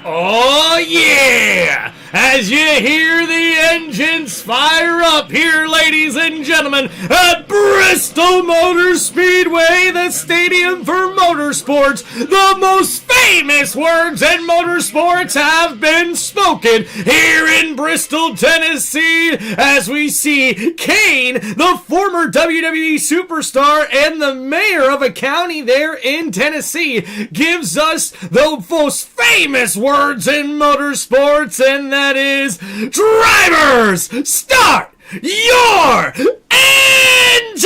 Oh yeah! As you hear the engines fire up here, ladies and gentlemen, at Bristol Motor Speedway, the stadium for motorsports, the most famous words in motorsports have been spoken here in Bristol, Tennessee, as we see Kane, the former WWE superstar and the mayor of a county there in Tennessee, gives us the most famous words in motorsports, and that is, drivers, start your engines!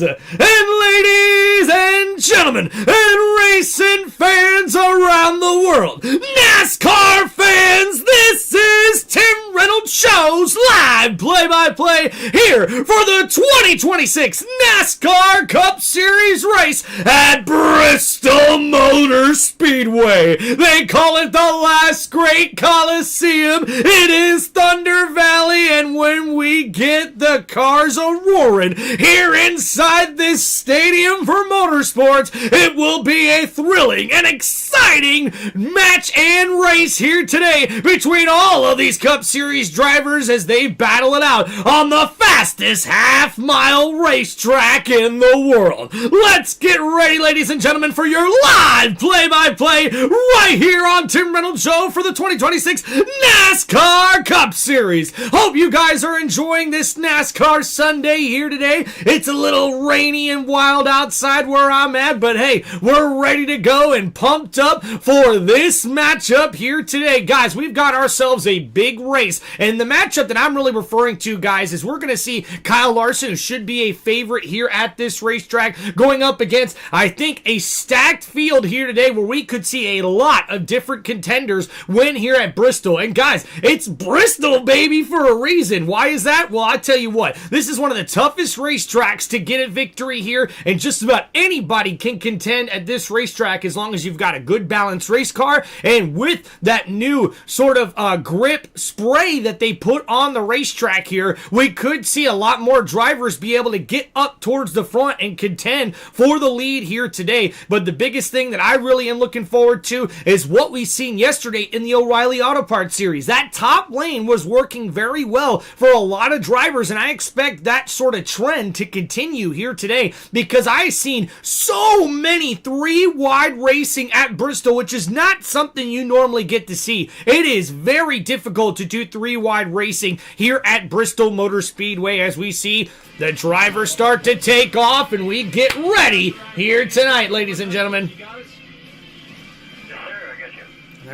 And ladies and gentlemen, and racing fans around the world, NASCAR fans, this is TimReynoldsShow's live play-by-play here for the 2026 NASCAR Cup Series race at Bristol Motor Speedway. They call it the last great Coliseum. It is Thunder Valley, and when we get the cars a-roaring here inside this stadium for motorsports, it will be a thrilling and exciting match and race here today between all of these Cup Series drivers as they battle it out on the fastest half-mile racetrack in the world. Let's get ready, ladies and gentlemen, for your live play-by-play right here on Tim Reynolds Show for the 2026 NASCAR Cup Series. Hope you guys are enjoying this NASCAR Sunday here today. It's a little rainy and wild outside where I'm at, but hey, we're ready to go and pumped up for this matchup here today. Guys, we've got ourselves a big race, and the matchup that I'm really referring to, guys, is we're going to see Kyle Larson, who should be a favorite here at this racetrack, going up against, I think, a stacked field here today where we could see a lot of different contenders win here at Bristol. And guys, it's Bristol, baby, for a reason. Why is that? Well, I tell you what, this is one of the toughest racetracks to get a victory here, and just about anybody can contend at this racetrack as long as you've got a good balanced race car. And with that new sort of grip spray that they put on the racetrack here, we could see a lot more drivers be able to get up towards the front and contend for the lead here today. But the biggest thing that I really am looking forward to is what we've seen yesterday in the O'Reilly Auto Parts Series. That top lane was working very well for a lot of drivers, and I expect that sort of trend to continue here today because I've seen so many three-wide racing at Bristol, which is not something you normally get to see. It is very difficult to do three-wide racing here at Bristol Motor Speedway as we see the drivers start to take off and we get ready here tonight, ladies and gentlemen.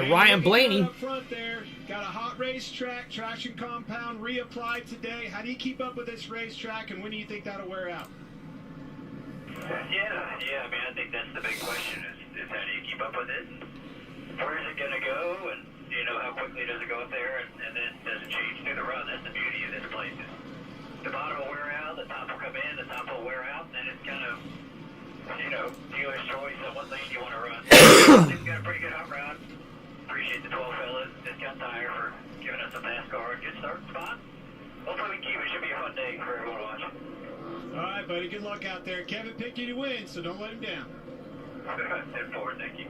Ryan Blaney. Got a hot racetrack, traction compound reapplied today. How do you keep up with this racetrack, and when do you think that'll wear out? Yeah, I mean, I think that's the big question is how do you keep up with it? Where is it going to go? And, you know, how quickly does it go up there? And then does it change through the run? That's the beauty of this place. The bottom will wear out, the top will come in, the top will wear out, and then it's kind of, you know, dealer's choice on what lane you want to run. It's got a pretty good hot rod. Appreciate the 12 fellas, Discount Tire, for giving us a NASCAR good start spot. Hopefully we keep it. Should be a fun day for everyone to watch. All right, buddy. Good luck out there. Kevin picked you to win, so don't let him down. 10-4, thank you.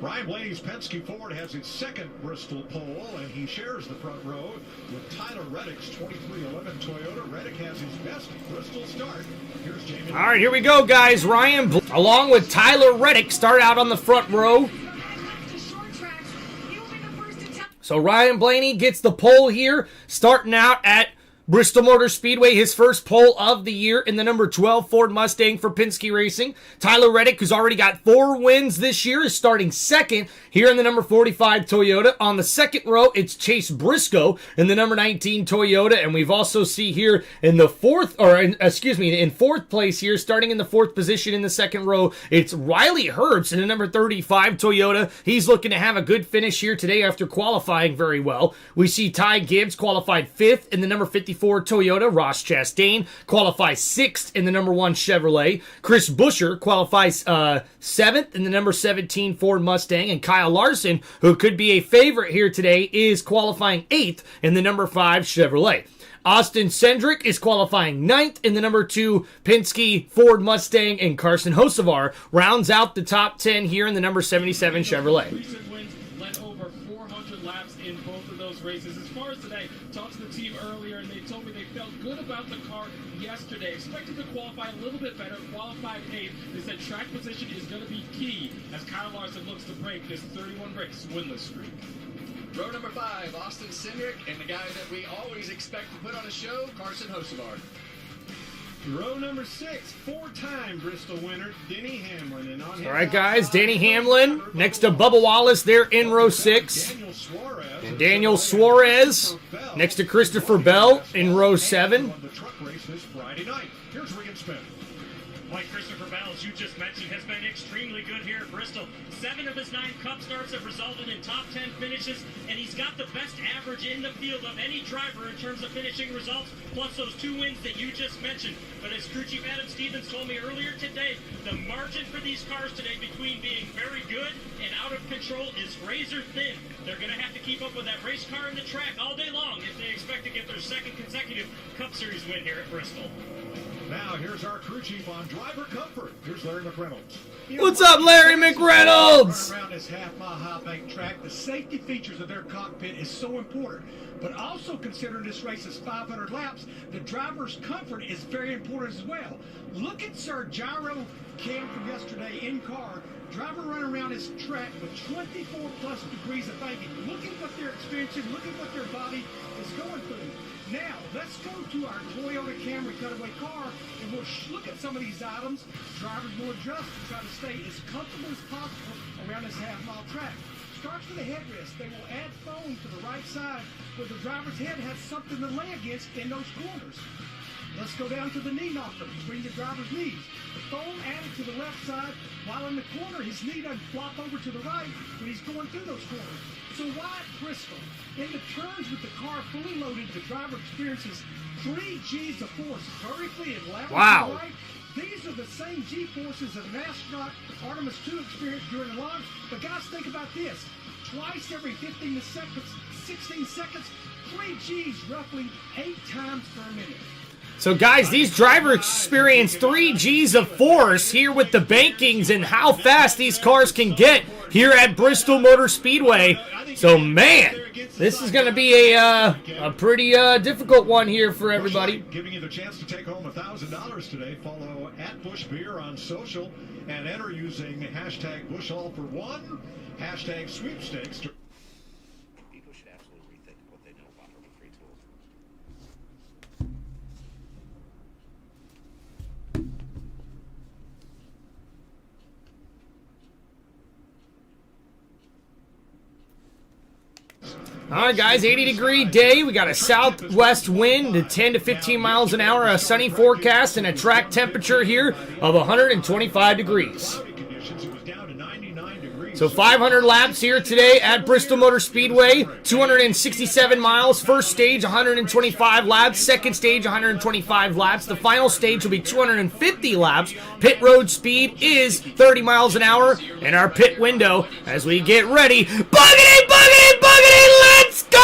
Ryan Blaney's Penske Ford has its second Bristol pole, and he shares the front row with Tyler Reddick's 2311 Toyota. Reddick has his best Bristol start. Here's Jamie. All right, here we go, guys. Along with Tyler Reddick, start out on the front row. So Ryan Blaney gets the pole here, starting out at Bristol Motor Speedway, his first pole of the year in the number 12 Ford Mustang for Penske Racing. Tyler Reddick, who's already got 4 wins this year, is starting second here in the number 45 Toyota. On the second row, it's Chase Briscoe in the number 19 Toyota, and we've also see here in the in fourth place here, starting in the 4th position in the second row, it's Riley Herbst in the number 35 Toyota. He's looking to have a good finish here today after qualifying very well. We see Ty Gibbs qualified 5th in the number 54 Toyota. Ross Chastain qualifies 6th in the number 1 Chevrolet. Chris Buescher qualifies 7th in the number 17 Ford Mustang. And Kyle Larson, who could be a favorite here today, is qualifying 8th in the number 5 Chevrolet. Austin Cindric is qualifying 9th in the number 2 Penske Ford Mustang, and Carson Hocevar rounds out the top 10 here in the number 77 Chevrolet. Recent wins led over 400 laps in both of those races. As far as today, talked to the team earlier, and they told me they felt good about the car yesterday. Expected to qualify a little bit better, qualified 8th. They said track position is going to be key as Kyle Larson looks to break this 31-race winless streak. Row number 5, Austin Cindric, and the guy that we always expect to put on a show, Carson Hocevar. Row number 6, 4-time Bristol winner, Denny Hamlin. And on All right, guys, Denny Hamlin next to Bubba Wallace there in row 6. And Daniel Suarez next to Christopher Bell in row 7. The truck race this Friday night. Here's Regan Smith. Like Christopher Bell, as you just mentioned, has been extremely good here at Bristol. 7 of his 9 Cup starts have resulted in top 10 finishes, and he's got the best average in the field of any driver in terms of finishing results, plus those 2 wins that you just mentioned. But as crew chief Adam Stevens told me earlier today, the margin for these cars today between being very good and out of control is razor thin. They're going to have to keep up with that race car in the track all day long if they expect to get their 2nd consecutive Cup Series win here at Bristol. Now, here's our crew chief on driver comfort. Here's Larry McReynolds. What's up, Larry McReynolds? Around this half-mile high bank track, the safety features of their cockpit is so important. But also considering this race is 500 laps, the driver's comfort is very important as well. Look at Sir Gyro Cam from yesterday in car. Driver running around his track with 24 plus degrees of banking. Look at what they're experiencing. Look at what their body is going through. Now, let's go to our Toyota Camry cutaway car, and we'll look at some of these items. Drivers will adjust to try to stay as comfortable as possible around this half-mile track. Starts with the headrest. They will add foam to the right side where the driver's head has something to lay against in those corners. Let's go down to the knee knocker between the driver's knees. The foam added to the left side, while in the corner, his knee doesn't flop over to the right when he's going through those corners. So why at Bristol? In the turns with the car fully loaded, the driver experiences 3 G's of force vertically and laterally to the right. These are the same G-forces that an astronaut Artemis 2 experienced during the launch. But guys, think about this. Twice every 16 seconds, 3 G's roughly 8 times per minute. So, guys, these drivers experience 3 G's of force here with the bankings and how fast these cars can get here at Bristol Motor Speedway. So, man, this is going to be a pretty difficult one here for everybody. Giving you the chance to take home $1,000 today. Follow @BushBeer on social and enter using hashtag #BushAllForOne, hashtag sweepstakes. People should absolutely rethink what they know about urban-free tools. All right, guys, 80-degree day. We got a southwest wind to 10 to 15 miles an hour, a sunny forecast, and a track temperature here of 125 degrees. So 500 laps here today at Bristol Motor Speedway, 267 miles. First stage, 125 laps. Second stage, 125 laps. The final stage will be 250 laps. Pit road speed is 30 miles an hour. And our pit window as we get ready. Buggity, buggity, buggity, let's go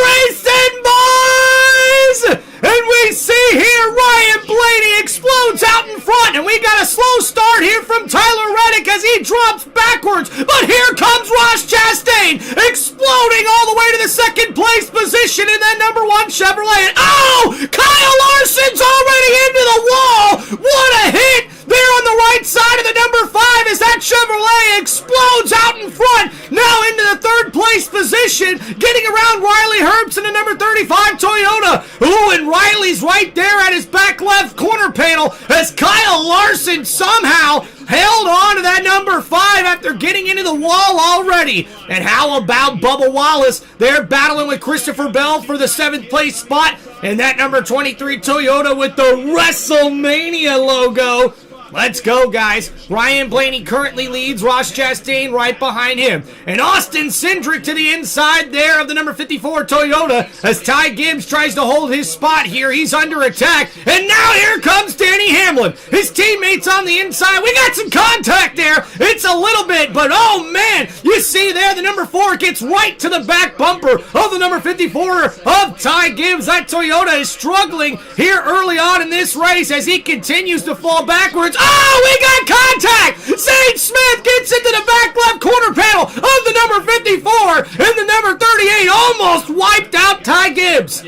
racing, boys! And we see here Ryan Blaney explodes out in front, and we got a slow start here from Tyler Reddick as he drops backwards. But here comes Ross Chastain, exploding all the way to the 2nd place position in that number 1 Chevrolet. And oh, Kyle Larson's already into the wall. What a hit there on the right side of the number 5 as that Chevrolet explodes out in front. Now into the 3rd place position, getting around Riley Herbst in the number 35 Toyota. Ooh, and Riley's right there at his back left corner panel as Kyle Larson somehow held on to that number 5 after getting into the wall already. And how about Bubba Wallace? They're battling with Christopher Bell for the 7th place spot. And that number 23 Toyota with the WrestleMania logo Let's go, guys. Ryan Blaney currently leads. Ross Chastain right behind him. And Austin Cindric to the inside there of the number 54 Toyota as Ty Gibbs tries to hold his spot here. He's under attack. And now here comes Danny Hamlin. His teammates on the inside. We got some contact there. It's a little bit, but oh man, you see there the number 4 gets right to the back bumper of the number 54 of Ty Gibbs. That Toyota is struggling here early on in this race as he continues to fall backwards. Oh, we got contact! Sage Smith gets into the back left corner panel of the number 54, and the number 38 almost wiped out Ty Gibbs.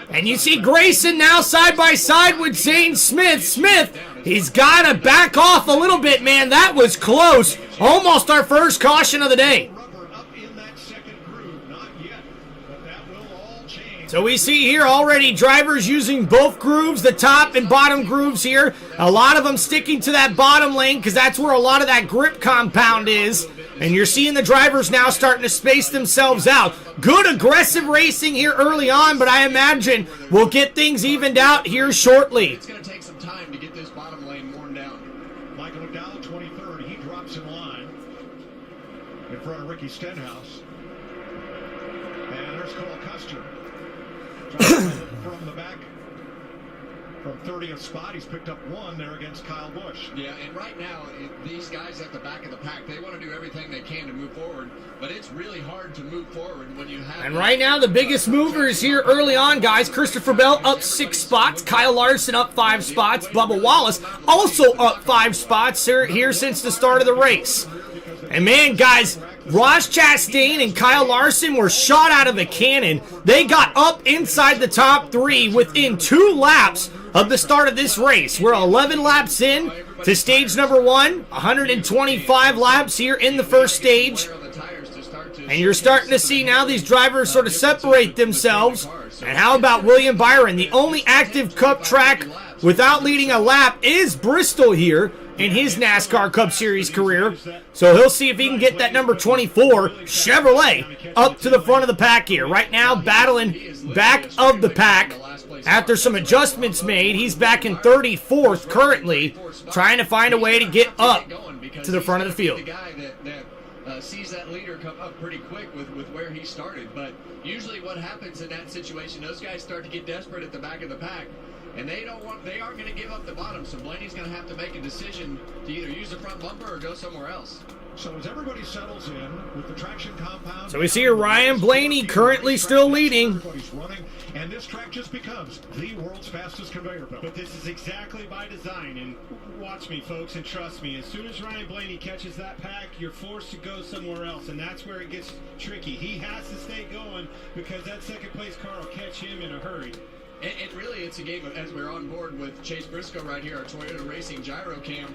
And you see Grayson now side by side with Zane Smith. Smith, he's got to back off a little bit, man. That was close. Almost our first caution of the day. So we see here already drivers using both grooves, the top and bottom grooves here. A lot of them sticking to that bottom lane because that's where a lot of that grip compound is. And you're seeing the drivers now starting to space themselves out. Good aggressive racing here early on, but I imagine we'll get things evened out here shortly. It's going to take some time to get this bottom lane worn down. Michael McDowell, 23rd. He drops in line in front of Ricky Stenhouse. And there's Cole Custer. From the back, from 30th spot, he's picked up 1 there against Kyle Busch. Yeah, and right now, these guys at the back of the pack, they want to do everything they can to move forward, but it's really hard to move forward when you have... And right now, the biggest movers here early on, guys. Christopher Bell up 6 spots. Kyle Larson up 5 spots. Bubba Wallace also up 5 spots here since the start of the race. And man, guys, Ross Chastain and Kyle Larson were shot out of a cannon. They got up inside the top 3 within 2 laps of the start of this race. We're 11 laps in to stage number 1, 125 laps here in the first stage. And you're starting to see now these drivers sort of separate themselves. And how about William Byron? The only active Cup track without leading a lap is Bristol here in his NASCAR Cup Series career. So he'll see if he can get that number 24 Chevrolet up to the front of the pack here. Right now, battling back of the pack. After some adjustments made, he's back in 34th currently, trying to find a way to get up to the front of the field. The guy that sees that leader come up pretty quick with where he started. But usually what happens in that situation, those guys start to get desperate at the back of the pack. And they aren't going to give up the bottom, so Blaney's going to have to make a decision to either use the front bumper or go somewhere else. So as everybody settles in with the traction compound... So we see Ryan Blaney currently still leading. Everybody's running, and this track just becomes the world's fastest conveyor belt. But this is exactly by design, and watch me, folks, and trust me. As soon as Ryan Blaney catches that pack, you're forced to go somewhere else, and that's where it gets tricky. He has to stay going because that second-place car will catch him in a hurry. And really, it's a game of, as we're on board with Chase Briscoe right here, our Toyota Racing Gyro Cam,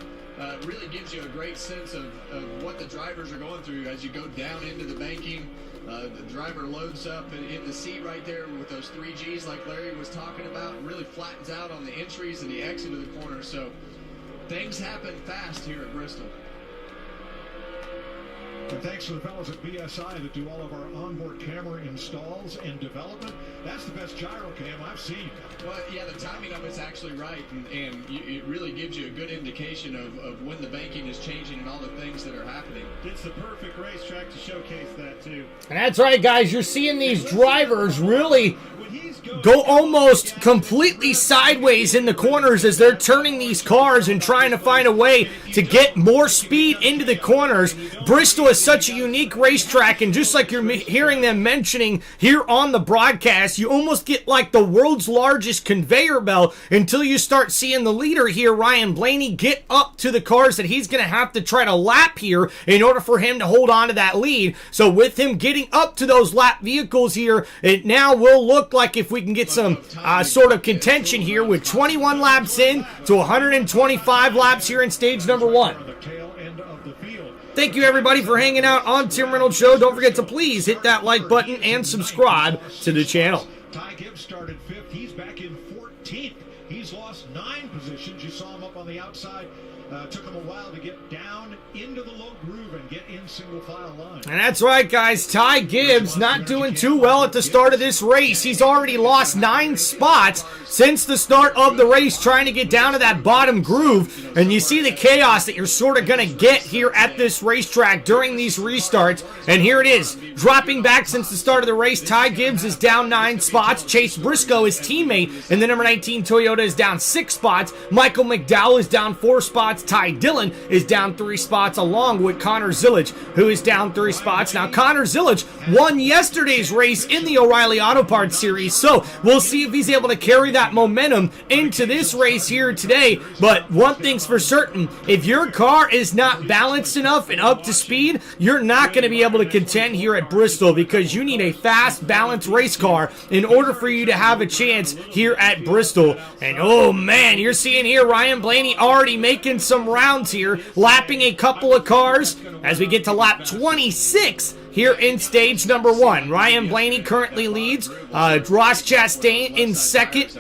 really gives you a great sense of what the drivers are going through as you go down into the banking. The driver loads up in the seat right there with those 3 Gs like Larry was talking about, really flattens out on the entries and the exit of the corner. So things happen fast here at Bristol. And thanks to the fellows at BSI that do all of our onboard camera installs and development. That's the best gyro cam I've seen. Well, yeah, the timing of it's actually right, and it really gives you a good indication of when the banking is changing and all the things that are happening. It's the perfect racetrack to showcase that, too. And that's right, guys. You're seeing these drivers really go almost completely sideways in the corners as they're turning these cars and trying to find a way to get more speed into the corners. Bristol is such a unique racetrack, and just like you're hearing them mentioning here on the broadcast, you almost get like the world's largest conveyor belt until you start seeing the leader here, Ryan Blaney, get up to the cars that he's going to have to try to lap here in order for him to hold on to that lead. So with him getting up to those lap vehicles here, it now will look like if we can get some sort of contention here with 21 laps in to 125 laps here in stage number 1. Thank you, everybody, for hanging out on Tim Reynolds Show. Don't forget to please hit that like button and subscribe to the channel. Ty Gibbs started 5th. He's back in 14th. He's lost 9 positions. You saw him up on the outside Took him a while to get down into the low groove and get in single file line. And that's right, guys. Ty Gibbs not doing too well at the start of this race. He's already lost 9 spots since the start of the race, trying to get down to that bottom groove. And you see the chaos that you're sort of going to get here at this racetrack during these restarts. And here it is, dropping back since the start of the race. Ty Gibbs is down 9 spots. Chase Briscoe, his teammate in the number 19 Toyota, is down 6 spots. Michael McDowell is down 4 spots. Ty Dillon is down 3 spots, along with Connor Zillage, who is down 3 spots. Now, Connor Zillage won yesterday's race in the O'Reilly Auto Parts Series, so we'll see if he's able to carry that momentum into this race here today. But one thing's for certain, if your car is not balanced enough and up to speed, you're not going to be able to contend here at Bristol, because you need a fast, balanced race car in order for you to have a chance here at Bristol. And oh man, you're seeing here Ryan Blaney already making some rounds here, lapping a couple of cars as we get to lap 26 here in stage number 1. Ryan Blaney currently leads. Ross Chastain in second.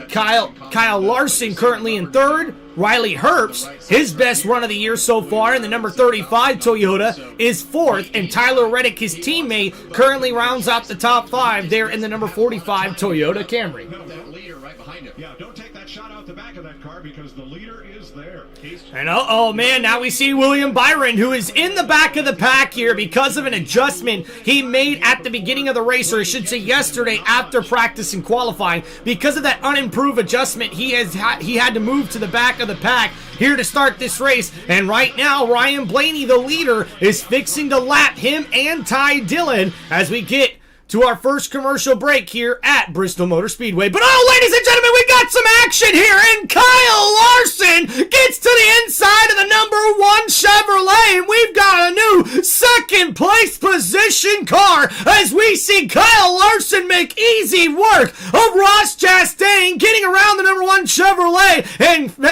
Kyle Larson currently in third. Riley Herbst, his best run of the year so far in the number 35 Toyota, is fourth. And Tyler Reddick, his teammate, currently rounds out the top 5 there in the number 45 Toyota Camry. That leader right behind him. Yeah, don't take that shot out the back of that car, because the leader is there. And oh man, now we see William Byron, who is in the back of the pack here because of an adjustment he made at the beginning of the race, or I should say yesterday after practice and qualifying. Because of that unimproved adjustment, he had to move to the back of the pack here to start this race. And right now, Ryan Blaney, the leader, is fixing to lap him and Ty Dillon as we get to our first commercial break here at Bristol Motor Speedway. But oh, ladies and gentlemen, we got some action here, and Kyle Larson gets to the inside of the number 1 Chevrolet, and we've got a new second place position car as we see Kyle Larson make easy work of Ross Chastain getting around the number 1 Chevrolet.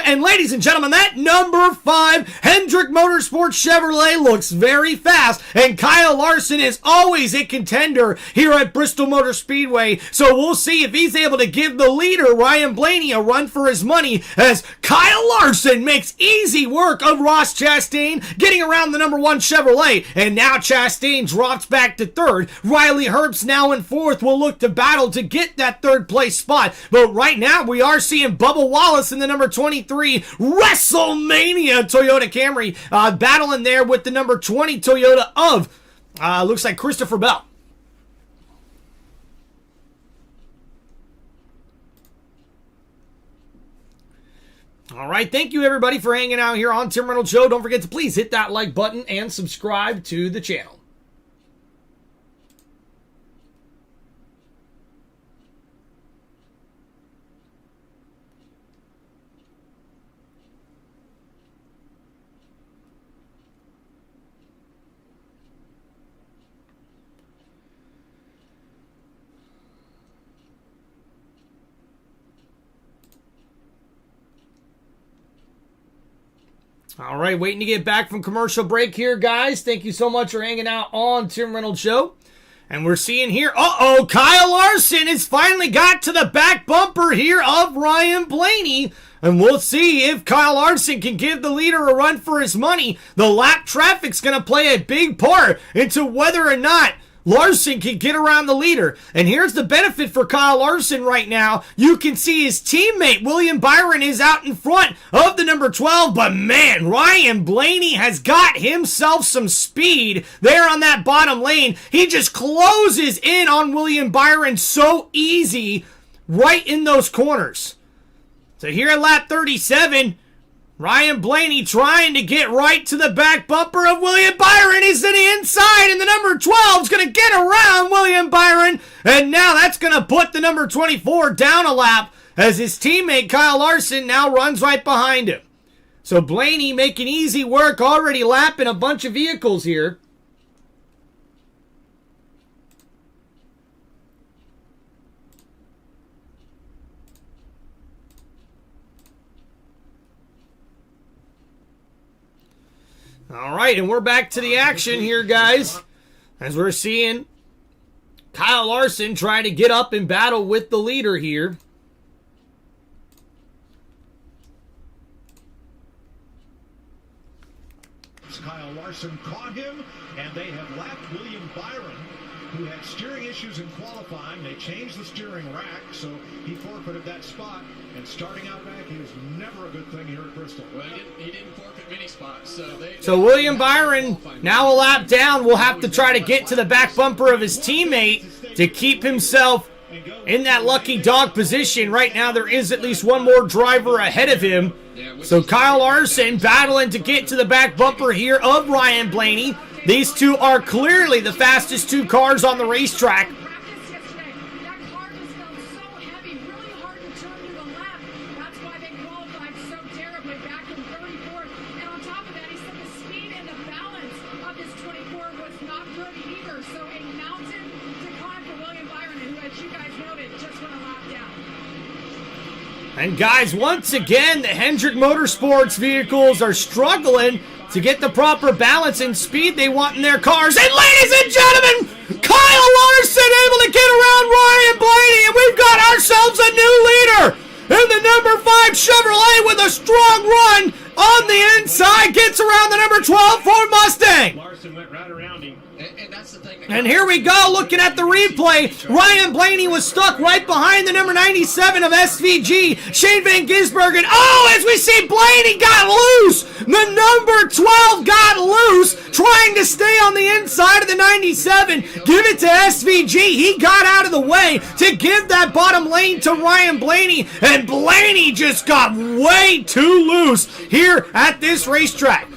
And ladies and gentlemen, that number 5 Hendrick Motorsports Chevrolet looks very fast, and Kyle Larson is always a contender here at Bristol Motor Speedway. So we'll see if he's able to give the leader, Ryan Blaney, a run for his money, as Kyle Larson makes easy work of Ross Chastain getting around the number 1 Chevrolet. And now Chastain drops back to 3rd. Riley Herbst now in 4th will look to battle to get that 3rd place spot. But right now we are seeing Bubba Wallace in the number 23 WrestleMania Toyota Camry battling there with the number 20 Toyota of looks like Christopher Bell. All right, thank you everybody for hanging out here on Tim Reynolds Show. Don't forget to please hit that like button and subscribe to the channel. All right, waiting to get back from commercial break here, guys. Thank you so much for hanging out on Tim Reynolds Show. And we're seeing here, Kyle Larson has finally got to the back bumper here of Ryan Blaney. And we'll see if Kyle Larson can give the leader a run for his money. The lap traffic's going to play a big part into whether or not Larson can get around the leader. And here's the benefit for Kyle Larson right now. You can see his teammate, William Byron, is out in front of the number 12. But man, Ryan Blaney has got himself some speed there on that bottom lane. He just closes in on William Byron so easy right in those corners. So here at lap 37, Ryan Blaney trying to get right to the back bumper of William Byron. He's to the inside, and the number 12 is going to get around William Byron. And now that's going to put the number 24 down a lap as his teammate Kyle Larson now runs right behind him. So Blaney making easy work, already lapping a bunch of vehicles here. All right, and we're back to the action here, guys, as we're seeing Kyle Larson trying to get up and battle with the leader here. Kyle Larson caught him, and they have lapped William Byron, who had steering issues in qualifying. They changed the steering rack, so he forfeited that spot. And starting out back is never a good thing here at Bristol. Well, he didn't forfeit many spots. So William Byron, now a lap down, will have to try to get to the back bumper of his teammate to keep himself in that lucky dog position. Right now, there is at least one more driver ahead of him. So Kyle Larson battling to get to the back bumper here of Ryan Blaney. These two are clearly the fastest two cars on the racetrack. And guys, once again, the Hendrick Motorsports vehicles are struggling to get the proper balance and speed they want in their cars. And ladies and gentlemen, Kyle Larson able to get around Ryan Blaney, and we've got ourselves a new leader in the number 5 Chevrolet with a strong run on the inside. Gets around the number 12 Ford Mustang. Larson went right around him. And that's the thing. And here we go, looking at the replay. Ryan Blaney was stuck right behind the number 97 of SVG, Shane Van Gisbergen. Oh, as we see, Blaney got loose. The number 12 got loose, trying to stay on the inside of the 97. Give it to SVG. He got out of the way to give that bottom lane to Ryan Blaney, and Blaney just got way too loose here at this racetrack.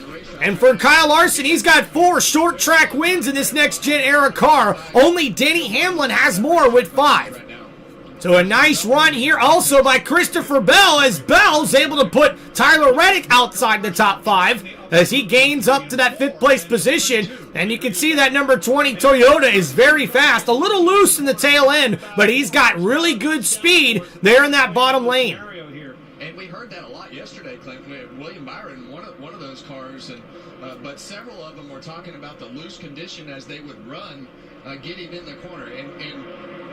And for Kyle Larson, he's got 4 short track wins in this next-gen era car. Only Denny Hamlin has more with 5. So a nice run here also by Christopher Bell, as Bell's able to put Tyler Reddick outside the top 5 as he gains up to that 5th place position. And you can see that number 20 Toyota is very fast, a little loose in the tail end, but he's got really good speed there in that bottom lane. And we heard that a lot yesterday, Clint. William Byron, one of those cars, and but several of them were talking about the loose condition as they would run, get him in the corner. And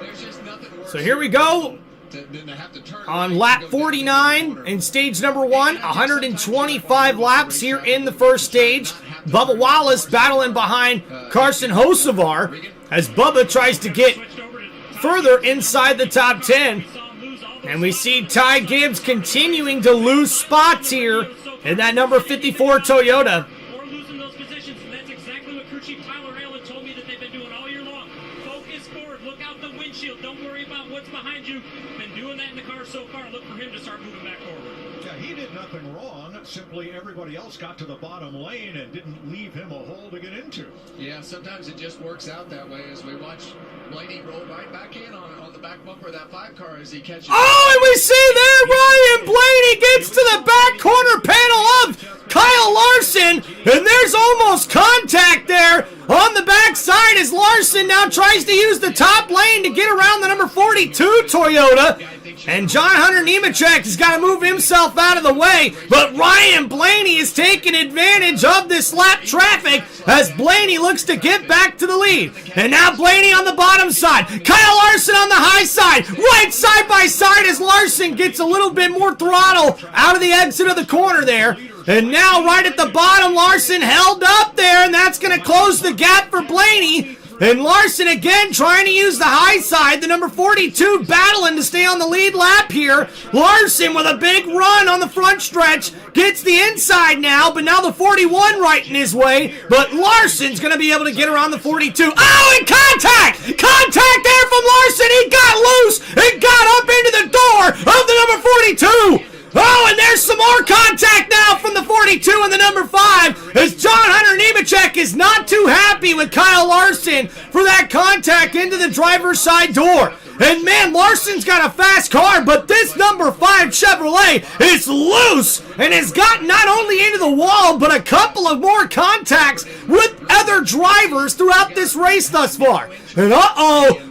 there's just nothing worse. So here we go than to have to turn on lap 49 in stage number 1. 125 laps here in the first stage. Bubba Wallace battling behind Carson Hocevar as Bubba tries to get further inside the top 10. And we see Ty Gibbs continuing to lose spots here in that number 54 Toyota. Or losing those positions, and that's exactly what crew chief Tyler Allen told me that they've been doing all year long. Focus forward, look out the windshield, don't worry about what's behind you. Been doing that in the car so far, look for him to start moving back forward. Yeah, he did nothing wrong. Simply everybody else got to the bottom lane and didn't leave him a hole to get into. Yeah, sometimes it just works out that way as we watch Blaney roll right back in on the back bumper of that 5 car as he catches. Oh, and we see there Ryan Blaney gets to the back corner panel of Kyle Larson, and there's almost contact there on the backside as Larson now tries to use the top lane to get around the number 42 Toyota. And John Hunter Nemechek has got to move himself out of the way, but Ryan Blaney is taking advantage of this lap traffic as Blaney looks to get back to the lead. And now Blaney on the bottom side, Kyle Larson on the high side, right side by side as Larson gets a little bit more throttle out of the exit of the corner there. And now right at the bottom, Larson held up there, and that's going to close the gap for Blaney. And Larson again trying to use the high side. The number 42 battling to stay on the lead lap here. Larson with a big run on the front stretch. Gets the inside now, but now the 41 right in his way. But Larson's going to be able to get around the 42. Oh, and contact! Contact there from Larson. He got loose and got up into the door of the number 42. Oh, and there's some more contact now from the 42 and the number 5 as John Hunter Nemechek is not too happy with Kyle Larson for that contact into the driver's side door. And man, Larson's got a fast car, but this number 5 Chevrolet is loose and has gotten not only into the wall, but a couple of more contacts with other drivers throughout this race thus far. And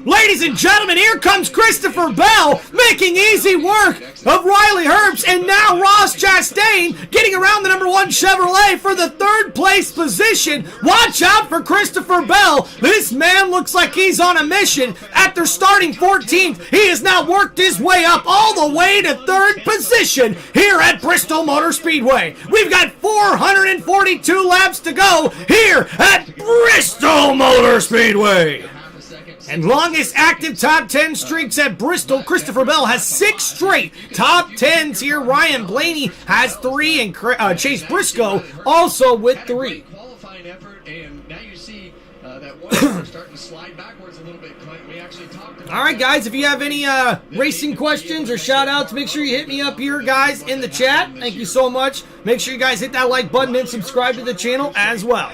ladies and gentlemen, here comes Christopher Bell making easy work of Riley Herbst, and now Ross Chastain getting around the number 1 Chevrolet for the 3rd place position. Watch out for Christopher Bell. This man looks like he's on a mission. After starting 14th, he has now worked his way up all the way to 3rd position here at Bristol Motor Speedway. We've got 440 42 laps to go here at Bristol Motor Speedway. And longest active top 10 streaks at Bristol, Christopher Bell has 6 straight top 10s here. Ryan Blaney has 3, and Chase Briscoe also with 3. Qualifying effort, and now you see that one car starting to slide backwards a little bit, Clint. We actually talked about. All right, guys, if you have any racing questions or shout-outs, make sure you hit me up here, guys, in the chat. Thank you so much. Make sure you guys hit that like button and subscribe to the channel as well.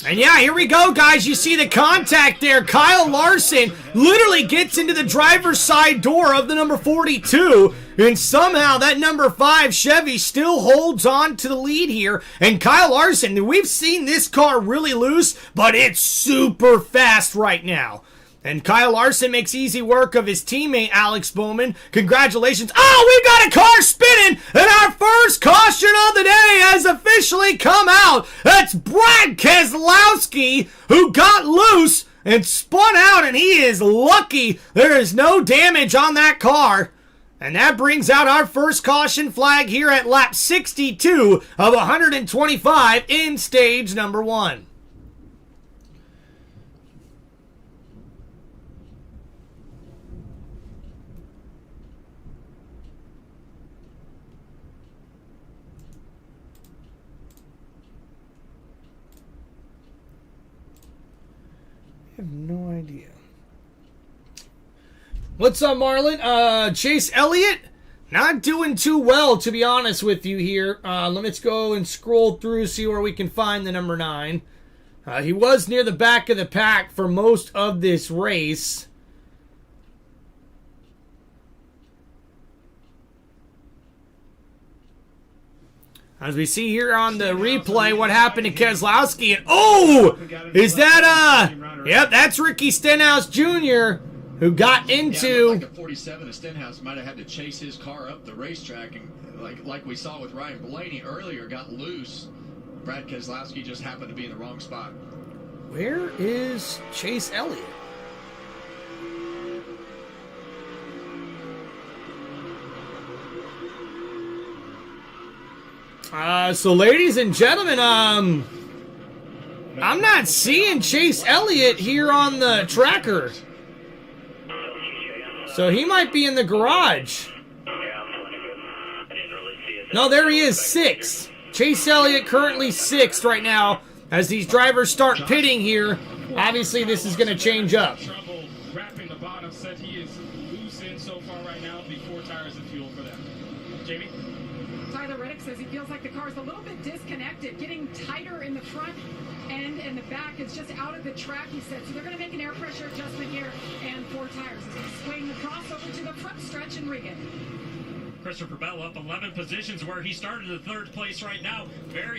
And yeah, here we go, guys. You see the contact there. Kyle Larson literally gets into the driver's side door of the number 42, and somehow that number 5 Chevy still holds on to the lead here. And Kyle Larson, we've seen this car really loose, but it's super fast right now. And Kyle Larson makes easy work of his teammate, Alex Bowman. Congratulations. Oh, we've got a car spinning, and our first caution of the day has officially come out. That's Brad Keselowski, who got loose and spun out, and he is lucky there is no damage on that car. And that brings out our first caution flag here at lap 62 of 125 in stage number 1. I have no idea. What's up, Marlon? Chase Elliott, not doing too well, to be honest with you here. Let's go and scroll through, see where we can find the number 9. He was near the back of the pack for most of this race. As we see here on the replay, what happened to Keselowski. And oh, is that yep, that's Ricky Stenhouse Jr. who got into. Like a 47 of Stenhouse might have had to chase his car up the racetrack, and like we saw with Ryan Blaney earlier, got loose. Brad Keselowski just happened to be in the wrong spot. Where is Chase Elliott? So ladies and gentlemen, I'm not seeing Chase Elliott here on the tracker. So he might be in the garage. No, there he is, 6th. Chase Elliott currently 6th right now as these drivers start pitting here. Obviously, this is going to change up. Trouble wrapping the bottom set. He is loose in so far right now. The 4 tires of fuel for them. Jamie? Tyler Reddick says he feels like the car's a little bit disconnected, getting tighter in the front end and the back is just out of the track, he said. So they're going to make an air pressure adjustment here and 4 tires as he's swinging the crossover to the front stretch in Regan. Christopher Bell up 11 positions where he started in 3rd place right now.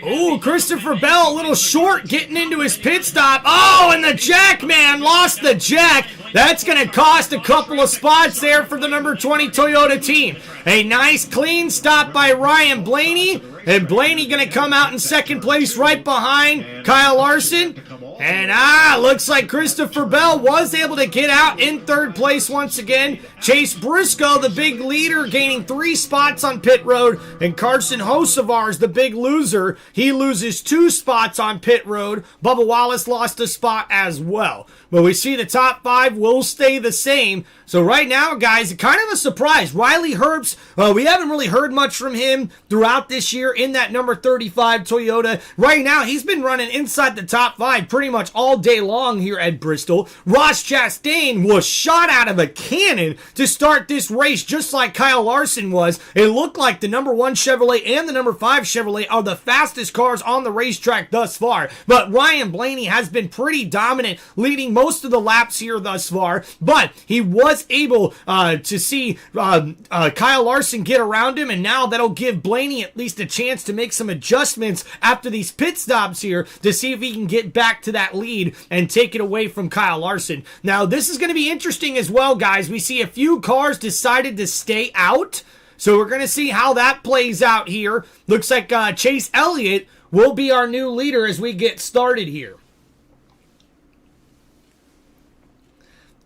Oh, Christopher Bell a little short getting into his pit stop. Oh, and the jack man lost the jack. That's going to cost a couple of spots there for the number 20 Toyota team. A nice clean stop by Ryan Blaney. And Blaney going to come out in 2nd place right behind Kyle Larson. And looks like Christopher Bell was able to get out in 3rd place once again. Chase Briscoe, the big leader, gaining 3 spots on pit road. And Carson Hocevar's the big loser. He loses 2 spots on pit road. Bubba Wallace lost a spot as well. But we see the top 5 will stay the same. So right now, guys, kind of a surprise. Riley Herbst, we haven't really heard much from him throughout this year in that number 35 Toyota. Right now, he's been running inside the top 5 pretty much all day long here at Bristol. Ross Chastain was shot out of a cannon to start this race, just like Kyle Larson was. It looked like the number 1 Chevrolet and the number 5 Chevrolet are the fastest cars on the racetrack thus far. But Ryan Blaney has been pretty dominant, leading most of the laps here thus far. But he was able to see Kyle Larson get around him, and now that'll give Blaney at least a chance to make some adjustments after these pit stops here to see if he can get back to that lead and take it away from Kyle Larson. Now, this is going to be interesting as well, guys. We see a few cars decided to stay out, so we're going to see how that plays out here. Looks like Chase Elliott will be our new leader as we get started here.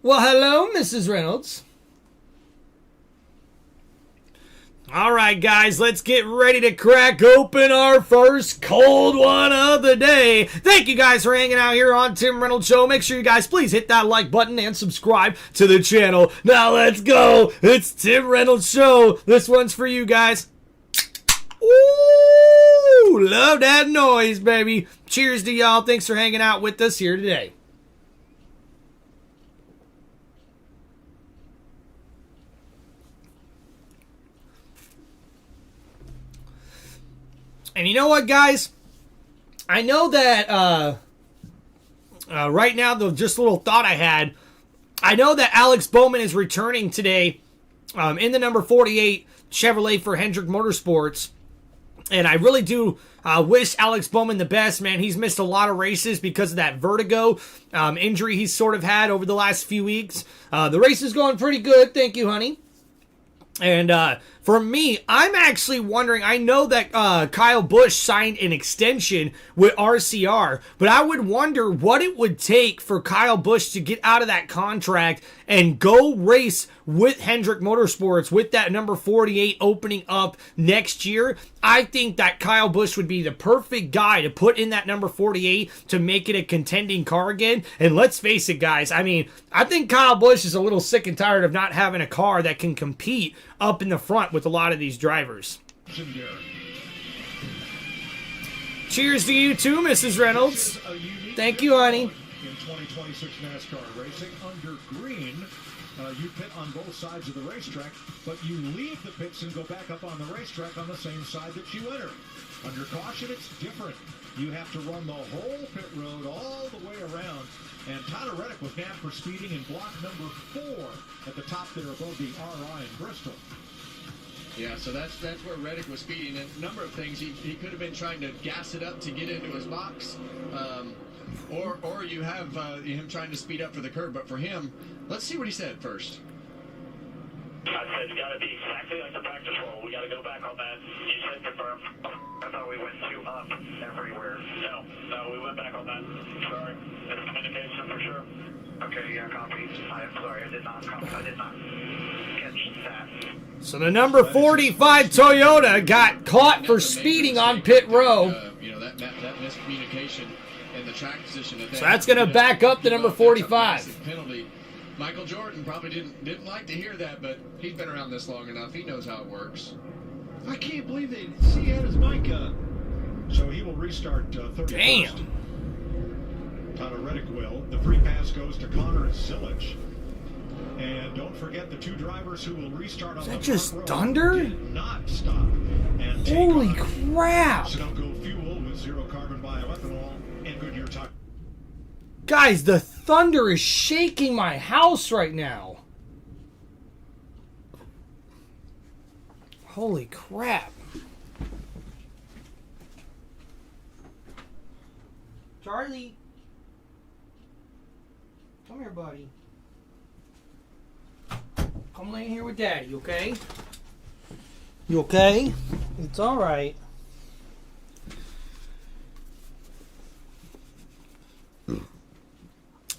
Well, hello, Mrs. Reynolds. All right, guys, let's get ready to crack open our first cold one of the day. Thank you guys for hanging out here on Tim Reynolds Show. Make sure you guys please hit that like button and subscribe to the channel. Now let's go. It's Tim Reynolds Show. This one's for you guys. Ooh, love that noise, baby. Cheers to y'all. Thanks for hanging out with us here today. And you know what, guys? I know that right now, just a little thought I had. I know that Alex Bowman is returning today in the number 48 Chevrolet for Hendrick Motorsports. And I really do wish Alex Bowman the best, man. He's missed a lot of races because of that vertigo injury he's sort of had over the last few weeks. The race is going pretty good. Thank you, honey. And for me, I'm actually wondering, I know that Kyle Busch signed an extension with RCR, but I would wonder what it would take for Kyle Busch to get out of that contract and go race with Hendrick Motorsports with that number 48 opening up next year. I think that Kyle Busch would be the perfect guy to put in that number 48 to make it a contending car again. And let's face it, guys, I mean, I think Kyle Busch is a little sick and tired of not having a car that can compete up in the front with a lot of these drivers. Cheers to you too, Mrs. Reynolds. Thank you, honey. In 2026 NASCAR racing, under green, you pit on both sides of the racetrack, but you leave the pits and go back up on the racetrack on the same side that you enter. Under caution, it's different. You have to run the whole pit road all the way around. And Tyler Reddick was nabbed for speeding in block number 4 at the top there above the RI in Bristol. Yeah, so that's where Reddick was speeding. And a number of things, he could have been trying to gas it up to get into his box, or you have him trying to speed up for the curb. But for him, let's see what he said first. I said it's got to be exactly like the practice roll. We got to go back on that. You said confirm. I thought we went 2 up everywhere. No, we went back on that. Sorry. It's communication for sure. Okay, yeah, copy. I'm sorry, I did not catch that. So the number 45 Toyota got caught for speeding on pit row. That miscommunication in the track position. So that's going to back up the number 45. Penalty. Michael Jordan probably didn't like to hear that, but he's been around this long enough. He knows how it works. I can't believe they see he had his mic on. So he will restart 31st. Damn. Tyler Reddick will. The free pass goes to Connor Zilich. And don't forget the 2 drivers who will restart on the front row. Is that just thunder? Did not stop. And holy crap. Sunoco fuel with 0 carbon bioethanol and Goodyear tire. Guys, the thunder is shaking my house right now. Holy crap. Charlie. Come here, buddy. Come lay in here with Daddy, okay? You okay? It's all right.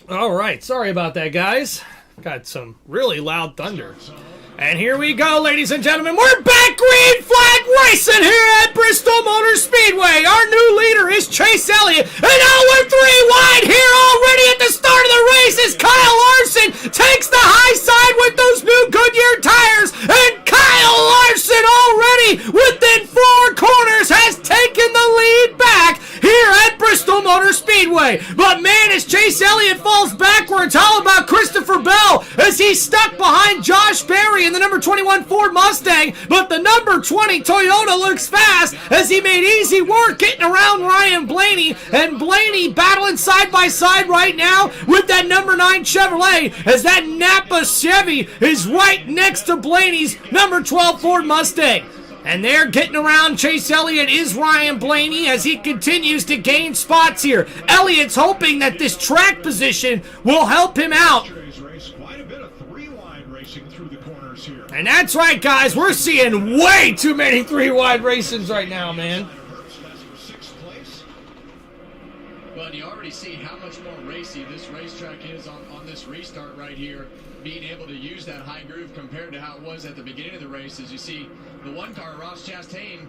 All right, sorry about that, guys. Got some really loud thunder. And here we go, ladies and gentlemen. We're back green flag racing here at Bristol Motor Speedway. Our new leader is Chase Elliott. And now we're 3 wide here already at the start of the race as Kyle Larson takes the high side with those new Goodyear tires. And Kyle Larson already within 4 corners has taken the lead back here at Bristol Motor Speedway. But man, as Chase Elliott falls backwards, how about Christopher Bell as he's stuck behind Josh Berry in the number 21 Ford Mustang, but the number 20 Toyota looks fast as he made easy work getting around Ryan Blaney, and Blaney battling side by side right now with that number 9 Chevrolet as that Napa Chevy is right next to Blaney's number 12 Ford Mustang. And they're getting around Chase Elliott is Ryan Blaney as he continues to gain spots here. Elliott's hoping that this track position will help him out. And that's right, guys. We're seeing way too many 3 wide racings right now, man. Well, you already see how much more racy this racetrack is on this restart right here. Being able to use that high groove compared to how it was at the beginning of the race. As you see the one car, Ross Chastain,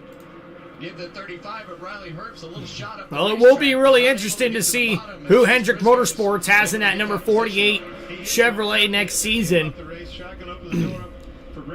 give the 35 of Riley Herbst a little shot up. Well, it will be really interesting to see who Hendrick Motorsports has in that number 48 Chevrolet next season.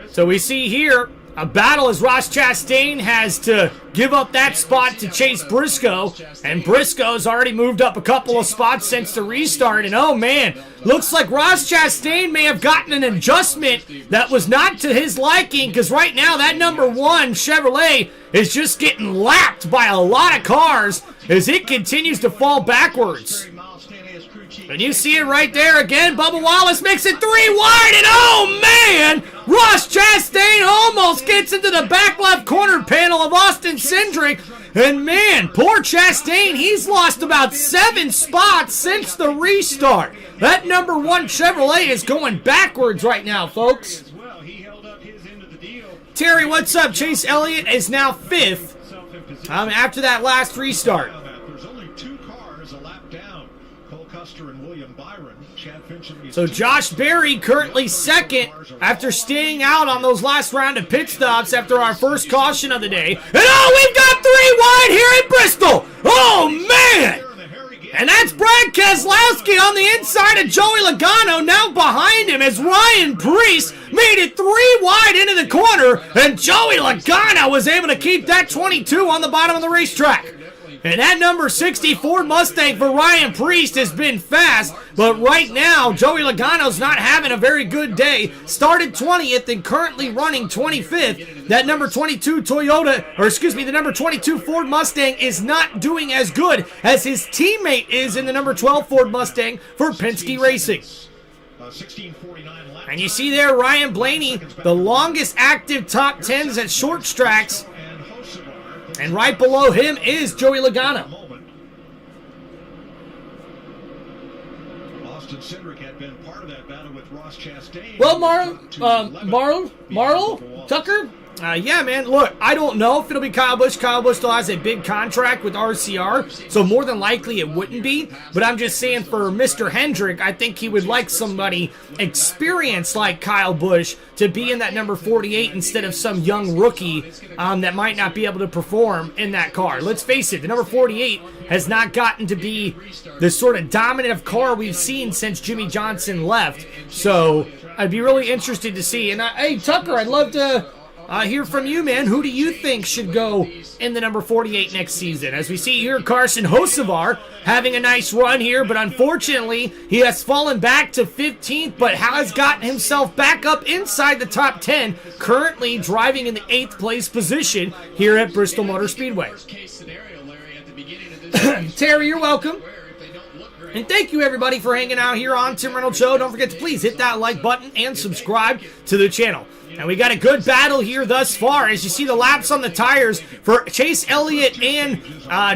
So we see here a battle as Ross Chastain has to give up that spot to Chase Briscoe, and Briscoe's already moved up a couple of spots since the restart, and oh man, looks like Ross Chastain may have gotten an adjustment that was not to his liking, because right now that number 1 Chevrolet is just getting lapped by a lot of cars as it continues to fall backwards. And you see it right there again. Bubba Wallace makes it 3 wide, and oh man, Ross Chastain almost gets into the back left corner panel of Austin Cindric. And man, poor Chastain, he's lost about 7 spots since the restart. That number 1 Chevrolet is going backwards right now, folks. Terry, what's up? Chase Elliott is now 5th after that last restart. There's only 2 cars a lap down. Cole Custer and William Byron. Chad Fincham is So Josh Berry currently 2nd after staying out on those last round of pit stops after our first caution of the day. And oh, we've got 3 wide here in Bristol. Oh man! And that's Brad Keselowski on the inside of Joey Logano, now behind him as Ryan Preece made it 3 wide into the corner, and Joey Logano was able to keep that 22 on the bottom of the racetrack. And that number 60 Ford Mustang for Ryan Preece has been fast, but right now, Joey Logano's not having a very good day. Started 20th and currently running 25th. That number 22 the number 22 Ford Mustang is not doing as good as his teammate is in the number 12 Ford Mustang for Penske Racing. And you see there, Ryan Blaney, the longest active top 10s at short tracks. And right below him is Joey Logano. Austin Cindric had been part of that battle with Ross Chastain. Well, Marl Tucker? Yeah, man, look, I don't know if it'll be Kyle Busch. Kyle Busch still has a big contract with RCR, so more than likely it wouldn't be. But I'm just saying for Mr. Hendrick, I think he would like somebody experienced like Kyle Busch to be in that number 48 instead of some young rookie that might not be able to perform in that car. Let's face it, the number 48 has not gotten to be the sort of dominant car we've seen since Jimmy Johnson left. So I'd be really interested to see. And hey, Tucker, I'd love to hear from you, man. Who do you think should go in the number 48 next season? As we see here, Carson Hocevar having a nice run here, but unfortunately, he has fallen back to 15th, but has gotten himself back up inside the top 10, currently driving in the 8th place position here at Bristol Motor Speedway. Terry, you're welcome. And thank you, everybody, for hanging out here on Tim Reynolds Show. Don't forget to please hit that like button and subscribe to the channel. And we got a good battle here thus far. As you see the laps on the tires for Chase Elliott and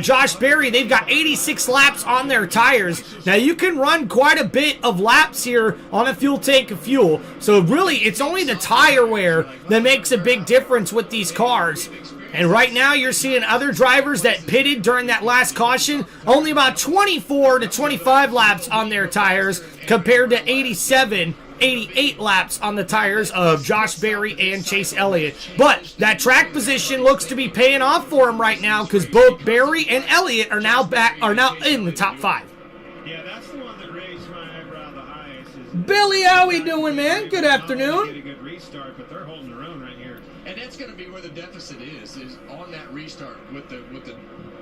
Josh Berry, they've got 86 laps on their tires. Now, you can run quite a bit of laps here on a fuel tank of fuel. So, really, it's only the tire wear that makes a big difference with these cars. And right now, you're seeing other drivers that pitted during that last caution, only about 24 to 25 laps on their tires compared to 88 laps on the tires of Josh Berry and Chase Elliott. But that track position looks to be paying off for him right now because both Berry and Elliott are now in the top 5. Yeah, that's the one that raised my eyebrow the highest. Billy, how we doing, man? Good afternoon. Get a good restart, but they're holding their own right here. And that's going to be where the deficit is on that restart with the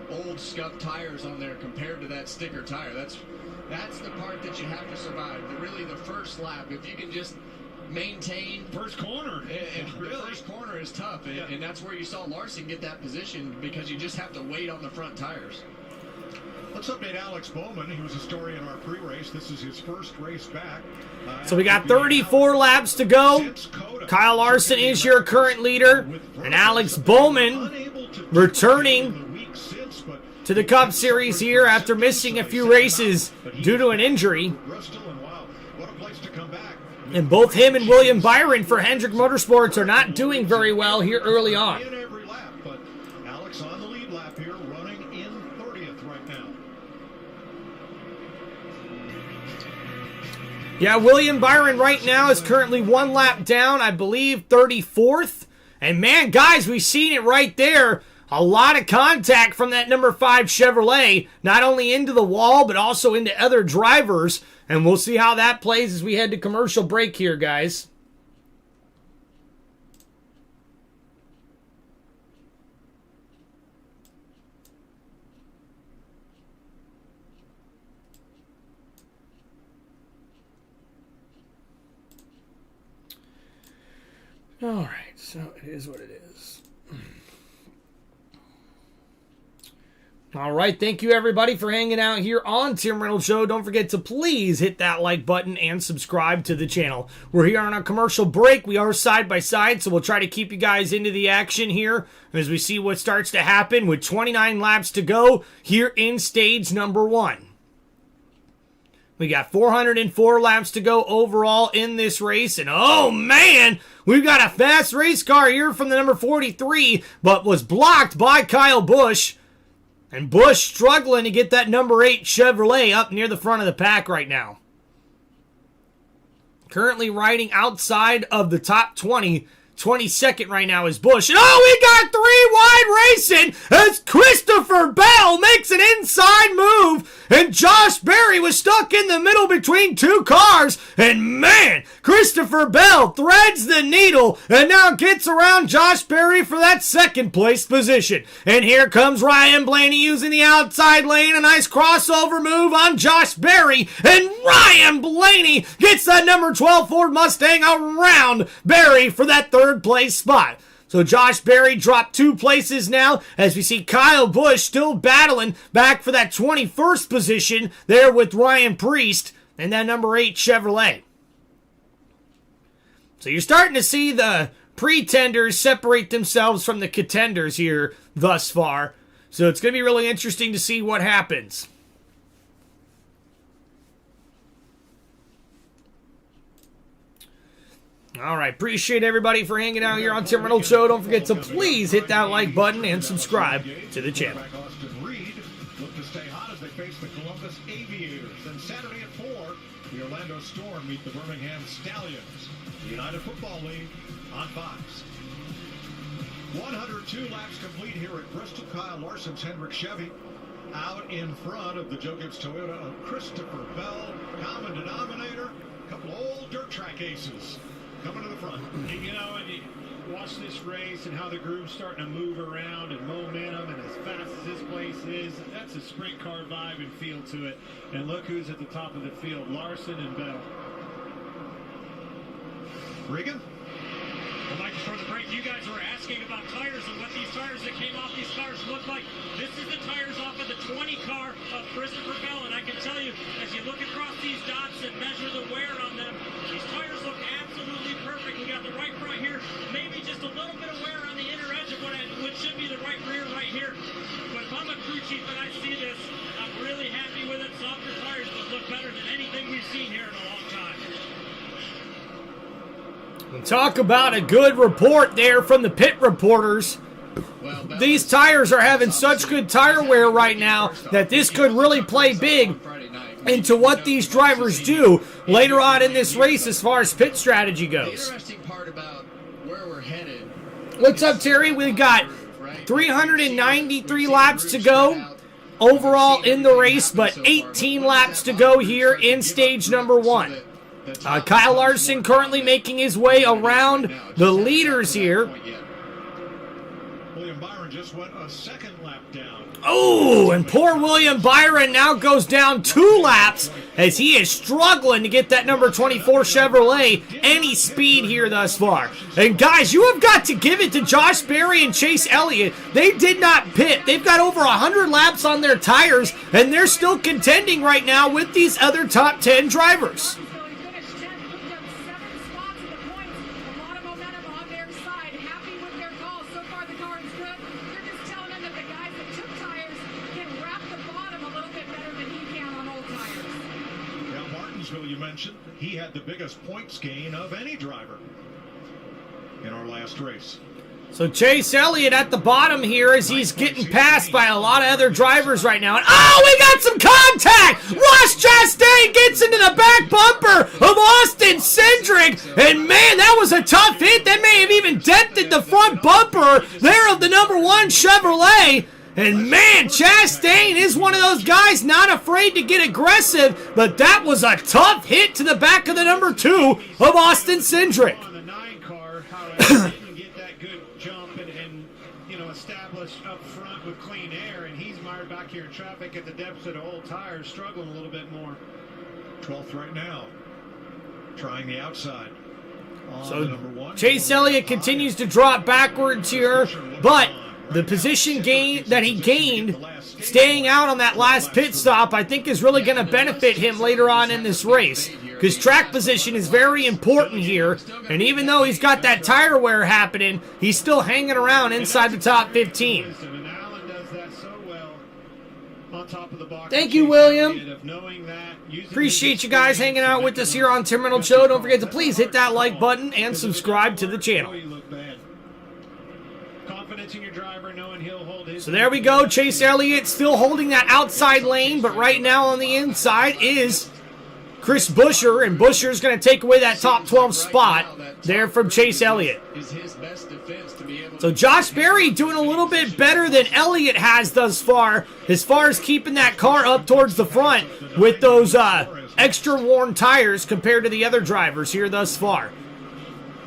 old scuffed tires on there compared to that sticker tire. That's the part that you have to survive. Really, the first lap, if you can just maintain first corner. The first corner is tough, and that's where you saw Larson get that position because you just have to wait on the front tires. Let's update Alex Bowman. He was a story in our pre-race. This is his first race back. So we got 34 laps to go. Kyle Larson is your current leader, and Alex Bowman returning to the Cup Series here after missing a few races due to an injury. And both him and William Byron for Hendrick Motorsports are not doing very well here early on. But Alex on the lead lap here, running in 30th right now. Yeah, William Byron right now is currently 1 lap down, I believe 34th. And man, guys, we've seen it right there. A lot of contact from that number 5 Chevrolet, not only into the wall, but also into other drivers. And we'll see how that plays as we head to commercial break here, guys. All right, so it is what it is. All right, thank you everybody for hanging out here on Tim Reynolds Show. Don't forget to please hit that like button and subscribe to the channel. We're here on a commercial break. We are side by side, so we'll try to keep you guys into the action here as we see what starts to happen with 29 laps to go here in stage number 1. We got 404 laps to go overall in this race. And oh man, we've got a fast race car here from the number 43, but was blocked by Kyle Busch. And Busch struggling to get that number 8 Chevrolet up near the front of the pack right now. Currently riding outside of the top 20. 22nd right now is Busch. And oh, we got 3 wide racing as Christopher Bell makes an inside move. And Josh Berry was stuck in the middle between 2 cars. And man, Christopher Bell threads the needle and now gets around Josh Berry for that 2nd place position. And here comes Ryan Blaney using the outside lane. A nice crossover move on Josh Berry. And Ryan Blaney gets that number 12 Ford Mustang around Berry for that 3rd place spot. So Josh Berry dropped 2 places now as we see Kyle Busch still battling back for that 21st position there with Ryan Priest and that number 8 Chevrolet. So you're starting to see the pretenders separate themselves from the contenders here thus far. So it's going to be really interesting to see what happens. All right, appreciate everybody for hanging out here on Tim Reynolds Show. Don't forget to please hit that like button and subscribe to the channel. Look to stay hot as they face the Columbus Aviators. And Saturday at 4, the Orlando Storm meet the Birmingham Stallions. The United Football League on Fox. 102 laps complete here at Bristol. Kyle Larson's Hendrick Chevy out in front of the Joe Gibbs Toyota of Christopher Bell. Common denominator, a couple old dirt track aces coming to the front. You know, and you watch this race and how the groove's starting to move around and momentum, and as fast as this place is, that's a sprint car vibe and feel to it. And look who's at the top of the field, Larson and Bell. Regan? Well, Mike, before the break, you guys were asking about tires and what these tires that came off these cars look like. This is the tires off of the 20 car of Christopher Bell, and I can tell you, as you look across these dots and measure the wear on them, these tires look absolutely perfect. We got the right front here, maybe just a little bit of wear on the inner edge of what should be the right rear right here. But if I'm a crew chief and I see this, I'm really happy with it. Softer tires would look better than anything we've seen here in a long time. Talk about a good report there from the pit reporters. These tires are having such good tire wear right now that this could really play big into what these drivers do later on in this race as far as pit strategy goes. Interesting part about where we're headed. What's up, Terry? We've got 393 laps to go overall in the race, but 18 laps to go here in stage number 1. Kyle Larson currently making his way around the leaders here. William Byron just went a 2nd lap down. Oh, and poor William Byron now goes down 2 laps as he is struggling to get that number 24 Chevrolet any speed here thus far. And guys, you have got to give it to Josh Berry and Chase Elliott. They did not pit. They've got over 100 laps on their tires, and they're still contending right now with these other top 10 drivers. You mentioned he had the biggest points gain of any driver in our last race. So Chase Elliott at the bottom here as he's getting passed by a lot of other drivers right now. And oh, we got some contact! Ross Chastain gets into the back bumper of Austin Cindric. And man, that was a tough hit. That may have even dented the front bumper there of the number 1 Chevrolet. And man, Chastain is one of those guys not afraid to get aggressive, but that was a tough hit to the back of the number 2 of Austin Cindric. On the 9 car, however, didn't get that good jump and establish up front with clean air, and he's mired back here in traffic at the deficit of old tires, struggling a little bit more. 12th right now. Trying the outside. So Chase Elliott continues to drop backwards here, but the position gain that he gained staying out on that last pit stop, I think, is really going to benefit him later on in this race, because track position is very important here, and even though he's got that tire wear happening, he's still hanging around inside the top 15. Thank you, William. Appreciate you guys hanging out with us here on Tim Reynolds Show. Don't forget to please hit that like button and subscribe to the channel. So there we go. Chase Elliott still holding that outside lane, but right now on the inside is Chris Buescher, and Buescher's going to take away that top 12 spot there from Chase Elliott. So Josh Berry doing a little bit better than Elliott has thus far as keeping that car up towards the front with those extra worn tires compared to the other drivers here thus far.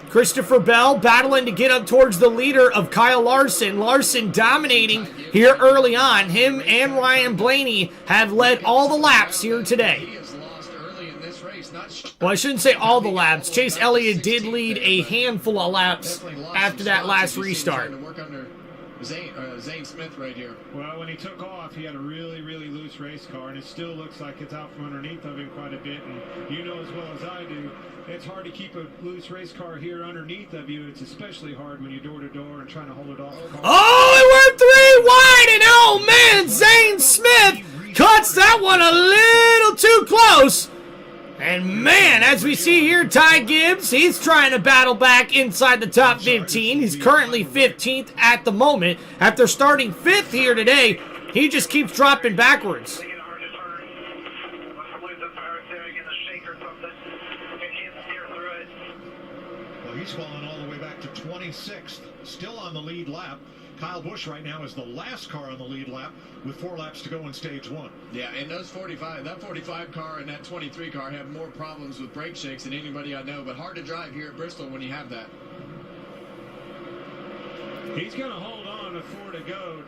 Christopher Bell battling to get up towards the leader of Kyle Larson. Larson dominating here early on. Him and Ryan Blaney have led all the laps here today. Well, I shouldn't say all the laps. Chase Elliott did lead a handful of laps after that last restart. Zane Smith right here. Well, when he took off, he had a really, really loose race car, and it still looks like it's out from underneath of him quite a bit. And you know as well as I do, it's hard to keep a loose race car here underneath of you. It's especially hard when you're door to door and trying to hold it off the car. Oh, it went 3 wide, and oh man, Zane Smith cuts that one a little too close. And man, as we see here, Ty Gibbs, he's trying to battle back inside the top 15. He's currently 15th at the moment. After starting 5th here today, he just keeps dropping backwards. Well, he's fallen all the way back to 26th, still on the lead lap. Kyle Busch right now is the last car on the lead lap with 4 laps to go in stage 1. Yeah, and that 45 car and that 23 car have more problems with brake shakes than anybody I know, but hard to drive here at Bristol when you have that. He's going to hold on to 4 to go.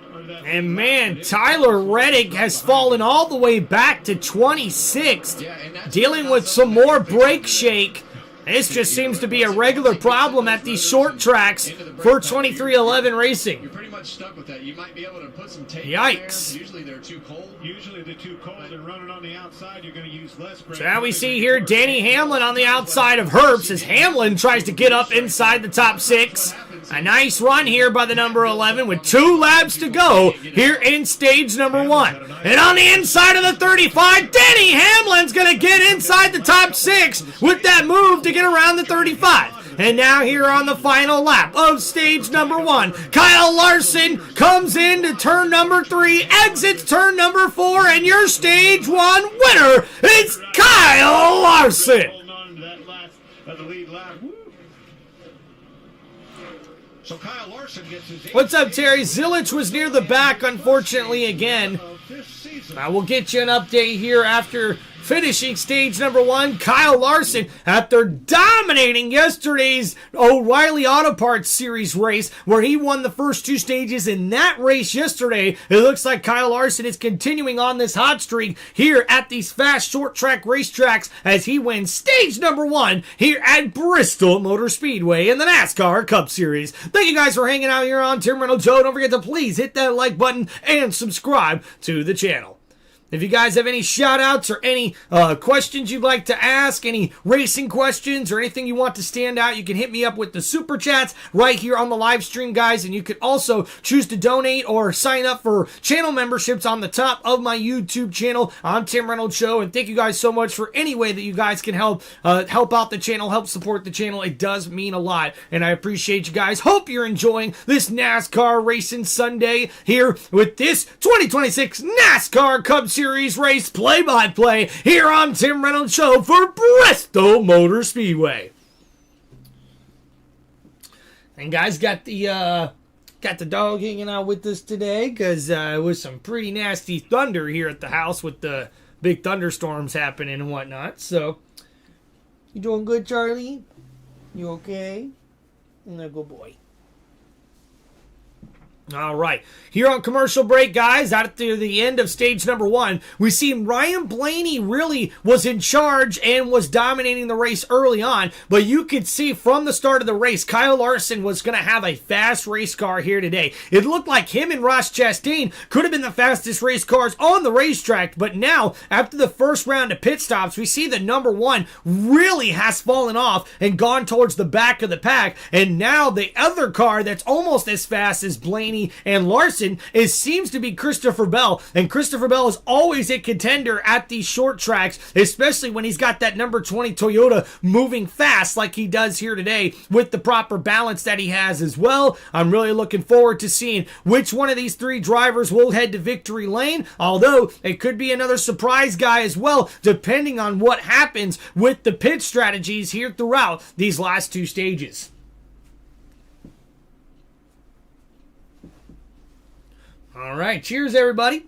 And man, Tyler Reddick has fallen all the way back to 26th, dealing with some more brake shake. This just seems to be a regular problem at these short tracks for 2311 Racing. You're pretty much stuck with that. You might be able to put some tape Yikes. there. Usually they're too cold. And running on the outside, you're going to use less brake. So now we see here Danny Hamlin on the outside of Herbst as Hamlin tries to get up inside the top 6. A nice run here by the number 11 with 2 laps to go here in stage number 1. And on the inside of the 35, Danny Hamlin's going to get inside the top 6 with that move to get around the 35. And now here on the final lap of stage number 1, Kyle Larson comes into turn number 3, exits turn number 4, and your stage 1 winner is Kyle Larson. Holding on to that last of the lead lap. So Kyle Larson gets his... What's up, Terry? Zilich was near the back, unfortunately, again. I will get you an update here after finishing stage number 1. Kyle Larson, after dominating yesterday's O'Reilly Auto Parts Series race, where he won the first 2 stages in that race yesterday, it looks like Kyle Larson is continuing on this hot streak here at these fast short track racetracks as he wins stage number 1 here at Bristol Motor Speedway in the NASCAR Cup Series. Thank you guys for hanging out here on Tim Reynolds Show. Don't forget to please hit that like button and subscribe to the channel. If you guys have any shout-outs or any questions you'd like to ask, any racing questions or anything you want to stand out, you can hit me up with the Super Chats right here on the live stream, guys. And you can also choose to donate or sign up for channel memberships on the top of my YouTube channel on Tim Reynolds Show. And thank you guys so much for any way that you guys can help out the channel, help support the channel. It does mean a lot, and I appreciate you guys. Hope you're enjoying this NASCAR Racing Sunday here with this 2026 NASCAR Cup Series race play-by-play here on Tim Reynolds Show for Bristol Motor Speedway. And guys, got the dog hanging out with us today because it was some pretty nasty thunder here at the house with the big thunderstorms happening and whatnot. So, you doing good, Charlie? You okay? No, good boy. All right. Here on commercial break, guys, out at the end of stage number 1, we see Ryan Blaney really was in charge and was dominating the race early on, but you could see from the start of the race, Kyle Larson was going to have a fast race car here today. It looked like him and Ross Chastain could have been the fastest race cars on the racetrack, but now, after the first round of pit stops, we see that number 1 really has fallen off and gone towards the back of the pack, and now the other car that's almost as fast as Blaney and Larson seems to be Christopher Bell, and Christopher Bell is always a contender at these short tracks, especially when he's got that number 20 Toyota moving fast like he does here today with the proper balance that he has as well. I'm really looking forward to seeing which one of these 3 drivers will head to victory lane, although it could be another surprise guy as well, depending on what happens with the pit strategies here throughout these last 2 stages. All right, cheers, everybody.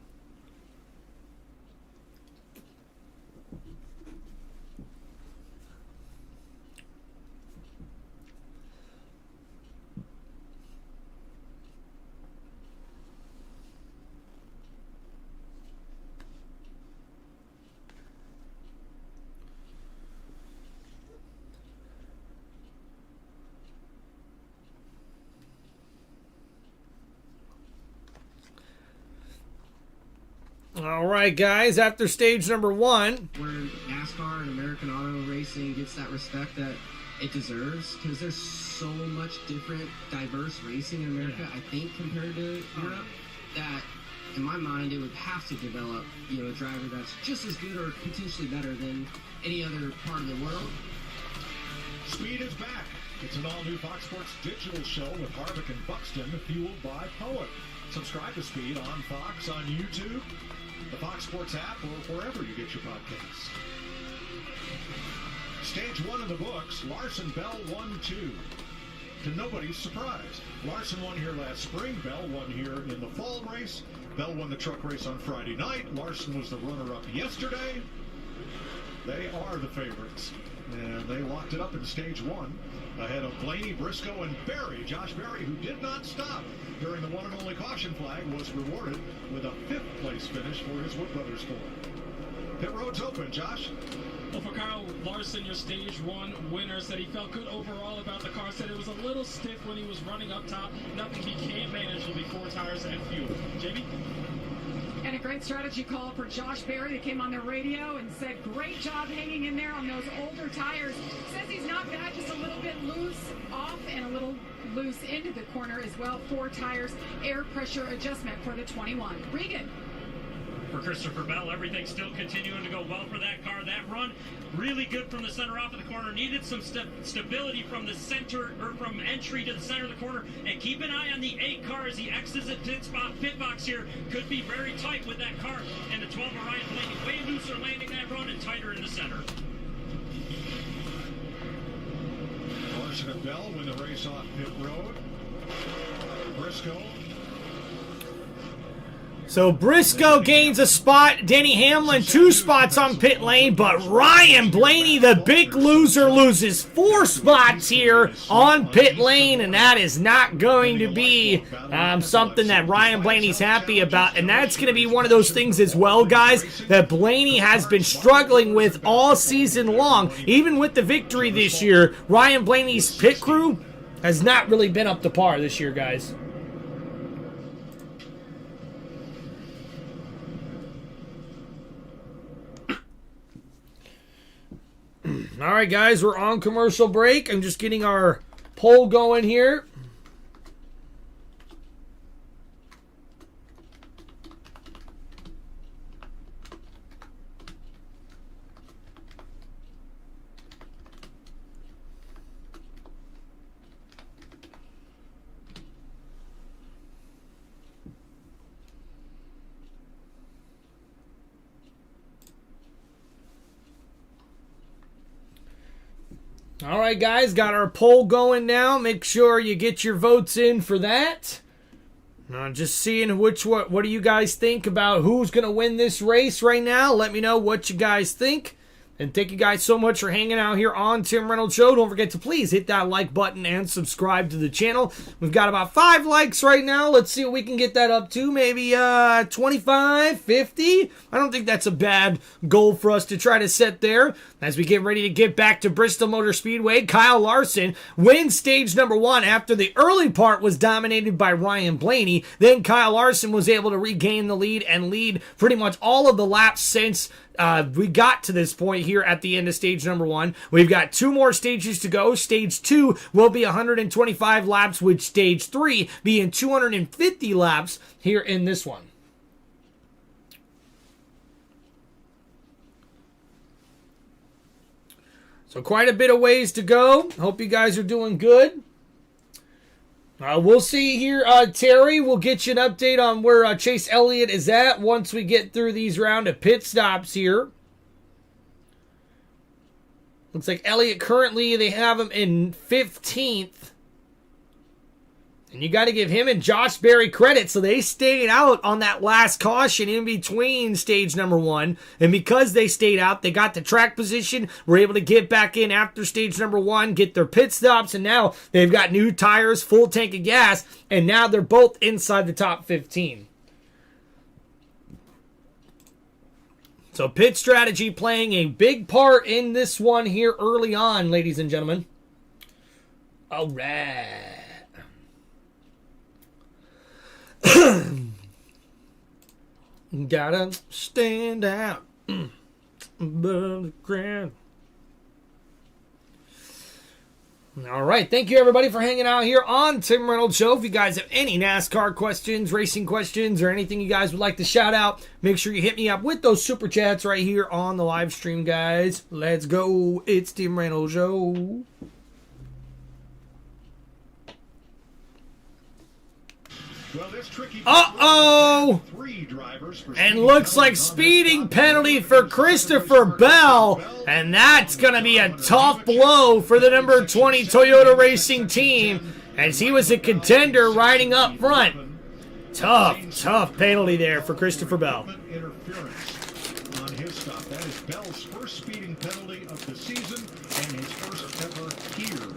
All right, guys, after stage number 1. Where NASCAR and American auto racing gets that respect that it deserves, because there's so much different, diverse racing in America, I think, compared to Europe, that in my mind, it would have to develop, a driver that's just as good or potentially better than any other part of the world. Speed is back. It's an all-new Fox Sports digital show with Harvick and Buxton, fueled by Poet. Subscribe to Speed on Fox, on YouTube, the Fox Sports app, or wherever you get your podcasts. Stage 1 in the books, Larson Bell 1-2. To nobody's surprise, Larson won here last spring, Bell won here in the fall race. Bell won the truck race on Friday night. Larson was the runner-up yesterday. They are the favorites, and they locked it up in stage 1 ahead of Blaney, Briscoe, and Berry. Josh Berry, who did not stop during the one and only caution flag, was rewarded with a 5th place finish for his Wood Brothers score. Pit road's open, Josh. Well, for Kyle Larson, your stage 1 winner, said he felt good overall about the car, said it was a little stiff when he was running up top, nothing he can't manage with 4 tires and fuel. Jamie? And a great strategy call for Josh Berry that came on the radio and said, great job hanging in there on those older tires. Says he's not bad, just a little bit loose off and a little loose into the corner as well. 4 tires, air pressure adjustment for the 21. Regan. For Christopher Bell, everything's still continuing to go well for that car. That run, really good from the center off of the corner. Needed some stability from the center, or from entry to the center of the corner. And keep an eye on the 8 car as he exits the pit box here. Could be very tight with that car. And the 12 of Ryan Blaney way looser landing that run and tighter in the center. Larson and Bell win the race off pit road. Briscoe. So Briscoe gains a spot, Denny Hamlin 2 spots on pit lane, but Ryan Blaney, the big loser, loses 4 spots here on pit lane, and that is not going to be something that Ryan Blaney's happy about, and that's going to be one of those things as well, guys, that Blaney has been struggling with all season long. Even with the victory this year, Ryan Blaney's pit crew has not really been up to par this year, guys. All right, guys, we're on commercial break. I'm just getting our poll going here. All right, guys, got our poll going now. Make sure you get your votes in for that. Just seeing what do you guys think about who's going to win this race right now. Let me know what you guys think. And thank you guys so much for hanging out here on Tim Reynolds Show. Don't forget to please hit that like button and subscribe to the channel. We've got about 5 likes right now. Let's see what we can get that up to. Maybe 25, 50. I don't think that's a bad goal for us to try to set there. As we get ready to get back to Bristol Motor Speedway, Kyle Larson wins stage number 1 after the early part was dominated by Ryan Blaney. Then Kyle Larson was able to regain the lead and lead pretty much all of the laps since we got to this point here at the end of stage number 1. We've got 2 more stages to go. Stage 2 will be 125 laps, with stage 3 being 250 laps here in this one. So quite a bit of ways to go. Hope you guys are doing good. We'll see here. Terry, we'll get you an update on where Chase Elliott is at once we get through these round of pit stops here. Looks like Elliott currently, they have him in 15th. And you got to give him and Josh Berry credit. So they stayed out on that last caution in between stage number 1. And because they stayed out, they got the track position, were able to get back in after stage number 1, get their pit stops, and now they've got new tires, full tank of gas, and now they're both inside the top 15. So pit strategy playing a big part in this one here early on, ladies and gentlemen. All right. Gotta stand out above the crowd. All right, thank you everybody for hanging out here on Tim Reynolds Show. If you guys have any NASCAR questions, racing questions, or anything you guys would like to shout out, make sure you hit me up with those super chats right here on the live stream, guys. Let's go. It's Tim Reynolds Show. Uh-oh! And looks like speeding penalty for Christopher Bell. And that's going to be a tough blow for the number 20 Toyota Racing Team, as he was a contender riding up front. Tough penalty there for Christopher Bell. Interference on his stop. That is Bell's first speeding penalty of the season and his first ever here.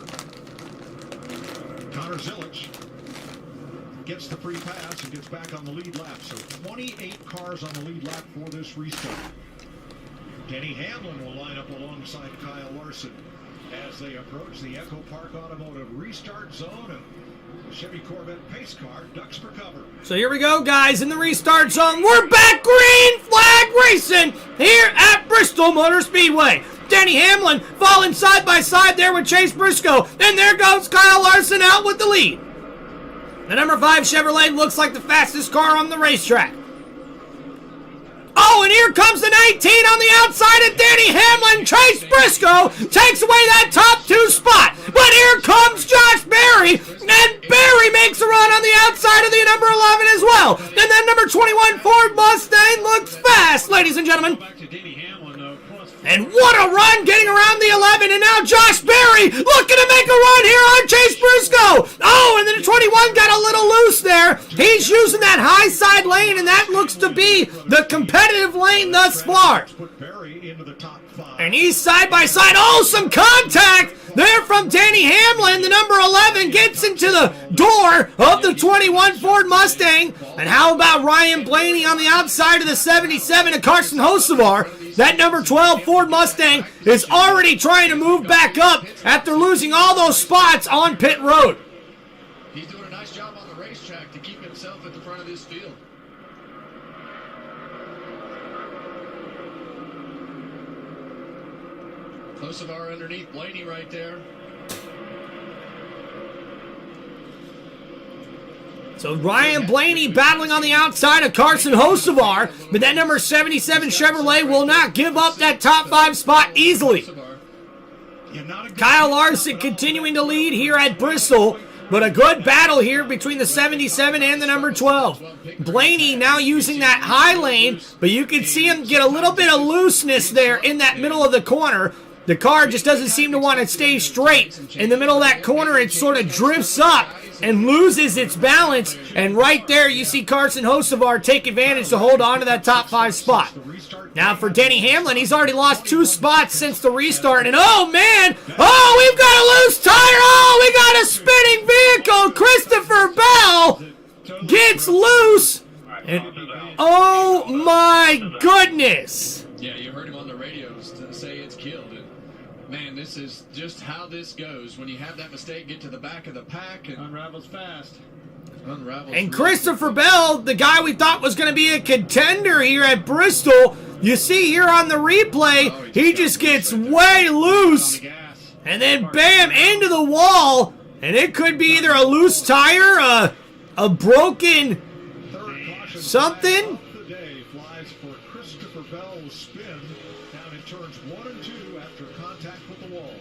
Connor Zilic gets the free pass and gets back on the lead lap. So 28 cars on the lead lap for this restart. Denny Hamlin will line up alongside Kyle Larson as they approach the Echo Park Automotive restart zone, and the Chevy Corvette pace car ducks for cover. So here we go, guys, in the restart zone. We're back green flag racing here at Bristol Motor Speedway. Denny Hamlin falling side by side there with Chase Briscoe. And there goes Kyle Larson out with the lead. The number 5 Chevrolet looks like the fastest car on the racetrack. Oh, and here comes the 19 on the outside of Denny Hamlin. Chase Briscoe takes away that top 2 spot. But here comes Josh Berry, and Berry makes a run on the outside of the number 11 as well. And then number 21 Ford Mustang looks fast, ladies and gentlemen. And what a run getting around the 11, and now Josh Berry looking to make a run here on Chase Briscoe. Oh, and then the 21 got a little loose there. He's using that high side lane, and that looks to be the competitive lane thus far. And he's side by side. Oh, some contact there from Denny Hamlin. The number 11 gets into the door of the 21 Ford Mustang. And how about Ryan Blaney on the outside of the 77 of Carson Hocevar? That number 12 Ford Mustang is already trying to move back up after losing all those spots on pit road. He's doing a nice job on the racetrack to keep himself at the front of this field. Hocevar underneath Blaney right there. So Ryan Blaney battling on the outside of Carson Hocevar, but that number 77 Chevrolet will not give up that top 5 spot easily. Kyle Larson continuing to lead here at Bristol, but a good battle here between the 77 and the number 12. Blaney now using that high lane, but you can see him get a little bit of looseness there in that middle of the corner. the car just doesn't seem to want to stay straight. In the middle of that corner, it sort of drifts up and loses its balance. And right there, you see Carson Hocevar take advantage to hold on to that top 5 spot. Now for Denny Hamlin, he's already lost 2 spots since the restart. And oh man, oh, we've got a loose tire. Oh, we got a spinning vehicle. Christopher Bell gets loose. And oh my goodness. Yeah, you heard him on the radios to say it's killed. And man, this is just how this goes. When you have that mistake, get to the back of the pack and Unravels fast. And Christopher Bell, the guy we thought was going to be a contender here at Bristol, you see here on the replay, he just gets way loose. And then bam, into the wall. And it could be either a loose tire, a broken something. Flies for Christopher Bell's spin down in turns 1 and 2 after contact with the wall.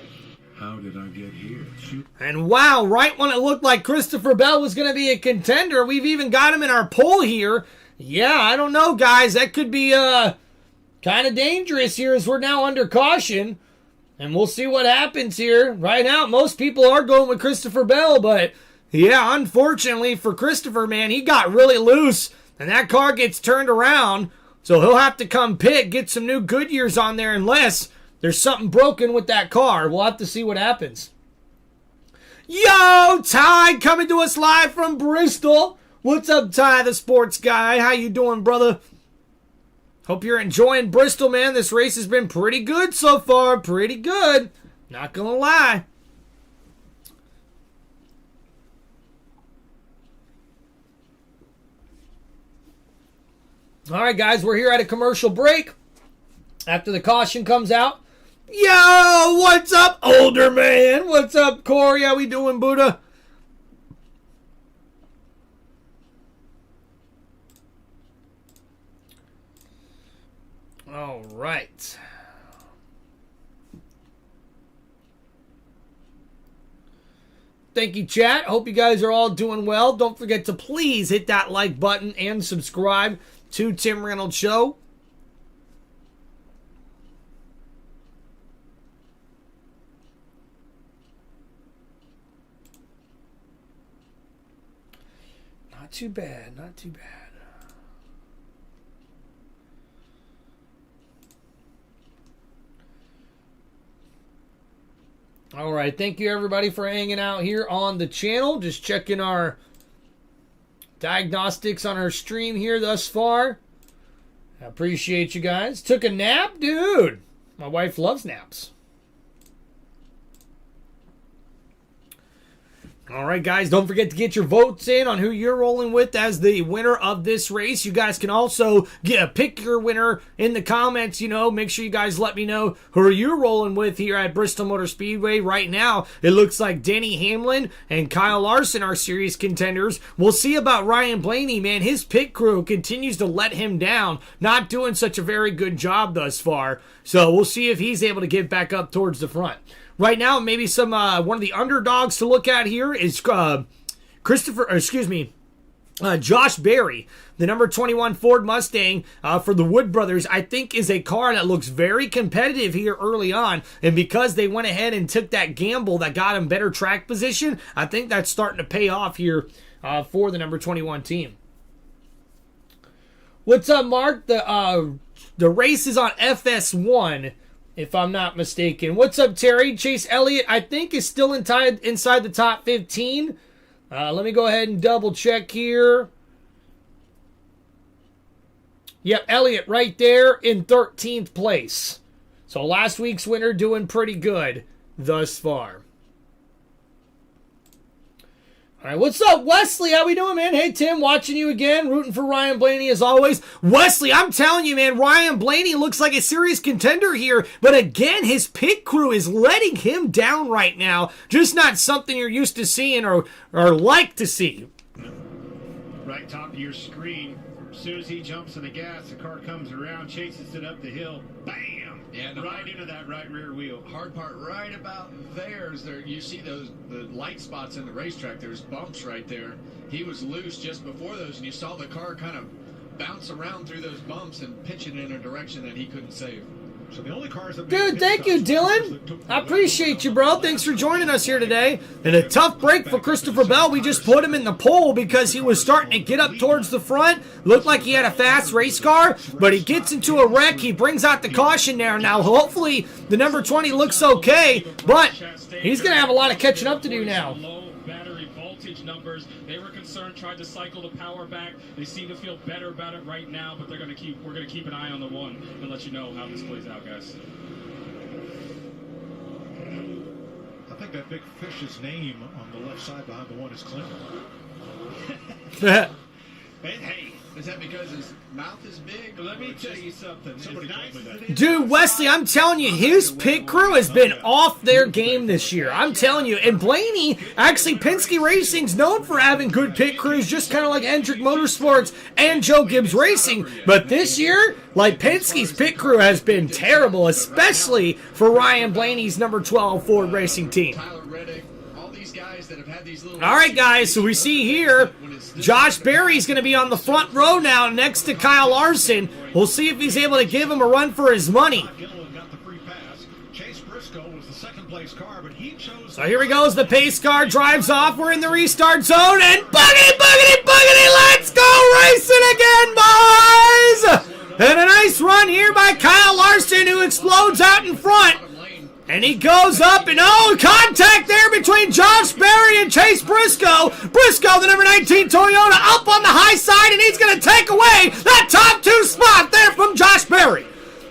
How did I get here? Shoot. And wow, right when it looked like Christopher Bell was going to be a contender, we've even got him in our poll here. Yeah, I don't know, guys. That could be kind of dangerous here as we're now under caution. And we'll see what happens here. Right now, most people are going with Christopher Bell, but yeah, unfortunately for Christopher, man, he got really loose. And that car gets turned around, so he'll have to come pit, get some new Goodyears on there unless there's something broken with that car. We'll have to see what happens. Yo, Ty coming to us live from Bristol. What's up, Ty, the sports guy? How you doing, brother? Hope you're enjoying Bristol, man. This race has been pretty good so far. Pretty good. Not gonna lie. All right, guys, we're here at a commercial break. After the caution comes out. Yo, what's up, older man? What's up, Corey? How we doing, Buddha? All right. Thank you, chat. Hope you guys are all doing well. Don't forget to please hit that like button and subscribe to Tim Reynolds Show. Not too bad, not too bad. All right, thank you everybody for hanging out here on the channel. Just checking our diagnostics on our stream here thus far. I appreciate you guys. Took a nap? Dude, my wife loves naps. All right, guys, don't forget to get your votes in on who you're rolling with as the winner of this race. You guys can also pick your winner in the comments. You know, make sure you guys let me know who are you rolling with here at Bristol Motor Speedway. Right now, it looks like Denny Hamlin and Kyle Larson are series contenders. We'll see about Ryan Blaney, man. His pit crew continues to let him down. Not doing such a very good job thus far. So we'll see if he's able to get back up towards the front. Right now, maybe some one of the underdogs to look at here is Josh Berry, the number 21 Ford Mustang for the Wood Brothers. I think is a car that looks very competitive here early on, and because they went ahead and took that gamble that got him better track position, I think that's starting to pay off here for the number 21 team. What's up, Mark? The race is on FS1. If I'm not mistaken. What's up, Terry? Chase Elliott, I think, is still inside the top 15. Let me go ahead and double check here. Yep, Elliott right there in 13th place. So last week's winner doing pretty good thus far. All right, what's up, Wesley? How we doing, man? Hey, Tim, watching you again. Rooting for Ryan Blaney as always. Wesley, I'm telling you, man, Ryan Blaney looks like a serious contender here. But again, his pit crew is letting him down right now. Just not something you're used to seeing or like to see. Right top of your screen. As soon as he jumps on the gas, the car comes around, chases it up the hill. Bam! And right into that right rear wheel. Hard part right about there is there you see the light spots in the racetrack. There's bumps right there. He was loose just before those, and you saw the car kind of bounce around through those bumps and pitch it in a direction that he couldn't save. So the only cars that Dude, thank you, Dylan. I appreciate you, bro. Thanks for joining us here today. And a tough break for Christopher Bell. We just put him in the pole because he was starting to get up towards the front. Looked like he had a fast race car, but he gets into a wreck. He brings out the caution there. Now, hopefully, the number 20 looks okay, but he's going to have a lot of catching up to do now. Low battery voltage numbers. They were concerned, tried to cycle the power back. They seem to feel better about it right now, but we're going to keep an eye on the one and let you know how this plays out, guys. I think that big fish's name on the left side behind the one is Clinton. Hey, is that because his mouth is big? Let me tell you something. Somebody told me that. Dude, Wesley, I'm telling you, his pit crew has been off their game this year. I'm telling you. And Blaney, actually, Penske Racing's known for having good pit crews, just kind of like Hendrick Motorsports and Joe Gibbs Racing. But this year, like, Penske's pit crew has been terrible, especially for Ryan Blaney's number 12 Ford Racing team. All right, guys, so we see here Josh Berry's going to be on the front row now next to Kyle Larson. We'll see if he's able to give him a run for his money. So here he goes. The pace car drives off. We're in the restart zone, and boogity, boogity, boogity, let's go racing again, boys! And a nice run here by Kyle Larson, who explodes out in front. And he goes up, and contact there between Josh Berry and Chase Briscoe. Briscoe, the number 19 Toyota, up on the high side, and he's going to take away that top 2 spot there from Josh Berry.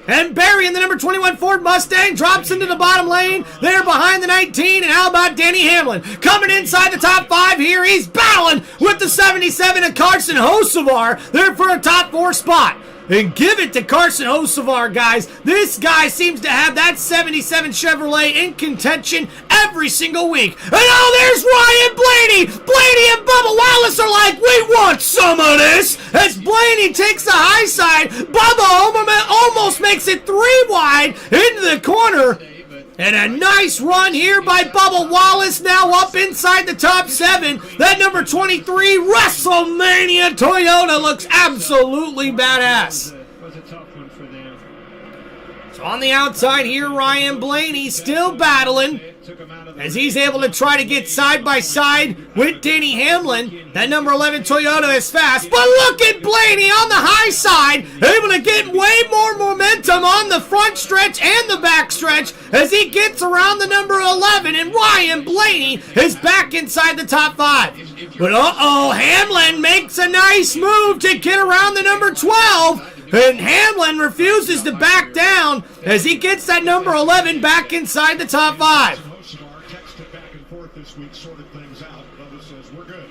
And Berry in the number 21 Ford Mustang drops into the bottom lane there behind the 19. And how about Denny Hamlin coming inside the top 5 here? He's battling with the 77 of Carson Hocevar there for a top 4 spot. And give it to Carson Hocevar, guys. This guy seems to have that 77 Chevrolet in contention every single week. And there's Ryan Blaney. Blaney and Bubba Wallace are like, we want some of this. As Blaney takes the high side, Bubba almost makes it 3 wide into the corner. And a nice run here by Bubba Wallace, now up inside the top 7. That number 23 WrestleMania Toyota looks absolutely badass. Was a tough one for them. So on the outside here, Ryan Blaney still battling as he's able to try to get side by side with Denny Hamlin. That number 11 Toyota is fast, but look at Blaney on the high side, able to get way more momentum on the front stretch and the back stretch as he gets around the number 11, and Ryan Blaney is back inside the top 5. But Hamlin makes a nice move to get around the number 12, and Hamlin refuses to back down as he gets that number 11 back inside the top 5. Texted back and forth this week, sorted things out. Bubba says, we're good.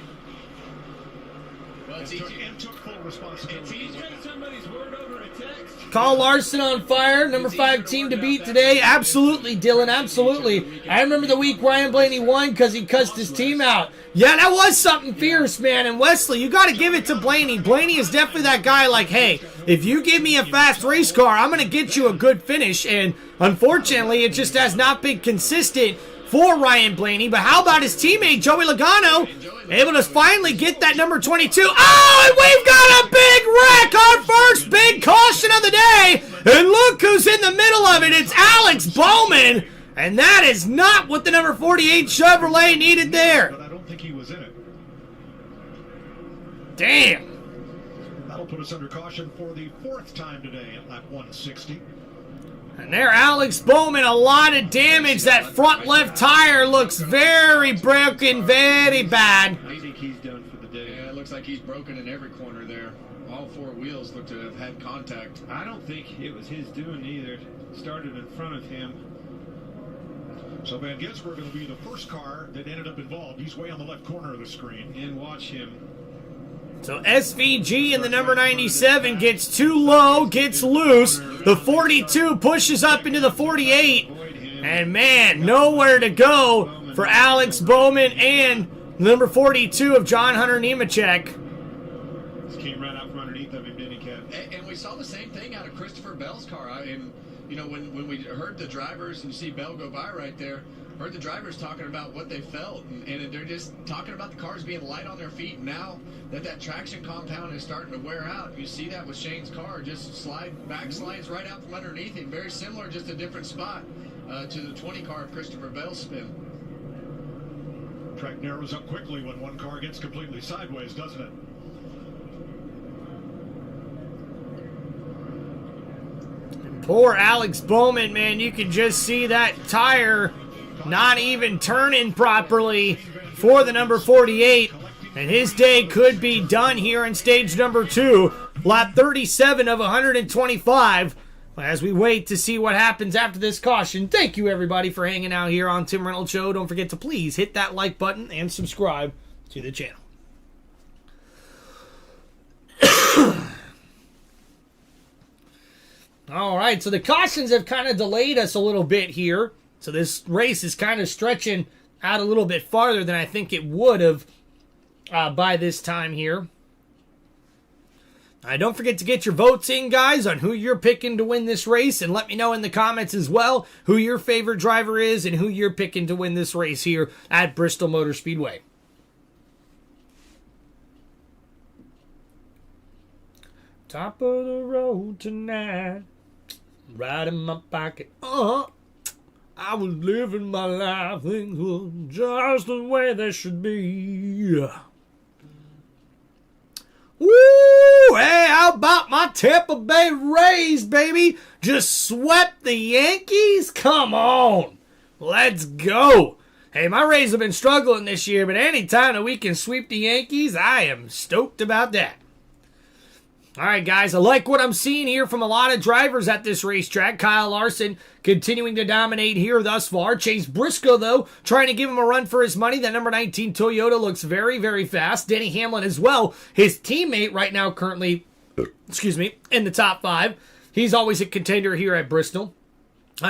And took full responsibility. Somebody's word over a text. Kyle Larson on fire, number 5 team to beat today. Absolutely, Dylan, absolutely. I remember the week Ryan Blaney won because he cussed his team out. Yeah, that was something fierce, man. And Wesley, you got to give it to Blaney. Blaney is definitely that guy like, hey, if you give me a fast race car, I'm going to get you a good finish. And unfortunately, it just has not been consistent for Ryan Blaney. But how about his teammate, Joey Logano, able to finally get that number 22. And we've got a big wreck, our first big caution of the day. And look who's in the middle of it. It's Alex Bowman. And that is not what the number 48 Chevrolet needed there. But I don't think he was in it. Damn. That'll put us under caution for the 4th time today at lap 160. And there, Alex Bowman, a lot of damage. That front left tire looks very broken, very bad. I think he's done for the day. Yeah, it looks like he's broken in every corner there. All 4 wheels look to have had contact. I don't think it was his doing either. Started in front of him. So Van Gisbergen will be the first car that ended up involved. He's way on the left corner of the screen. And watch him. So SVG in the number 97 gets too low, gets loose. The 42 pushes up into the 48. And man, nowhere to go for Alex Bowman and number 42 of John Hunter Nemechek. Just came right out from underneath of him, didn't he, Kev? And we saw the same thing out of Christopher Bell's car. And, you know, when we heard the drivers and you see Bell go by right there, heard the drivers talking about what they felt, and they're just talking about the cars being light on their feet. Now that traction compound is starting to wear out, you see that with Shane's car, just slides right out from underneath him. Very similar, just a different spot to the 20 car of Christopher Bell's spin. Track narrows up quickly when one car gets completely sideways, doesn't it? Poor Alex Bowman, man. You can just see that tire not even turning properly for the number 48. And his day could be done here in stage number 2. Lap 37 of 125. As we wait to see what happens after this caution. Thank you, everybody, for hanging out here on Tim Reynolds Show. Don't forget to please hit that like button and subscribe to the channel. All right, so the cautions have kind of delayed us a little bit here. So this race is kind of stretching out a little bit farther than I think it would have by this time here. Don't forget to get your votes in, guys, on who you're picking to win this race. And let me know in the comments as well who your favorite driver is and who you're picking to win this race here at Bristol Motor Speedway. Top of the road tonight. Right in my pocket. I was living my life. Things were just the way they should be. Woo! Hey, how about my Tampa Bay Rays, baby? Just swept the Yankees? Come on. Let's go. Hey, my Rays have been struggling this year, but anytime that we can sweep the Yankees, I am stoked about that. All right, guys, I like what I'm seeing here from a lot of drivers at this racetrack. Kyle Larson continuing to dominate here thus far. Chase Briscoe, though, trying to give him a run for his money. That number 19 Toyota looks very, very fast. Denny Hamlin as well. His teammate right now currently, in the top 5. He's always a contender here at Bristol.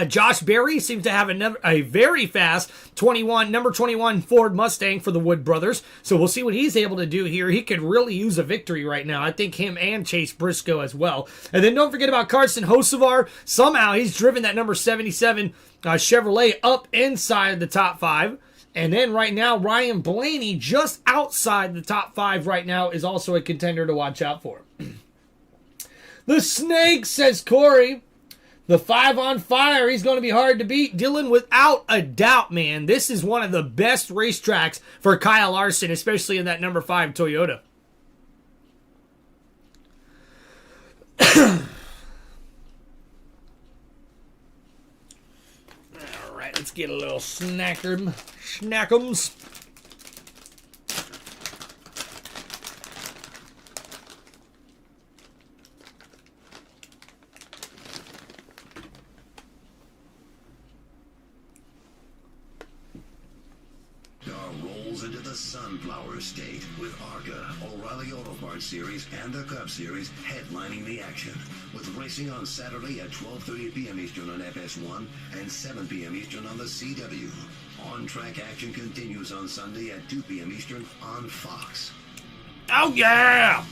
Josh Berry seems to have a very fast number 21 Ford Mustang for the Wood brothers. So we'll see what he's able to do here. He could really use a victory right now. I think him and Chase Briscoe as well. And then don't forget about Carson Hocevar. Somehow he's driven that number 77 Chevrolet up inside of the top 5. And then right now, Ryan Blaney, just outside the top 5 right now, is also a contender to watch out for. The Snake, says Corey. The 5 on fire, he's going to be hard to beat. Dylan, without a doubt, man, this is one of the best racetracks for Kyle Larson, especially in that number 5 Toyota. All right, let's get a little snackums. Into the Sunflower State with ARCA, O'Reilly Auto Parts Series, and the Cup Series headlining the action. With racing on Saturday at 12:30 p.m. Eastern on FS1 and 7 p.m. Eastern on the CW. On-track action continues on Sunday at 2 p.m. Eastern on Fox. Oh, yeah!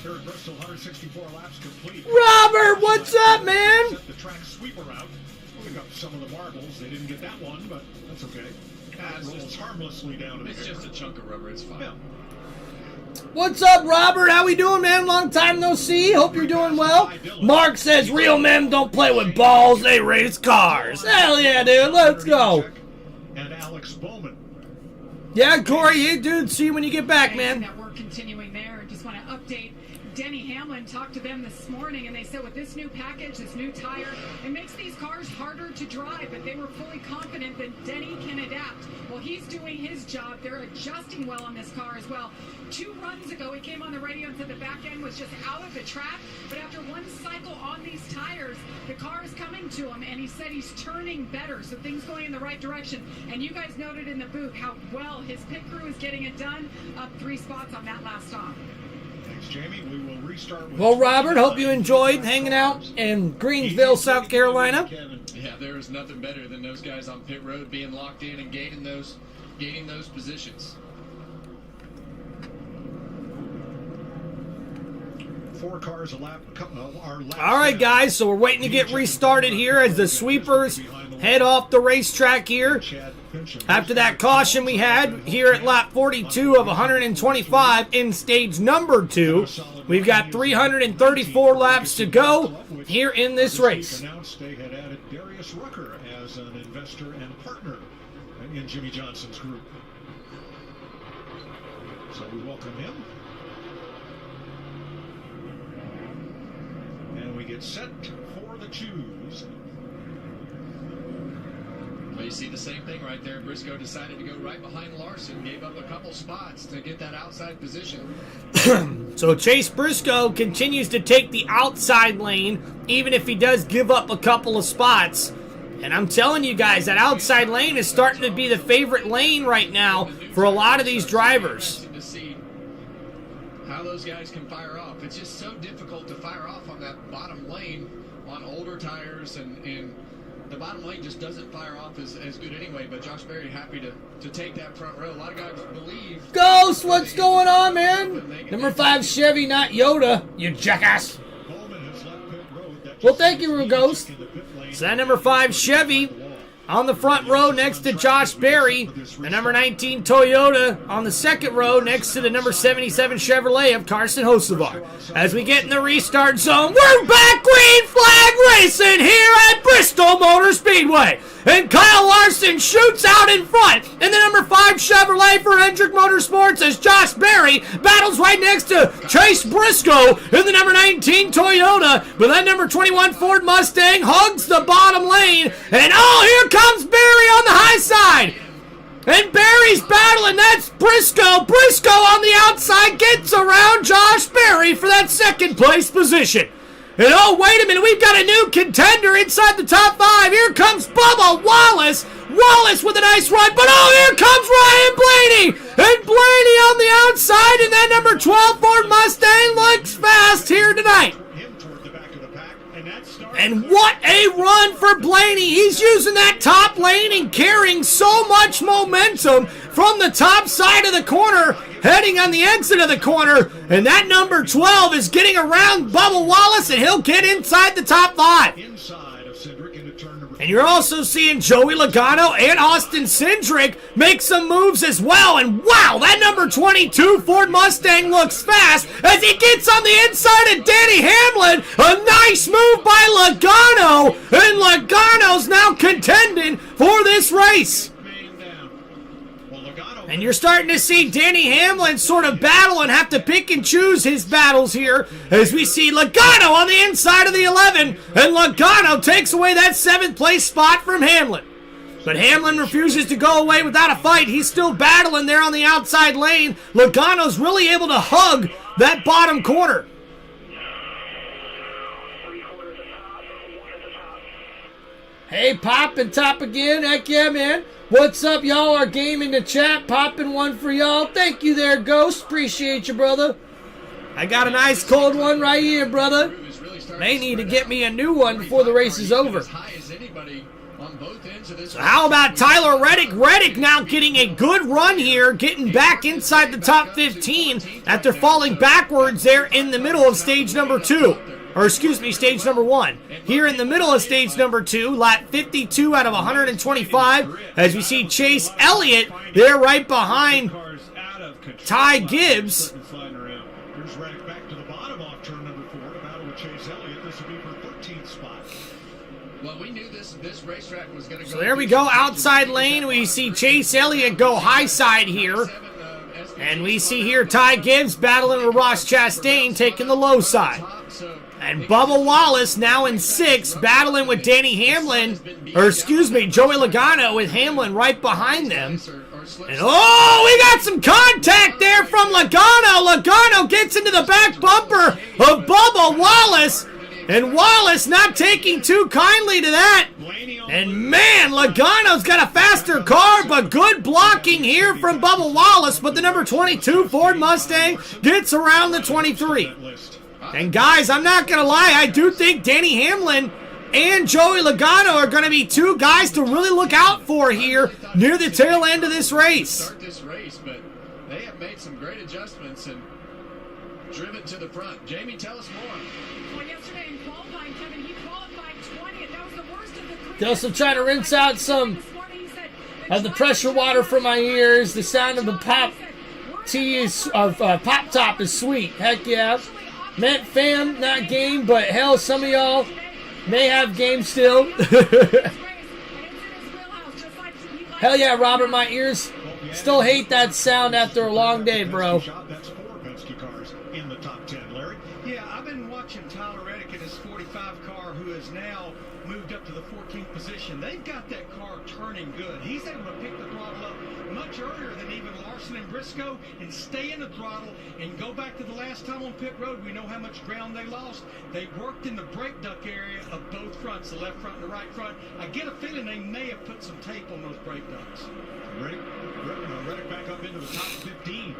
Here at Bristol, 164 laps complete. Robert, what's up, man? Set the track sweeper out. We got some of the marbles. They didn't get that one, but that's okay. Rolls harmlessly down to the It's just a chunk of rubber. It's fine. Yeah. What's up, Robert? How we doing, man? Long time no see. Hope you're doing well. Mark says real men don't play with balls. They race cars. Hell yeah, dude. Let's go. And Alex Bowman. Yeah, Corey. Hey, dude. See you when you get back, man. That we're continuing there. Just want to update. Denny Hamlin talked to them this morning, and they said with this new package, this new tire, it makes these cars harder to drive, but they were fully confident that Denny can adapt. Well, he's doing his job. They're adjusting well on this car as well. 2 runs ago, he came on the radio and said the back end was just out of the track, but after one cycle on these tires, the car is coming to him, and he said he's turning better, so things going in the right direction. And you guys noted in the booth how well his pit crew is getting it done, up 3 spots on that last stop. Thanks, Jamie. We will restart with... Well, Robert, hope you enjoyed hanging out in Greensville, South Carolina. Yeah, there is nothing better than those guys on pit road being locked in and gaining those positions. 4 cars a lap. All right, guys, so we're waiting to get restarted here as the sweepers head off the racetrack here after that caution we had here at lap 42 of 125 in stage number 2. We've got 334 laps to go here in this race. Announced they had added Darius Rucker as an investor and partner in Jimmy Johnson's group. So we welcome him. And we get set for the choose. Well, you see the same thing right there. Briscoe decided to go right behind Larson, gave up a couple spots to get that outside position. So Chase Briscoe continues to take the outside lane, even if he does give up a couple of spots. And I'm telling you guys, that outside lane is starting to be the favorite lane right now for a lot of these drivers. To see how those guys can fire off. It's just so difficult to fire off on that bottom lane on older tires, and the bottom lane just doesn't fire off as good anyway. But Josh Berry happy to take that front row. A lot of guys believe. Ghost, what's going on, man? Number 5 Chevy, not Yoda, you jackass. Well, thank you, Ghost. So that number 5 Chevy on the front row next to Josh Berry. The number 19 Toyota on the second row next to the number 77 Chevrolet of Carson Hocevar. As we get in the restart zone, we're back green flag racing here at Bristol Motor Speedway. And Kyle Larson shoots out in front in the number 5 Chevrolet for Hendrick Motorsports as Josh Berry battles right next to Chase Briscoe in the number 19 Toyota. But that number 21 Ford Mustang hugs the bottom lane. And oh, here comes Berry on the high side. And Berry's battling. That's Briscoe. Briscoe on the outside gets around Josh Berry for that second place position. And oh, wait a minute, we've got a new contender inside the top 5. Here comes Bubba Wallace. Wallace with a nice run, but oh, here comes Ryan Blaney. And Blaney on the outside, and that number 12 Ford Mustang looks fast here tonight. And what a run for Blaney. He's using that top lane and carrying so much momentum from the top side of the corner, heading on the exit of the corner. And that number 12 is getting around Bubba Wallace, and he'll get inside the top 5. And you're also seeing Joey Logano and Austin Cindric make some moves as well. And wow, that number 22 Ford Mustang looks fast as he gets on the inside of Danny Hamlin. A nice move by Logano. And Logano's now contending for this race. And you're starting to see Danny Hamlin sort of battle and have to pick and choose his battles here as we see Logano on the inside of the 11, and Logano takes away that 7th place spot from Hamlin. But Hamlin refuses to go away without a fight. He's still battling there on the outside lane. Logano's really able to hug that bottom corner. Hey, Pop and Top again. Heck yeah, man. What's up, y'all? Our game in the chat. Popping one for y'all. Thank you there, Ghost. Appreciate you, brother. I got a nice cold one right here, brother. They need to get me a new one before the race is over. So how about Tyler Reddick? Reddick now getting a good run here, getting back inside the top 15 after falling backwards there in the middle of stage number 2. Or excuse me, stage number 1. Here in the middle of stage number 2, lap 52 out of 125, as we see Chase Elliott there right behind Ty Gibbs. Here's Reddick back to the bottom off turn number 4 to battle with Chase Elliott. This will be for 13th spot. Well, we knew this racetrack was going to go. So there we go, outside lane. We see Chase Elliott go high side here. And we see here Ty Gibbs battling with Ross Chastain taking the low side. And Bubba Wallace now in 6th, battling with Danny Hamlin, or excuse me, Joey Logano with Hamlin right behind them. And oh, we got some contact there from Logano. Logano gets into the back bumper of Bubba Wallace. And Wallace not taking too kindly to that. And man, Logano's got a faster car, but good blocking here from Bubba Wallace. But the number 22 Ford Mustang gets around the 23. And guys, I'm not going to lie, I do think Danny Hamlin and Joey Logano are going to be 2 guys to really look out for here near the tail end of this race. Start this race, but they have made some great adjustments and driven to the front. Jamie, tell us more. Well, yesterday in qualifying, Kevin, he qualified 20th. That was the worst of the Also trying to rinse out some of the pressure water from my ears. The sound of the pop top is sweet. Heck yeah. Meant fam, not game, but hell, some of y'all may have game still. Hell yeah, Robert, my ears still hate that sound after a long day, bro. That's 4 Penske cars in the top 10, Larry. Yeah, I've been watching Tyler Reddick in his 45 car, who has now moved up to the 14th position. They've got that car turning good. He's able to pick the throttle up much earlier than even Larson and Briscoe and stay in the throttle and go back to the last time on pit road. We know how much ground they lost. They worked in the brake duct area of both fronts, the left front and the right front. I get a feeling they may have put some tape on those brake ducts. Reddick back up into the top 15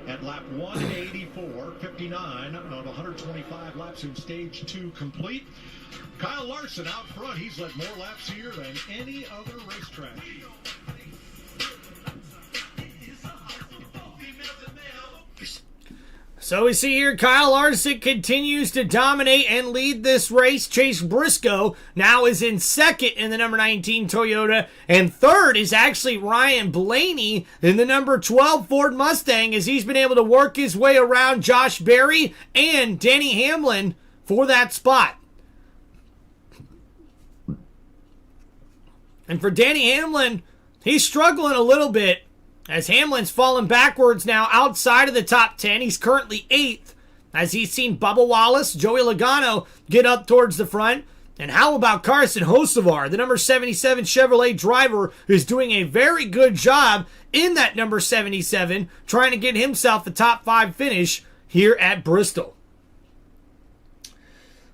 at lap 184, 59 of 125 laps in stage 2 complete. Kyle Larson out front. He's led more laps here than any other racetrack. So we see here Kyle Larson continues to dominate and lead this race. Chase Briscoe now is in second in the number 19 Toyota. And third is actually Ryan Blaney in the number 12 Ford Mustang, as he's been able to work his way around Josh Berry and Denny Hamlin for that spot. And for Denny Hamlin, he's struggling a little bit, as Hamlin's fallen backwards now outside of the top 10. He's currently 8th, as he's seen Bubba Wallace, Joey Logano get up towards the front. And how about Carson Hocevar, the number 77 Chevrolet driver, who's doing a very good job in that number 77, trying to get himself a top 5 finish here at Bristol.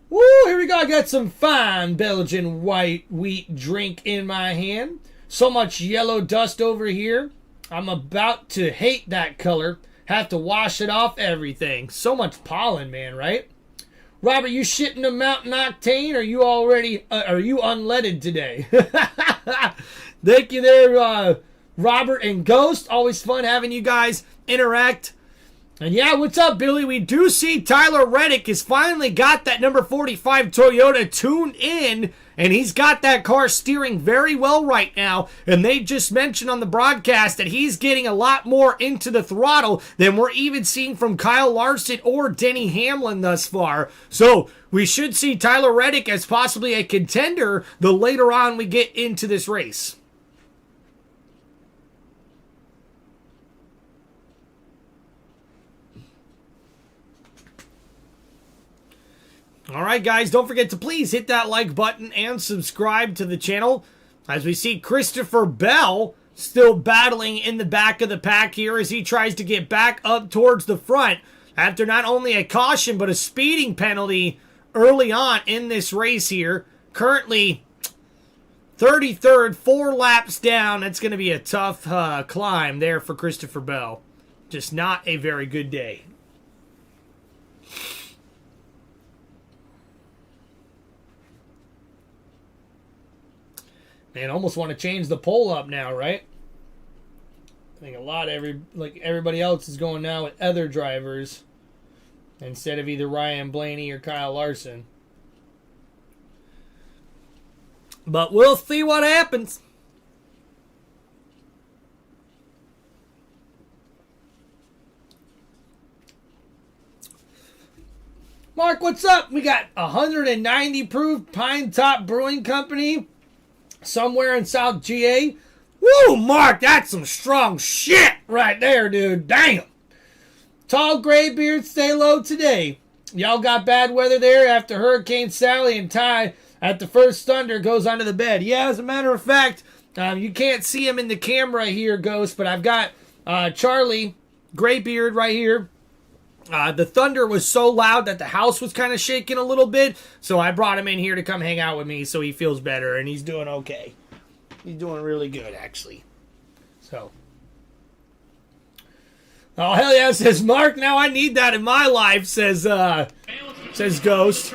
Woo, here we go. I got some fine Belgian white wheat drink in my hand. So much yellow dust over here. I'm about to hate that color. Have to wash it off everything. So much pollen, man, right? Robert, you shitting a Mountain Octane? Are you already, are you unleaded today? Thank you there, Robert and Ghost. Always fun having you guys interact. And yeah, what's up, Billy? We do see Tyler Reddick has finally got that number 45 Toyota tuned in, and he's got that car steering very well right now. And they just mentioned on the broadcast that he's getting a lot more into the throttle than we're even seeing from Kyle Larson or Denny Hamlin thus far. So we should see Tyler Reddick as possibly a contender the later on we get into this race. All right, guys, don't forget to please hit that like button and subscribe to the channel, as we see Christopher Bell still battling in the back of the pack here as he tries to get back up towards the front after not only a caution but a speeding penalty early on in this race here. Currently 33rd, 4 laps down. It's going to be a tough climb there for Christopher Bell. Just not a very good day. Man, almost want to change the poll up now, right? I think everybody else is going now with other drivers instead of either Ryan Blaney or Kyle Larson. But we'll see what happens. Mark, what's up? We got 190 proof Pine Top Brewing Company somewhere in South GA. Woo, Mark, that's some strong shit right there, dude. Damn. Tall gray beard, stay low today. Y'all got bad weather there after Hurricane Sally, and Ty at the first thunder goes under the bed. Yeah, as a matter of fact, you can't see him in the camera here, Ghost, but I've got Charlie, gray beard right here. The thunder was so loud that the house was kind of shaking a little bit, so I brought him in here to come hang out with me so he feels better, and he's doing okay. He's doing really good, actually. So. Oh, hell yeah, says Mark. Now I need that in my life, says Ghost.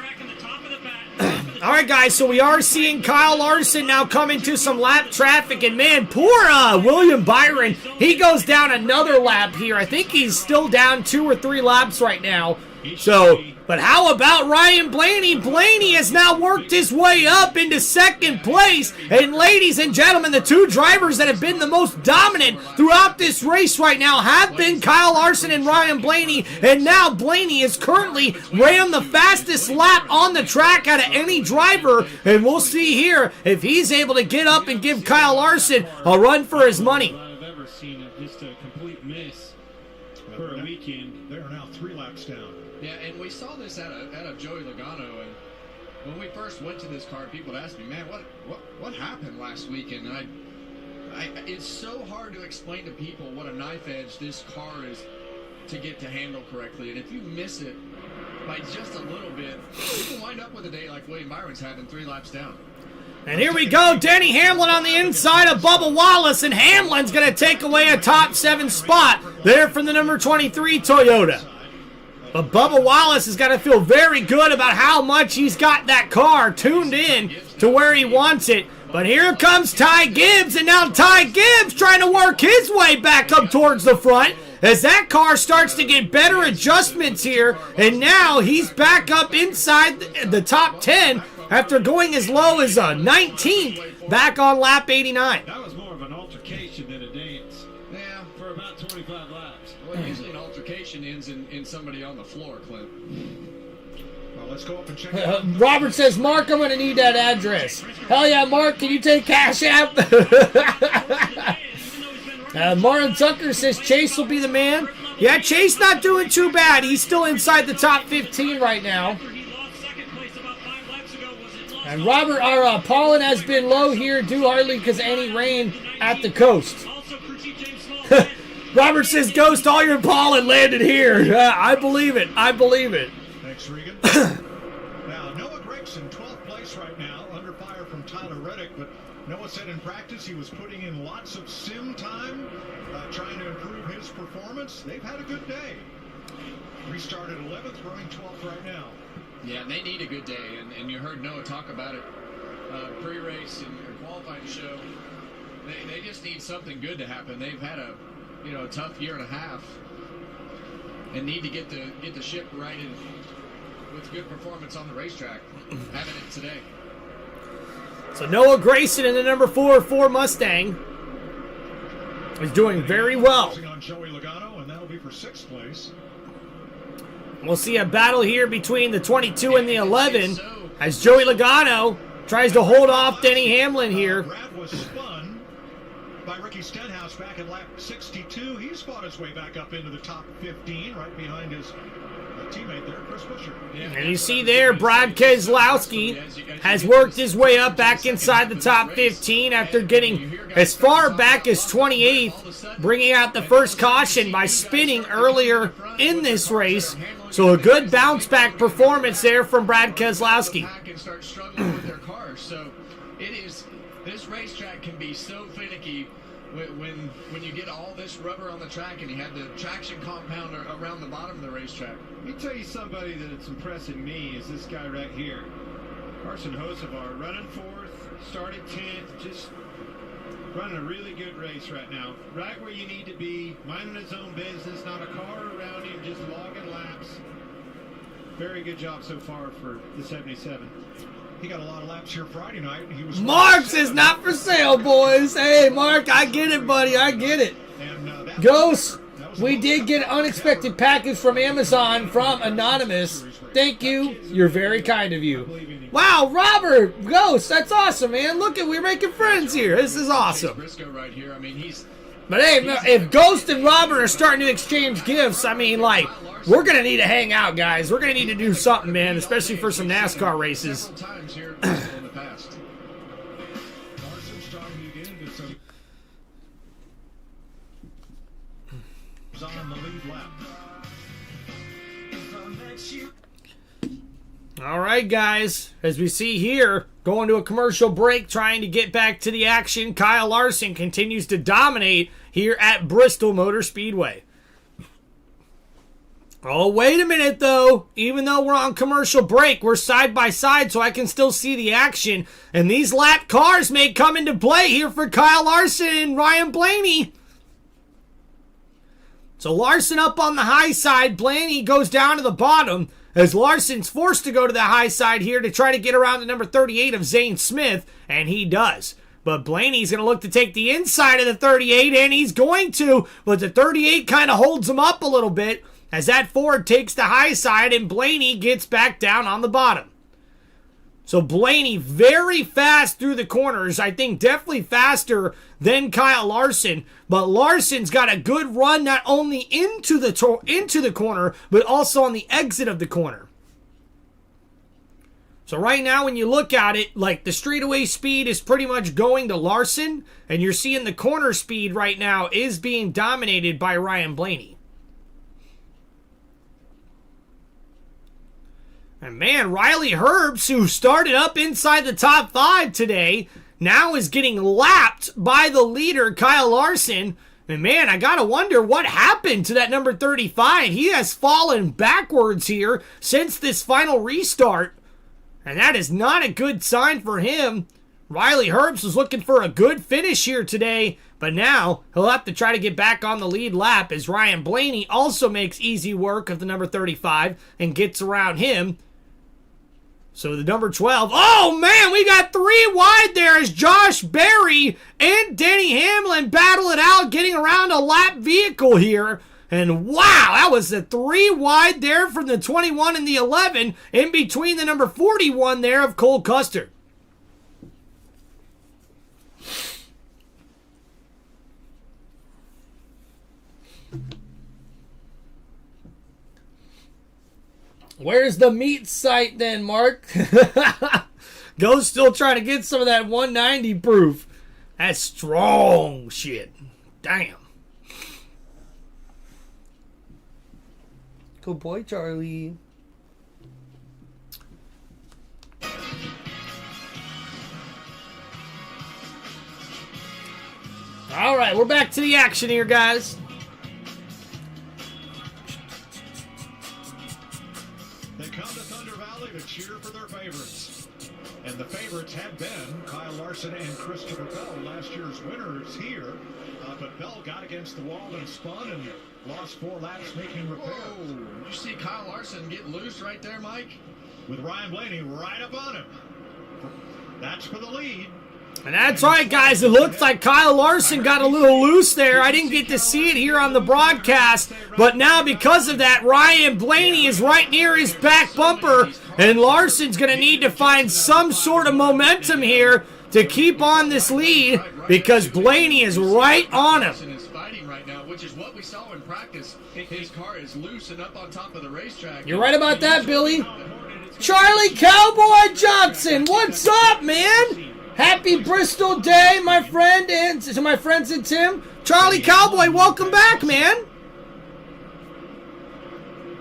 All right, guys, so we are seeing Kyle Larson now come into some lap traffic, and man, poor William Byron, he goes down another lap here. I think he's still down 2 or 3 laps right now. So But how about Ryan Blaney? Blaney has now worked his way up into second place. And ladies and gentlemen, the two drivers that have been the most dominant throughout this race right now have been Kyle Larson and Ryan Blaney. And now Blaney is currently ran the fastest lap on the track out of any driver. And we'll see here if he's able to get up and give Kyle Larson a run for his money. I've ever seen just a complete miss for a weekend. They are now 3 laps down. Yeah, and we saw this out of Joey Logano, and when we first went to this car, people would ask me, man, what happened last weekend? And it's so hard to explain to people what a knife edge this car is to get to handle correctly, and if you miss it by just a little bit, you can wind up with a day like William Byron's having 3 laps down. And here we go, Denny Hamlin on the inside of Bubba Wallace, and Hamlin's going to take away a top 7 spot there from the number 23 Toyota. But Bubba Wallace has got to feel very good about how much he's got that car tuned in to where he wants it. But here comes Ty Gibbs, and now Ty Gibbs trying to work his way back up towards the front as that car starts to get better adjustments here. And now he's back up inside the top 10 after going as low as 19th back on lap 89. That was more of an altercation than a dance. Yeah, for about 25 laps. Well, usually an altercation ends in somebody on the floor, Clint. Well, let's go up and check it out. Robert says, Mark, I'm going to need that address. Hell yeah, Mark, can you take Cash App? Martin Tucker says Chase will be the man. Yeah, Chase not doing too bad. He's still inside the top 15 right now. And Robert, our pollen has been low here due hardly because any rain at the coast. Robert says, Ghost, all your pollen landed here. I believe it. I believe it. Thanks, Regan. Now, Noah Gregson, 12th place right now, under fire from Tyler Reddick, but Noah said in practice he was putting in lots of sim time, trying to improve his performance. They've had a good day. Restarted 11th, running 12th right now. Yeah, and they need a good day, and you heard Noah talk about it pre-race and qualifying show. They just need something good to happen. They've had a tough year and a half, and need to get the ship righted with good performance on the racetrack. Having it today. So Noah Grayson in the number 4 Ford Mustang is doing very well. On Joey Logano, and that'll be for 6th place. We'll see a battle here between the 22 and the 11 as Joey Logano tries to hold off Denny Hamlin here. Brad was spun by Ricky Stenhouse back in lap 62. He's fought his way back up into the top 15, right behind his teammate there, Chris Buescher. And you see there, Brad Keselowski has worked his way up back inside the top 15 after getting as far back as 28th, bringing out the first caution by spinning earlier in this race. So a good bounce back performance there from Brad Keselowski. And start struggling with their cars. So this racetrack can be so finicky when you get all this rubber on the track and you have the traction compound around the bottom of the racetrack. Let me tell you somebody that it's impressing me is this guy right here. Carson Hocevar running 4th, started 10th, just running a really good race right now. Right where you need to be, minding his own business, not a car around him, just logging laps. Very good job so far for the 77. He got a lot of laps here Friday night. He was Mark's is not for sale, boys. Hey, Mark, I get it, buddy. I get it. And, Ghost, we did get an unexpected package from Amazon from Anonymous. Thank you. You're very kind of you. Wow, Robert, Ghost, that's awesome, man. Look we're making friends here. This is awesome. Briscoe right here. I mean, But hey, if Ghost and Robert are starting to exchange gifts, I mean, like, we're going to need to hang out, guys. We're going to need to do something, man, especially for some NASCAR races. Times here in the past. Carson starting to get into some on the lead lap. All right, guys, as we see here, going to a commercial break, trying to get back to the action, Kyle Larson continues to dominate here at Bristol Motor Speedway. Oh, wait a minute, though. Even though we're on commercial break, we're side by side, so I can still see the action. And these lap cars may come into play here for Kyle Larson and Ryan Blaney. So Larson up on the high side. Blaney goes down to the bottom. as Larson's forced to go to the high side here to try to get around the number 38 of Zane Smith, and he does. But Blaney's going to look to take the inside of the 38, and he's going to, but the 38 kind of holds him up a little bit as that Ford takes the high side and Blaney gets back down on the bottom. So Blaney very fast through the corners. I think definitely faster than Kyle Larson. But Larson's got a good run not only into the corner, but also on the exit of the corner. So right now when you look at it, like the straightaway speed is pretty much going to Larson. And you're seeing the corner speed right now is being dominated by Ryan Blaney. And man, Riley Herbst, who started up inside the top 5 today, now is getting lapped by the leader, Kyle Larson. And man, I gotta wonder what happened to that number 35. He has fallen backwards here since this final restart. And that is not a good sign for him. Riley Herbst was looking for a good finish here today, but now he'll have to try to get back on the lead lap as Ryan Blaney also makes easy work of the number 35 and gets around him. So the number 12, oh man, we got 3 wide there as Josh Berry and Denny Hamlin battle it out, getting around a lap vehicle here. And wow, that was the 3 wide there from the 21 and the 11, in between the number 41 there of Cole Custer. Where's the meat site then, Mark? Go's still trying to get some of that 190 proof. That's strong shit. Damn. Good boy, Charlie. All right, we're back to the action here, guys. Cheer for their favorites. And the favorites have been Kyle Larson and Christopher Bell, last year's winners here. But Bell got against the wall and spun and lost 4 laps making repairs. Whoa. You see Kyle Larson get loose right there, Mike? With Ryan Blaney right up on him. That's for the lead. And that's right, guys. It looks like Kyle Larson got a little loose there. I didn't get to see it here on the broadcast. But now because of that, Ryan Blaney is right near his back bumper. And Larson's going to need to find some sort of momentum here to keep on this lead because Blaney is right on him. Is fighting right now, which is what we saw in practice. His car is loose and up on top of the racetrack. You're right about that, Billy. Charlie Cowboy Johnson, what's up, man? Happy Bristol Day, my friend, and to my friends and Tim. Charlie Cowboy, welcome back, man.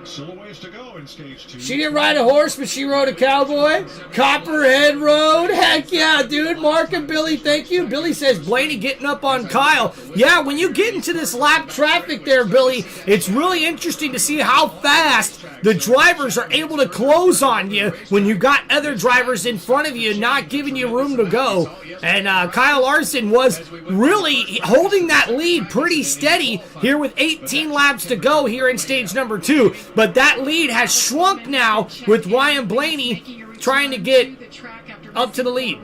Still a ways to go in stage 2. She didn't ride a horse, but she rode a cowboy. Copperhead Road. Heck yeah, dude. Mark and Billy, thank you. Billy says Blaney getting up on Kyle. Yeah, when you get into this lap traffic there, Billy, it's really interesting to see how fast the drivers are able to close on you when you got other drivers in front of you not giving you room to go. And Kyle Larson was really holding that lead pretty steady here with 18 laps to go here in stage number 2. But that lead has shrunk now with Ryan Blaney trying to get up to the lead.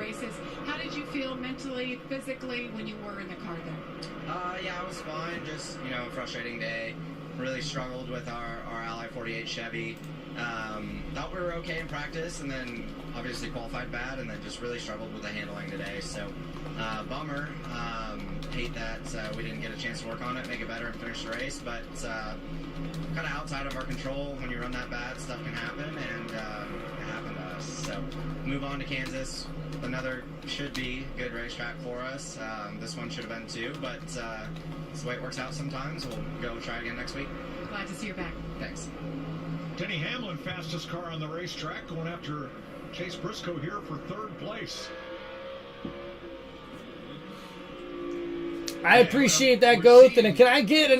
How did you feel mentally, physically when you were in the car there? Yeah, I was fine. Just, frustrating day. Really struggled with our Ally 48 Chevy. Thought we were okay in practice, and then obviously qualified bad, and then just really struggled with the handling today. So, bummer. Hate that we didn't get a chance to work on it, make it better, and finish the race. But kind of outside of our control. When you run that bad, stuff can happen, and it happened to us. So, move on to Kansas. Another should be good racetrack for us. This one should have been too, but it's the way it works out sometimes. We'll go try again next week. Glad to see you back. Thanks. Denny Hamlin, fastest car on the racetrack, going after Chase Briscoe here for 3rd place. I appreciate that, Goth. And can I get a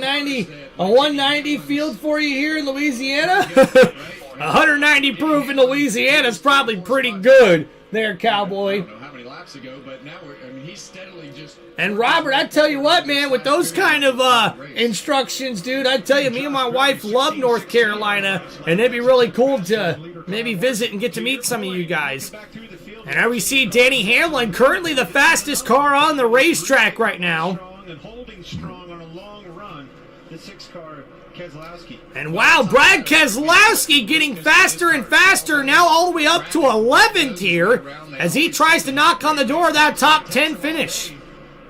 190 field for you here in Louisiana? 190 proof in Louisiana is probably pretty good there, Cowboy. how many laps ago, but now he's steadily just. And Robert, I tell you what, man, with those kind of instructions, dude, I tell you, me and my wife love North Carolina, and it'd be really cool to maybe visit and get to meet some of you guys. And now we see Danny Hamlin, currently the fastest car on the racetrack right now. And holding strong on a long run, the 6-car Keselowski. And wow, Brad Keselowski getting faster and faster, now all the way up to 11th here, as he tries to knock on the door of that top 10 finish.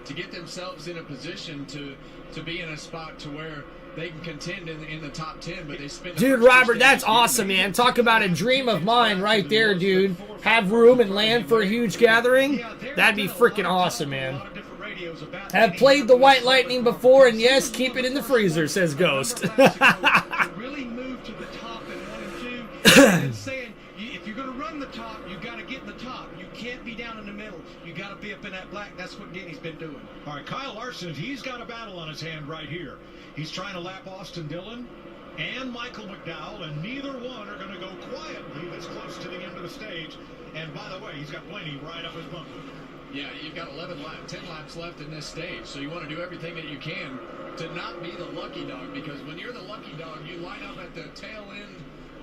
To get themselves in a position to be in a spot to where they can contend in the top 10, but they spend. Dude, Robert, that's awesome, man. Talk about a dream of mine right there, dude. Have room and land for a huge gathering. That'd be freaking awesome, man. Have played the White Lightning before, and yes, keep it in the freezer, says Ghost. Really move to the top in 1 and 2, and saying if you're going to run the top, you got to get in the top. You can't be down in the middle. You got to be up in that black. That's what Denny's been doing. All right, Kyle Larson, he's got a battle on his hand right here. He's trying to lap Austin Dillon and Michael McDowell, and neither one are going to go quietly this close to the end of the stage. And by the way, he's got Blaney right up his bumper. Yeah, you've got 10 laps left in this stage, so you want to do everything that you can to not be the lucky dog, because when you're the lucky dog, you line up at the tail end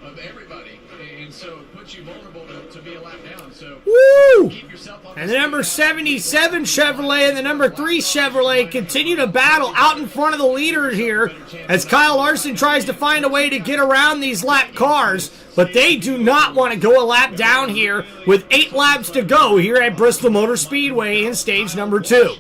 of everybody, and so it puts you vulnerable to be a lap down. So woo! Keep yourself on. And the number 77 Chevrolet and the number 3 Chevrolet continue to battle out in front of the leader here as Kyle Larson tries to find a way to get around these lap cars, but they do not want to go a lap down here with 8 laps to go here at Bristol Motor Speedway in stage number 2.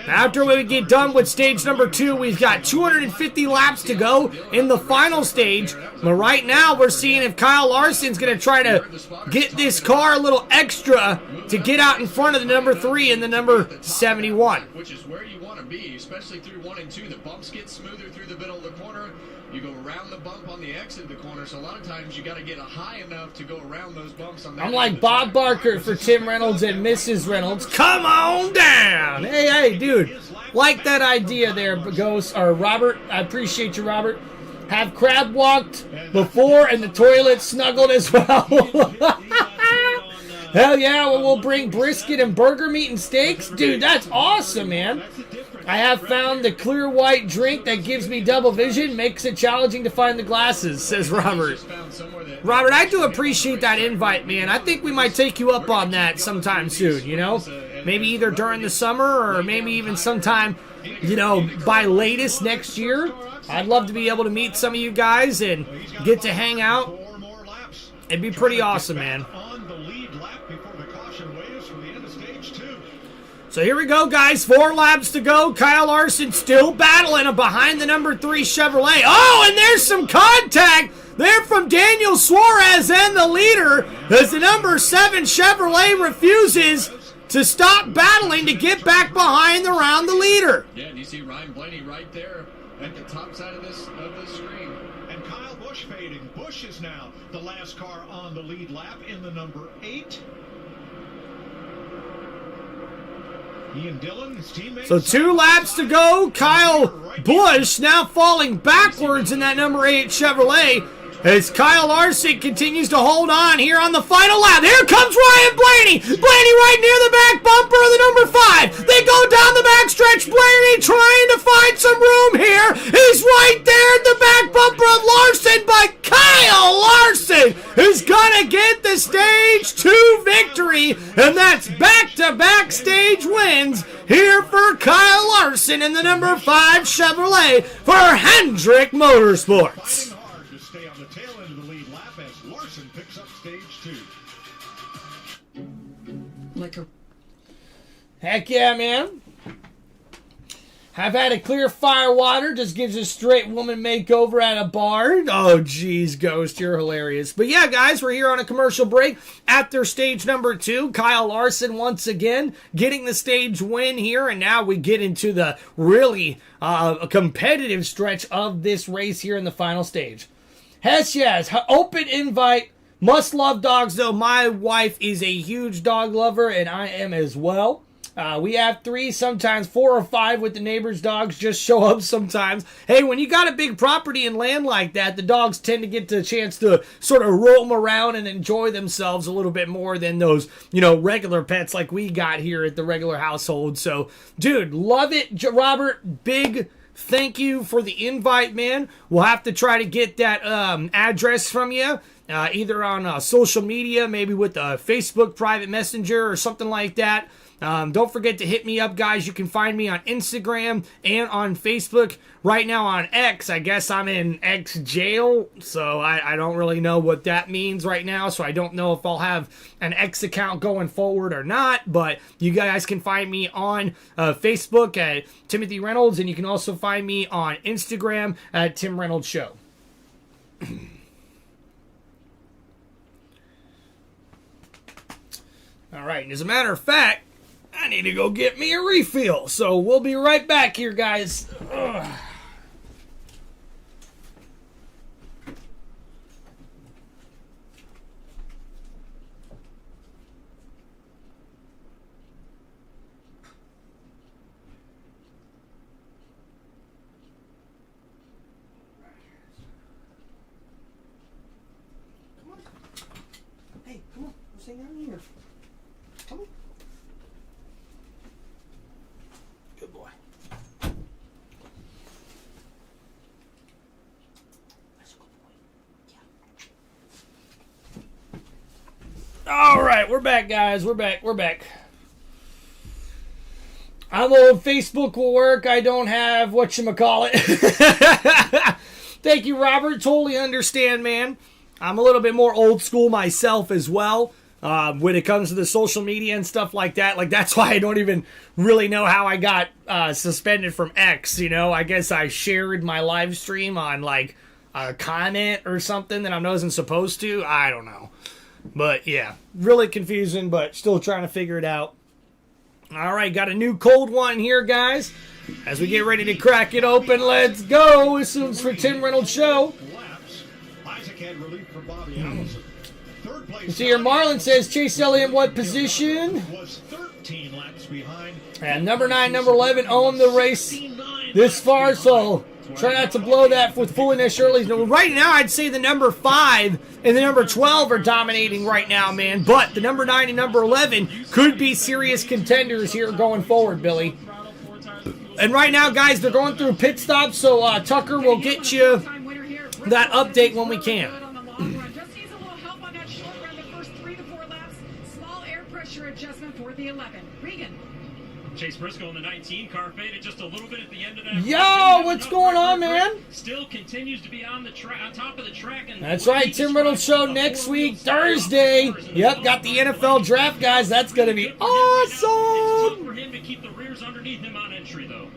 After we get done with stage number 2, we've got 250 laps to go in the final stage. But right now, we're seeing if Kyle Larson's going to try to get this car a little extra to get out in front of the number 3 and the number 71. Which is where you want to be, especially through 1 and 2. The bumps get smoother through the middle of the corner. You go around the bump on the exit of the corner, so a lot of times you got to get high enough to go around those bumps on that. I'm like Bob Barker for Tim Reynolds and Mrs. Reynolds. Come on down! Hey, dude. Like that idea there, Ghost, or Robert. I appreciate you, Robert. Have crab walked before and the toilet snuggled as well. Hell yeah, we'll bring brisket and burger meat and steaks. Dude, that's awesome, man. I have found the clear white drink that gives me double vision, makes it challenging to find the glasses, says Robert. Robert, I do appreciate that invite, man. I think we might take you up on that sometime soon, you know? Maybe either during the summer or maybe even sometime, you know, by latest next year. I'd love to be able to meet some of you guys and get to hang out. It'd be pretty awesome, man. So here we go, guys. 4 laps to go. Kyle Larson still battling behind the number 3 Chevrolet. Oh, and there's some contact there from Daniel Suarez and the leader as the number 7 Chevrolet refuses to stop battling to get back behind around the leader. Yeah, and you see Ryan Blaney right there at the top side of this screen. And Kyle Busch fading. Busch is now the last car on the lead lap in the number 8. Ian Dillon, his teammate. So 2 laps to go. Kyle Busch now falling backwards in that number 8 Chevrolet as Kyle Larson continues to hold on here on the final lap. Here comes Ryan Blaney. Blaney right near the back bumper of the number 5. They go down the backstretch. Blaney trying to find some room here. He's right there at the back bumper of Larson, but Kyle Larson is going to get the stage 2 victory, and that's back-to-back stage wins here for Kyle Larson in the number 5 Chevrolet for Hendrick Motorsports. Heck yeah, man. Have had a clear fire water, just gives a straight woman makeover at a bar. Oh, jeez, Ghost, you're hilarious. But yeah, guys, we're here on a commercial break after stage number 2. Kyle Larson once again getting the stage win here, and now we get into the really competitive stretch of this race here in the final stage. Hess, yes, open invite. Must love dogs, though. My wife is a huge dog lover, and I am as well. We have 3, sometimes 4 or 5 with the neighbors' dogs just show up sometimes. Hey, when you got a big property and land like that, the dogs tend to get the chance to sort of roam around and enjoy themselves a little bit more than those, regular pets like we got here at the regular household. So, dude, love it, Robert. Big thank you for the invite, man. We'll have to try to get that address from you. Either on social media, maybe with a Facebook private messenger or something like that. Don't forget to hit me up, guys. You can find me on Instagram and on Facebook. Right now on X, I guess I'm in X jail, so I don't really know what that means right now, so I don't know if I'll have an X account going forward or not, but you guys can find me on Facebook at Timothy Reynolds, and you can also find me on Instagram at TimReynoldsShow. All right, and as a matter of fact, I need to go get me a refill. So we'll be right back here, guys. Ugh. Come on. Hey, come on. Let's hang out here. Come on. Good boy. That's a good boy. Yeah. All right, we're back, guys. We're back. I'm on Facebook will work. I don't have whatchamacallit. Thank you, Robert. Totally understand, man. I'm a little bit more old school myself as well. When it comes to the social media and stuff like that. Like, that's why I don't even really know how I got suspended from X, I guess I shared my live stream on, like, a comment or something that I wasn't supposed to. I don't know. But, yeah, really confusing, but still trying to figure it out. All right, got a new cold one here, guys. As we get ready to crack it open, let's go. This one's for Tim Reynolds Show. Isaac had relief from Bobby Allison. You see here, Marlon says, Chase Elliott, what position? Was 13 laps behind. And number 9, number 11 own the race this far, so try not to blow that with foolishness early. Right now, I'd say the number 5 and the number 12 are dominating right now, man. But the number 9 and number 11 could be serious contenders here going forward, Billy. And right now, guys, they're going through pit stops, so Tucker will get you that update when we can. Adjustment for the 11. Regan. Chase Briscoe in the 19 car faded just a little bit at the end of that. Yo, what's going on, man? Still continues to be on the on top of the track. And that's right, Tim Reynolds Show next week, Thursday. Yep, got the NFL draft, guys. That's going to be awesome. It's tough for him to keep the rears underneath him on entry, though.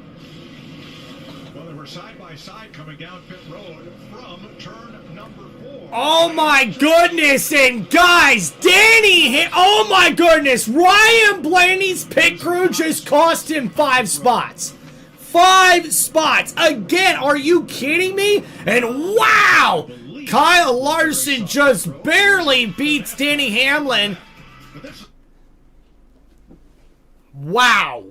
Well, they were side by side coming down pit road from turn number 4. Oh my goodness, and guys, Danny hit, oh my goodness, Ryan Blaney's pit crew just cost him 5 spots. 5 spots. Again, are you kidding me? And wow, Kyle Larson just barely beats Denny Hamlin. Wow.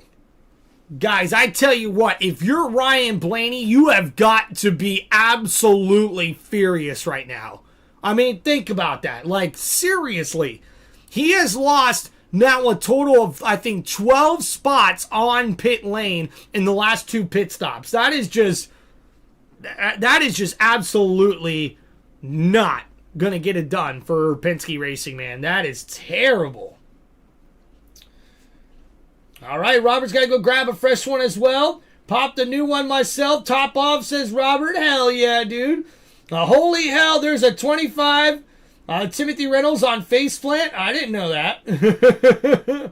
Guys, I tell you what, if you're Ryan Blaney, you have got to be absolutely furious right now. I mean, think about that. Like, seriously. He has lost now a total of, I think, 12 spots on pit lane in the last 2 pit stops. That is just absolutely not going to get it done for Penske Racing, man. That is terrible. All right, Robert's got to go grab a fresh one as well. Popped a new one myself. Top off, says Robert. Hell yeah, dude. Holy hell, there's a 25 Timothy Reynolds on face plant. I didn't know that.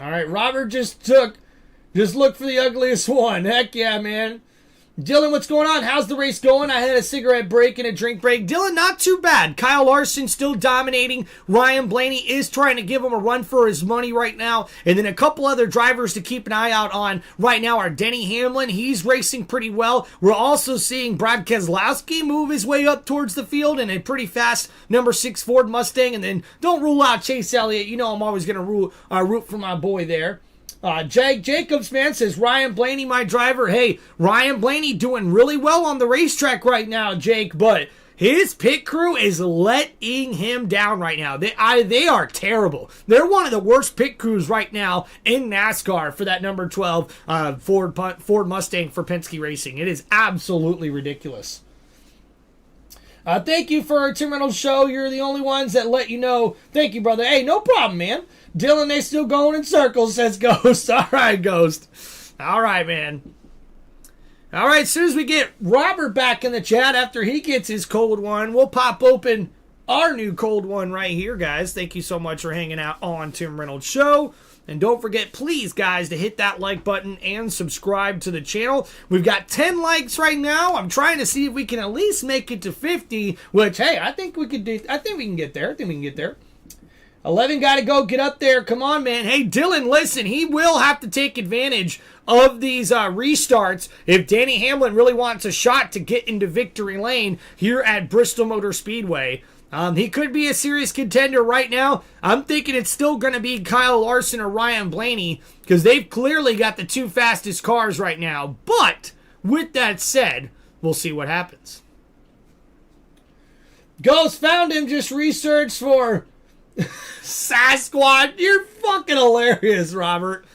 All right, Robert just looked for the ugliest one. Heck yeah, man. Dylan, what's going on? How's the race going? I had a cigarette break and a drink break. Dylan, not too bad. Kyle Larson still dominating. Ryan Blaney is trying to give him a run for his money right now. And then a couple other drivers to keep an eye out on right now are Denny Hamlin. He's racing pretty well. We're also seeing Brad Keselowski move his way up towards the field in a pretty fast number 6 Ford Mustang. And then don't rule out Chase Elliott. You know I'm always going to root for my boy there. Jake Jacobs, man, says, Ryan Blaney, my driver. Hey, Ryan Blaney doing really well on the racetrack right now, Jake, but his pit crew is letting him down right now. They are terrible. They're one of the worst pit crews right now in NASCAR for that number 12 Ford Mustang for Penske Racing. It is absolutely ridiculous. Thank you for our Tim Reynolds show. You're the only ones that let you know. Thank you, brother. Hey, no problem, man. Dylan, they still going in circles, says Ghost. All right, Ghost. All right, man. All right, as soon as we get Robert back in the chat after he gets his cold one, we'll pop open our new cold one right here, guys. Thank you so much for hanging out on Tim Reynolds Show. And don't forget, please, guys, to hit that like button and subscribe to the channel. We've got 10 likes right now. I'm trying to see if we can at least make it to 50, which, hey, I think we can get there. 11 got to go. Get up there. Come on, man. Hey, Dylan, listen. He will have to take advantage of these restarts if Danny Hamlin really wants a shot to get into victory lane here at Bristol Motor Speedway. He could be a serious contender right now. I'm thinking it's still going to be Kyle Larson or Ryan Blaney because they've clearly got the two fastest cars right now. But with that said, we'll see what happens. Ghost found him. Just researched for Sasquatch. You're fucking hilarious, Robert.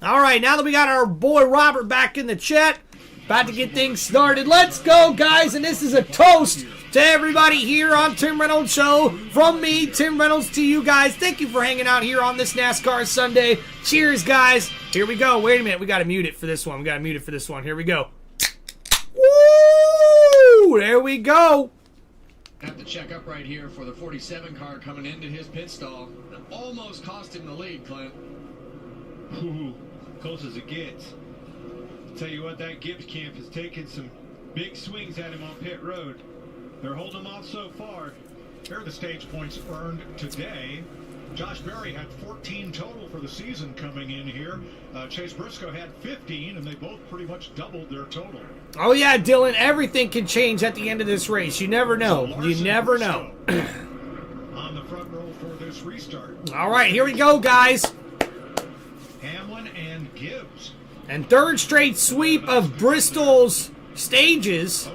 All right, now that we got our boy Robert back in the chat, about to get things started. Let's go, guys, and this is a toast to everybody here on Tim Reynolds Show. From me, Tim Reynolds, to you guys. Thank you for hanging out here on this NASCAR Sunday. Cheers, guys. Here we go. Wait a minute. We got to mute it for this one. Here we go. Woo! There we go. Have to check up right here for the 47 car coming into his pit stall. Almost cost him the lead, Clint. Ooh, close as it gets. Tell you what, that Gibbs camp has taken some big swings at him on pit road. They're holding him off so far. Here are the stage points earned today. Josh Berry had 14 total for the season coming in here. Chase Briscoe had 15, and they both pretty much doubled their total. Oh, yeah, Dylan, everything can change at the end of this race. You never know. You never know. On the front row for this restart. All right, here we go, guys. Hamlin and Gibbs. And third straight sweep of Bristol's stages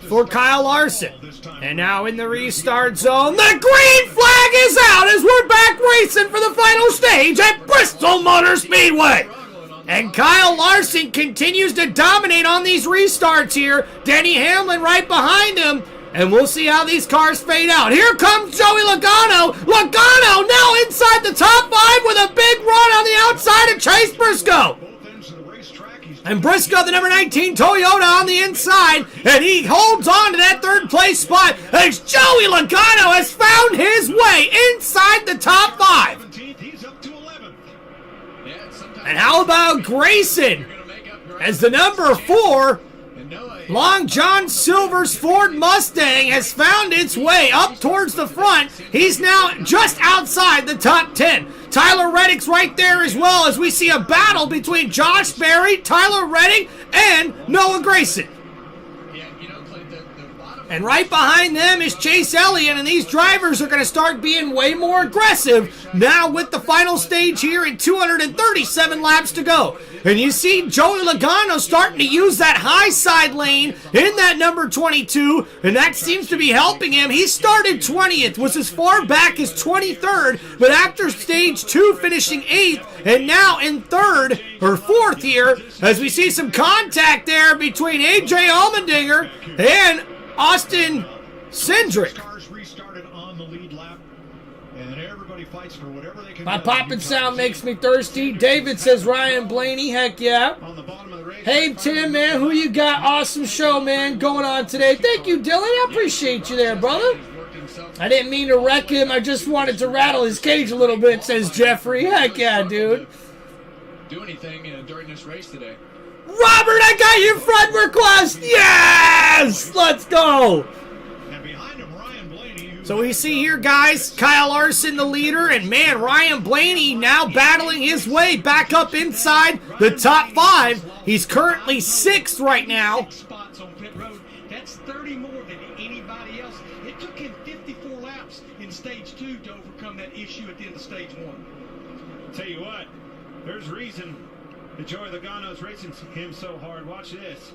for Kyle Larson. And now in the restart zone, the green flag is out as we're back racing for the final stage at Bristol Motor Speedway. And Kyle Larson continues to dominate on these restarts here. Denny Hamlin right behind him. And we'll see how these cars fade out. Here comes Joey Logano. Logano now inside the top 5 with a big run on the outside of Chase Briscoe. And Briscoe, the number 19 Toyota on the inside. And he holds on to that third place spot as Joey Logano has found his way inside the top 5. And how about Grayson as the number 4 Long John Silver's Ford Mustang has found its way up towards the front. He's now just outside the top 10. Tyler Reddick's right there as well as we see a battle between Josh Berry, Tyler Reddick, and Noah Grayson. And right behind them is Chase Elliott, and these drivers are going to start being way more aggressive now with the final stage here and 237 laps to go. And you see Joey Logano starting to use that high side lane in that number 22, and that seems to be helping him. He started 20th, was as far back as 23rd, but after stage 2 finishing 8th, and now in 3rd or 4th here, as we see some contact there between A.J. Allmendinger and Austin Cindric. My poppin' sound makes me thirsty. David says Ryan Blaney. Heck yeah. Hey, Tim, man. Who you got? Awesome show, man, going on today. Thank you, Dylan. I appreciate you there, brother. I didn't mean to wreck him. I just wanted to rattle his cage a little bit, says Jeffrey. Heck yeah, dude. Do anything during this race today. Robert, I got your friend request. Yes, let's go. And behind him, Ryan Blaney. So we see here, guys, Kyle Larson the leader, and man, Ryan Blaney now battling his way back up inside the top 5. He's currently 6th right now. 6 spots on pit road. That's 30 more than anybody else. It took him 54 laps in stage 2 to overcome that issue at the end of stage 1. Tell you what, there's reason that Joey Logano's racing him so hard. Watch this.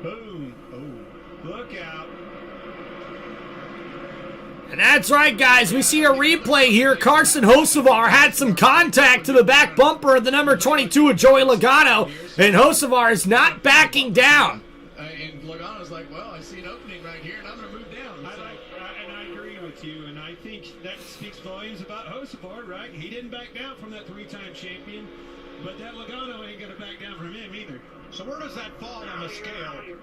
Boom. Oh, look out. And that's right, guys. We see a replay here. Carson Hocevar had some contact to the back bumper of the number 22 of Joey Logano, and Hocevar is not backing down. And Logano's like, well, I see an opening right here, and I'm going to move down. And I agree with you, and I think that speaks volumes about Hocevar, right? He didn't back down from that 3-time champion, but that Logano ain't going to back down from him either. So where does that fall on the scale?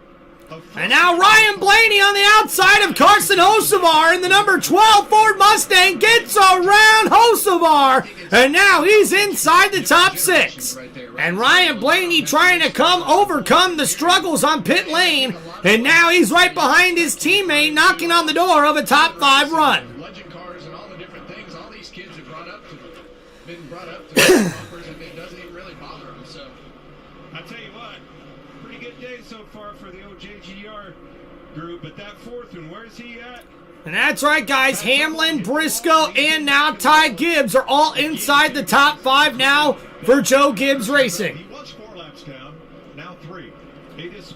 And now Ryan Blaney on the outside of Carson Hocevar, and the number 12 Ford Mustang gets around Hocevar, and now he's inside the top 6. And Ryan Blaney trying to overcome the struggles on pit lane, and now he's right behind his teammate, knocking on the door of a top 5 run. Legend cars and all the different things, all these kids have been brought up to bumpers, and it doesn't even really bother them. So I tell you what, pretty good day so far for the OJGR group, but that 4th one, where's he at? And that's right, guys. Hamlin, Briscoe, and now Ty Gibbs are all inside the top 5 now for Joe Gibbs Racing. He was 4 laps down, now 3.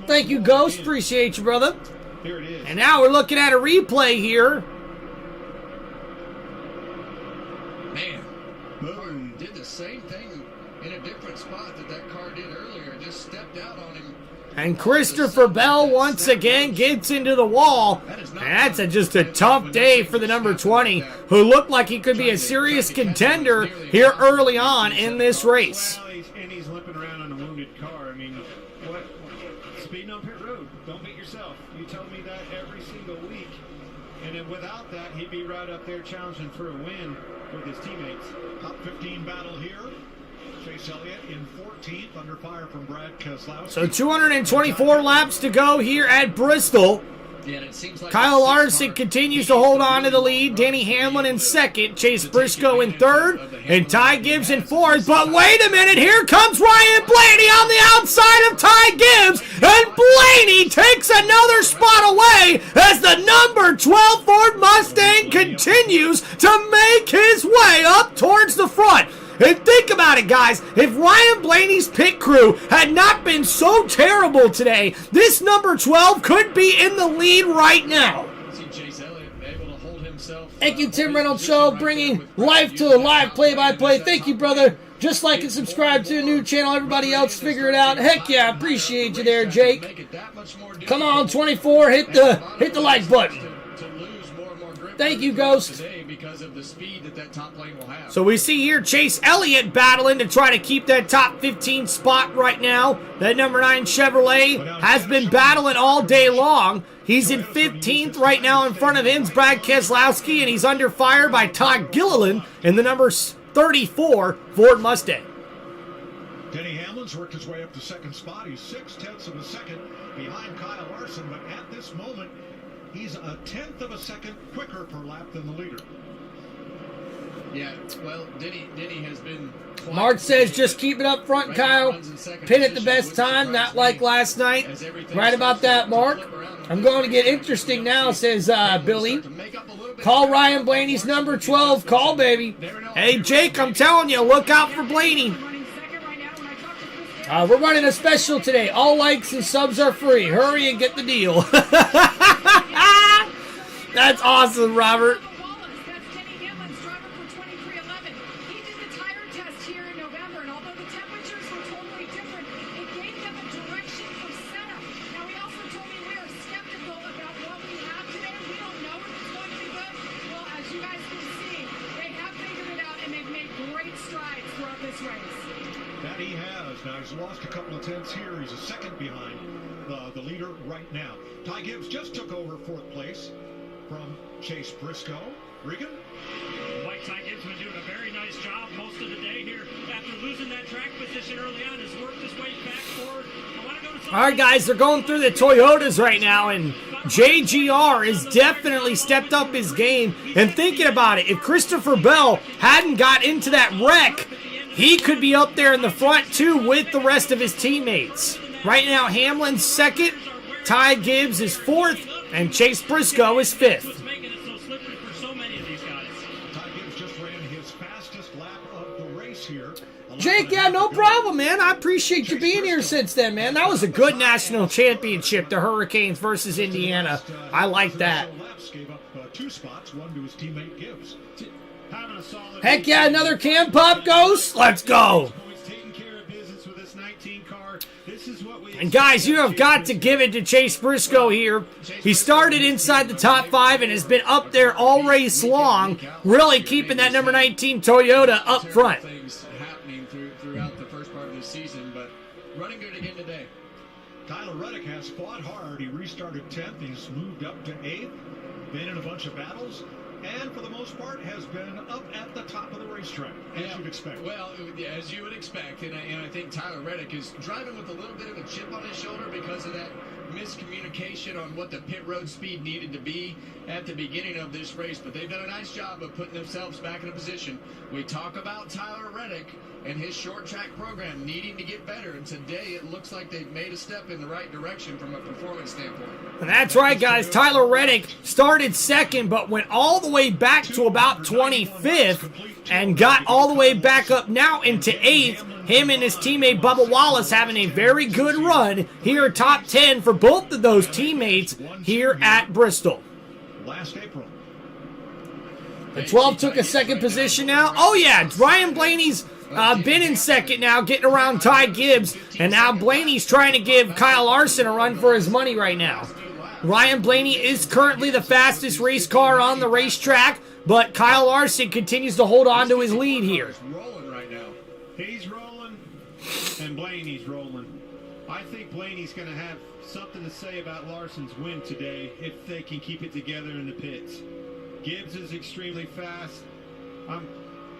Thank you, Ghost. Appreciate you, brother. Here it is. And now we're looking at a replay here. Man, boom, did the same thing in a different spot that car did earlier. Just stepped out on him. And Christopher Bell once again gets into the wall. And that's just a tough day for the number 20, who looked like he could be a serious contender here early on in this race. Well, and he's limping around on a wounded car. I mean, what? Speeding on pit road. Don't beat yourself. You tell me that every single week. And then without that, he'd be right up there challenging for a win with his teammates. Top 15 battle here. Chase Elliott in 14th, under fire from Brad Keselowski. So 224 laps to go here at Bristol. Yeah, it seems like Kyle Larson continues to hold on to the lead. Danny Hamlin in 2nd. Chase Briscoe in 3rd. And Ty Gibbs in 4th. But wait a minute. Here comes Ryan Blaney on the outside of Ty Gibbs. And Blaney takes another spot away as the number 12 Ford Mustang continues to make his way up towards the front. And think about it, guys. If Ryan Blaney's pit crew had not been so terrible today, this number 12 could be in the lead right now. Thank you, Tim Reynolds Show, bringing life to a live play-by-play. Thank you, brother. Just like and subscribe to a new channel. Everybody else figure it out. Heck yeah, appreciate you there, Jake. Come on, 24, hit the like button. Thank you, Ghost. Because of the speed that top lane will have. So we see here Chase Elliott battling to try to keep that top 15 spot right now. That number 9 Chevrolet has been battling all day long. He's in 15th right now. In front of him's Brad Keselowski, and he's under fire by Todd Gilliland in the number 34 Ford Mustang. Denny Hamlin's worked his way up to 2nd spot. He's 6/10 of a second behind Kyle Larson, but at this moment, he's a 1/10 of a second quicker per lap than the leader. Yeah, well, Denny has been... Mark says, just keep it up front, Kyle. Pit at the best time, not like last night. Right about that, Mark. I'm going to get interesting now, says Billy. Call Ryan Blaney's number 12. Call, baby. Hey, Jake, I'm telling you, look out for Blaney. We're running a special today. All likes and subs are free. Hurry and get the deal. That's awesome, Robert. That he has. Now he's lost a couple of tenths here. He's a second behind the leader right now. Ty Gibbs just took over 4th place from Chase Briscoe. Regan? Mike like Ty Gibbs been doing a very nice job most of the day here. After losing that track position early on, has worked his way back forward. I want to go to All right, guys, they're going through the Toyotas right now, and JGR has definitely stepped up his game. And thinking about it, if Christopher Bell hadn't got into that wreck, he could be up there in the front, too, with the rest of his teammates. Right now, Hamlin's second, Ty Gibbs is fourth, and Chase Briscoe is fifth. making it so slippery for so many of these guys. Ty Gibbs just ran his fastest lap of the race here. Jake, yeah, no problem, man. I appreciate you being here since then, man. That was a good national championship, the Hurricanes versus Indiana. I like that. Laps gave up 2 spots, one to his teammate Gibbs. Having a solid Heck yeah, another Cam Pop Ghost. Let's go. taking care of business with this 19 car. This is what we And guys, you have got to give it to Chase Briscoe here. He started inside the top 5 and has been up there all race long, really keeping that number 19 Toyota up front. Things happening throughout the first part of the season, but running good again today. Tyler Reddick has fought hard. He restarted 10th. He's moved up to 8th. Been in a bunch of battles. And for the most part, has been up at the top of the racetrack, as you'd expect. Well, as you would expect, and I think Tyler Reddick is driving with a little bit of a chip on his shoulder because of that miscommunication on what the pit road speed needed to be at the beginning of this race. But they've done a nice job of putting themselves back in a position. We talk about Tyler Reddick and his short track program needing to get better, and today it looks like they've made a step in the right direction from a performance standpoint. And that's right, guys. Tyler Reddick started second, but went all the way back to about 25th and got all the way back up now into 8th. Him and his teammate Bubba Wallace having a very good run here, top 10 for both of those teammates here at Bristol. Last April. The 12 took a second position now. Oh, yeah, Ryan Blaney's been in second now, getting around Ty Gibbs, and now Blaney's trying to give Kyle Larson a run for his money right now. Ryan Blaney is currently the fastest race car on the racetrack, but Kyle Larson continues to hold on to his lead here. Rolling right now. He's rolling, and Blaney's rolling. I think Blaney's going to have something to say about Larson's win today if they can keep it together in the pits. Gibbs is extremely fast.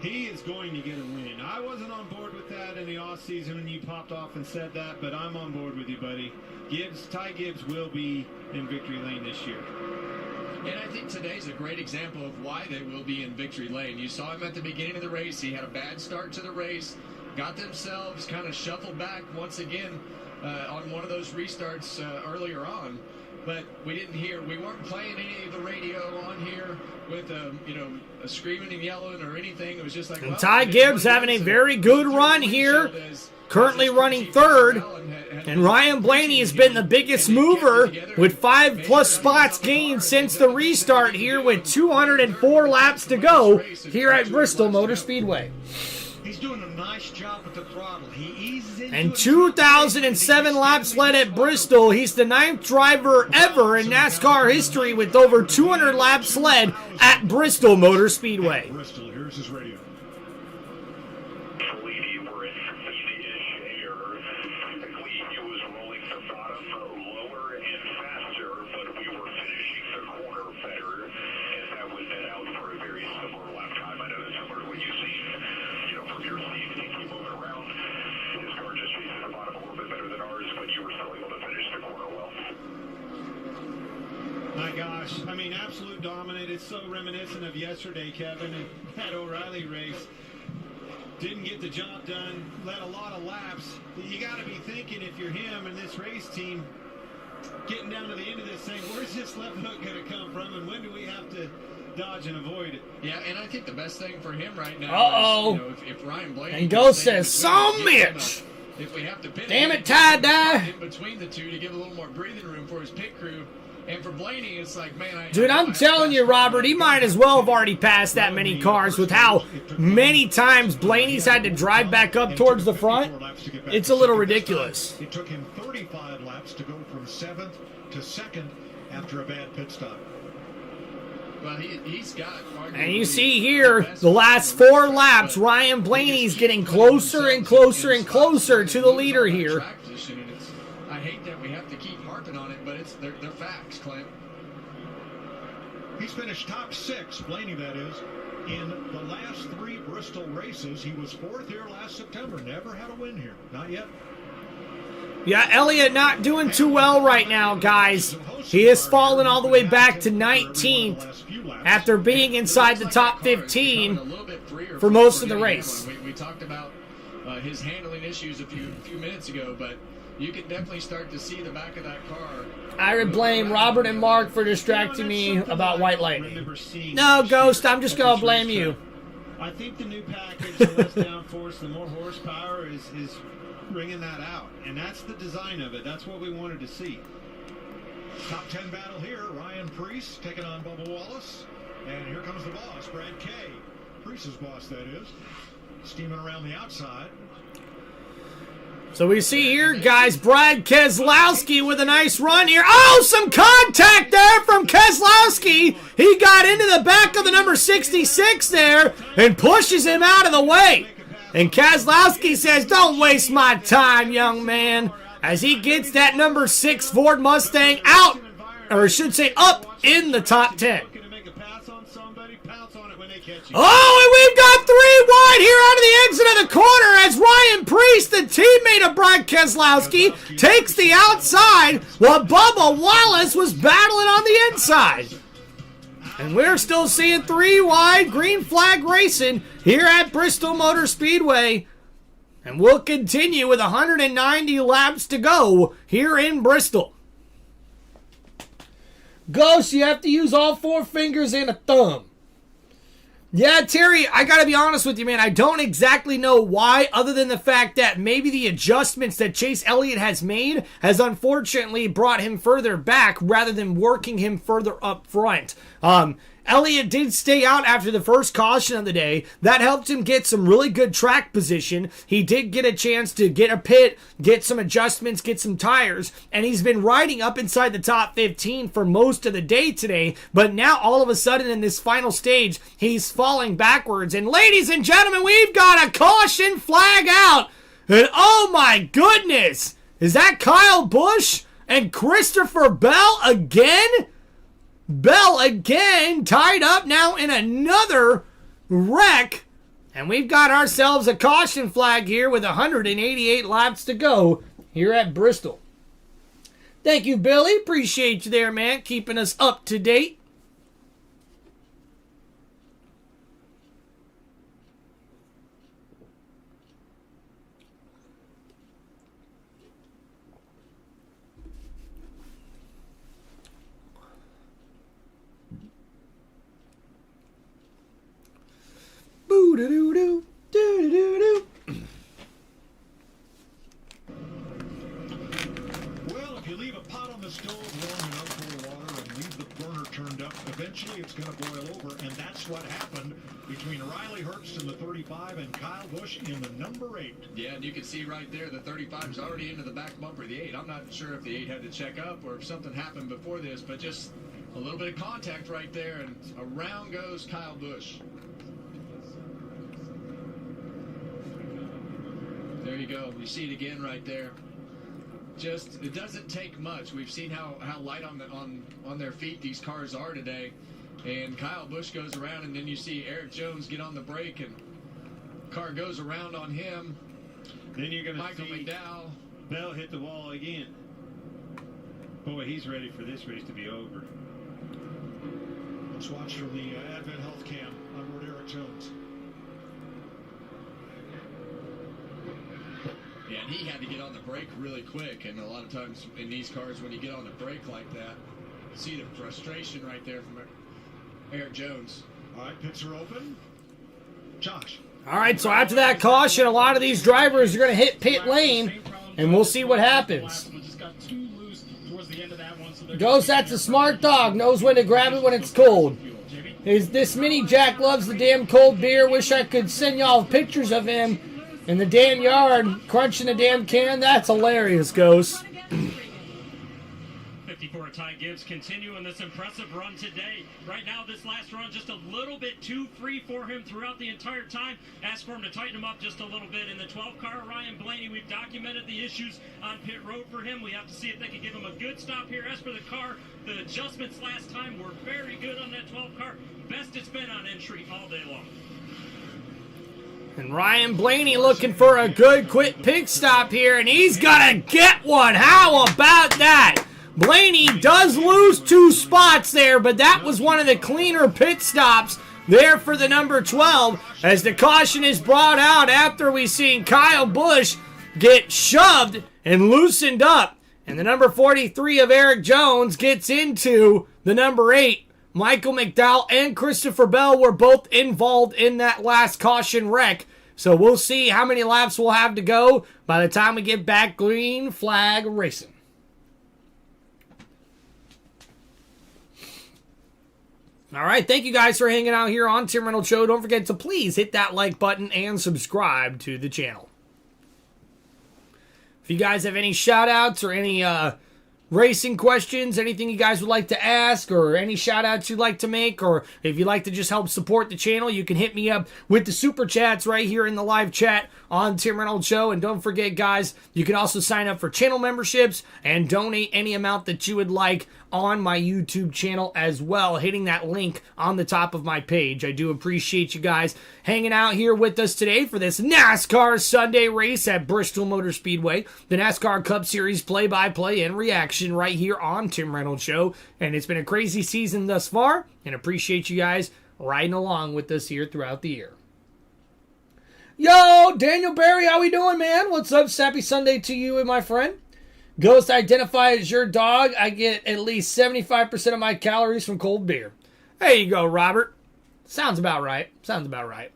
He is going to get a win. I wasn't on board with that in the offseason when you popped off and said that, but I'm on board with you, buddy. Ty Gibbs will be in victory lane this year. And I think today's a great example of why they will be in victory lane. You saw him at the beginning of the race. He had a bad start to the race, got themselves kind of shuffled back once again on one of those restarts earlier on. But we weren't playing any of the radio on here with, a screaming and yelling or anything. It was just like, and Ty Gibbs having a very good run here, currently running third. And Ryan Blaney has been the biggest mover with 5+ spots gained since the restart here with 204 laps to go here at Bristol Motor Speedway. He's doing a nice job with the throttle. He eases into And 2,007 laps led at Bristol. He's the 9th driver ever in NASCAR history with over 200 laps led at Bristol Motor Speedway. Bristol, here's his radio. My gosh, I mean, absolute dominant. It's so reminiscent of yesterday, Kevin, and that O'Reilly race. Didn't get the job done, led a lot of laps. You got to be thinking, if you're him and this race team, getting down to the end of this thing, where's this left hook going to come from, and when do we have to dodge and avoid it? Yeah, and I think the best thing for him right now is, if Ryan Blaney... And Ghost says, "So Mitch!" If we have to pit Damn it, tie-dye! in between the two to give a little more breathing room for his pit crew. And for Blaney, it's like, man... Dude, I'm telling you, Robert, he might as well have already passed that many cars with how many times Blaney's had to drive back up towards the front. It's a little ridiculous. It took him 35 laps to go from 7th to 2nd after a bad pit stop. Well, he's got... And you see here, the last 4 laps, Ryan Blaney's getting closer and closer and closer to the leader here. I hate that we have to keep harping on it, but they're facts, Clint. He's finished top 6, Blaney that is, in the last 3 Bristol races. He was 4th here last September. Never had a win here. Not yet. Yeah, Elliott not doing too well right now, guys. He has fallen all the way back to 19th after being inside the top 15 for most of the race. We talked about his handling issues a few minutes ago, but you can definitely start to see the back of that car. I would blame Robert and Mark for distracting me about White Lightning. No, Ghost, I'm just going to blame you. I think the new package, the less downforce, the more horsepower is bringing that out. And that's the design of it. That's what we wanted to see. Top 10 battle here. Ryan Preece taking on Bubba Wallace. And here comes the boss, Brad Kay. Preece's boss, that is. Steaming around the outside. So we see here, guys, Brad Keselowski with a nice run here. Oh, some contact there from Keselowski. He got into the back of the number 66 there and pushes him out of the way. And Keselowski says, don't waste my time, young man, as he gets that number 6 Ford Mustang out, or I should say up in the top 10. Oh, and we've got 3 wide here out of the exit of the corner as Ryan Preece, the teammate of Brad Keselowski, takes the outside while Bubba Wallace was battling on the inside. And we're still seeing 3 wide green flag racing here at Bristol Motor Speedway. And we'll continue with 190 laps to go here in Bristol. Ghost, you have to use all 4 fingers and a thumb. Yeah, Terry, I gotta be honest with you, man. I don't exactly know why, other than the fact that maybe the adjustments that Chase Elliott has made has unfortunately brought him further back rather than working him further up front. Elliott did stay out after the first caution of the day. That helped him get some really good track position. He did get a chance to get a pit, get some adjustments, get some tires, and he's been riding up inside the top 15 for most of the day today. But now all of a sudden in this final stage, he's falling backwards. And ladies and gentlemen, we've got a caution flag out. And oh my goodness, is that Kyle Busch and Christopher Bell again? Bell again tied up now in another wreck. And we've got ourselves a caution flag here with 188 laps to go here at Bristol. Thank you, Billy. Appreciate you there, man. Keeping us up to date. Boo-doo-doo-doo, doo-doo-doo-doo. Well, if you leave a pot on the stove long enough full of water and leave the burner turned up, eventually it's going to boil over, and that's what happened between Riley Herbst in the 35 and Kyle Busch in the number 8. Yeah, and you can see right there the 35 is already into the back bumper of the 8. I'm not sure if the 8 had to check up or if something happened before this, but just a little bit of contact right there, and around goes Kyle Busch. There you go. You see it again right there. Just, it doesn't take much. We've seen how light on their feet these cars are today. And Kyle Busch goes around, and then you see Eric Jones get on the brake, and car goes around on him. Then you're going to Michael see McDowell. Bell hit the wall again. Boy, he's ready for this race to be over. Let's watch from the Advent Health Cam on board Eric Jones. Yeah, and he had to get on the brake really quick, and a lot of times in these cars, when you get on the brake like that, see the frustration right there from Eric Jones. All right, pits are open. Josh. All right, so after that caution, a lot of these drivers are going to hit pit lane, and we'll see what happens. Ghost, that's a smart dog. Knows when to grab it when it's cold. This mini Jack loves the damn cold beer. Wish I could send y'all pictures of him in the damn yard crunching the damn can. That's hilarious, Ghost. 54 at Ty Gibbs, continuing this impressive run today. Right now, this last run just a little bit too free for him throughout the entire time. Ask for him to tighten him up just a little bit. In the 12 car, Ryan Blaney, we've documented the issues on pit road for him. We have to see if they can give him a good stop here. As for the car, the adjustments last time were very good on that 12 car. Best it's been on entry all day long. And Ryan Blaney looking for a good quick pit stop here, and he's gonna get one. How about that? Blaney does lose 2 spots there, but that was one of the cleaner pit stops there for the number 12, as the caution is brought out after we seen Kyle Busch get shoved and loosened up. And the number 43 of Eric Jones gets into the number 8. Michael McDowell and Christopher Bell were both involved in that last caution wreck. So we'll see how many laps we'll have to go by the time we get back green flag racing. All right, thank you guys for hanging out here on Tim Reynolds Show. Don't forget to please hit that like button and subscribe to the channel. If you guys have any shout-outs or any racing questions, anything you guys would like to ask, or any shout-outs you'd like to make, or if you'd like to just help support the channel, you can hit me up with the super chats right here in the live chat on Tim Reynolds Show. And don't forget, guys, you can also sign up for channel memberships and donate any amount that you would like on my YouTube channel as well, hitting that link on the top of my page. I do appreciate you guys hanging out here with us today for this NASCAR Sunday race at Bristol Motor Speedway, the NASCAR Cup Series play-by-play and reaction right here on Tim Reynolds Show. And it's been a crazy season thus far, and appreciate you guys riding along with us here throughout the year. Yo, Daniel Barry, how we doing, man? What's up? Happy Sunday to you and my friend. Ghost, identify as your dog. I get at least 75% of my calories from cold beer. There you go, Robert. Sounds about right. Sounds about right.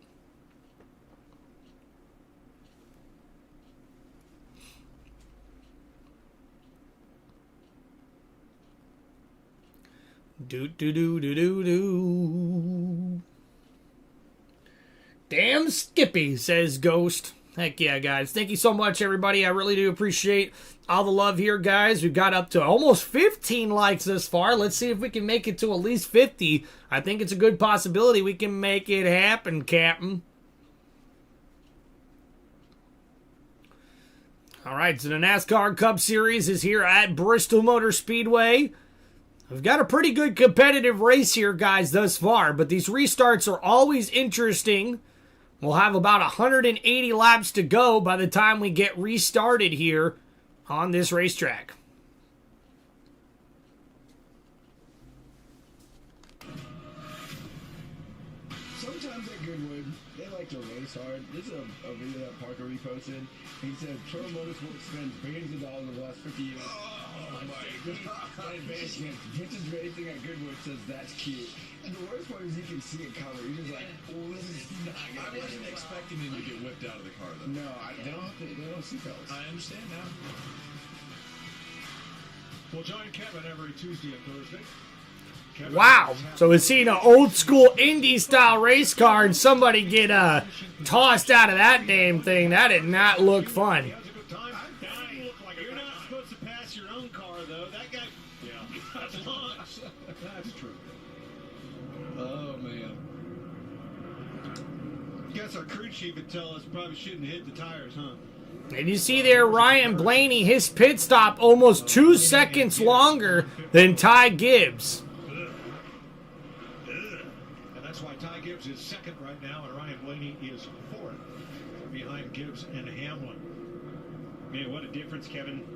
Do. Damn Skippy, says Ghost. Heck yeah, guys. Thank you so much, everybody. I really do appreciate all the love here, guys. We've got up to almost 15 likes this far. Let's see if we can make it to at least 50. I think it's a good possibility we can make it happen, Captain. All right, so the NASCAR Cup Series is here at Bristol Motor Speedway. We've got a pretty good competitive race here, guys, thus far, but these restarts are always interesting. We'll have about 180 laps to go by the time we get restarted here on this racetrack. Sometimes at Goodwood, they like to race hard. This is a video that Parker reposted. He said, Pro Motorsports spends billions of dollars over the last 50 years. Oh my God. Advancement. Vintage racing at Goodwood says that's cute. And the worst part is you can see it coming. You're just like, oh, this is not I wasn't expecting him to get whipped out of the car, though. No, they don't see fellas. I understand now. We'll join Kevin every Tuesday and Thursday. Wow. So we're seeing an old school Indy style race car and somebody get tossed out of that damn thing. That did not look fun. You're not supposed to pass your own car, though. That guy, that's launched. That's true. Oh, man. Guess our crew chief would tell us probably shouldn't hit the tires, huh? And you see there, Ryan Blaney, his pit stop almost 2 seconds longer than Ty Gibbs. And that's why Ty Gibbs is second right now, and Ryan Blaney is fourth behind Gibbs and Hamlin. Man, what a difference, Kevin.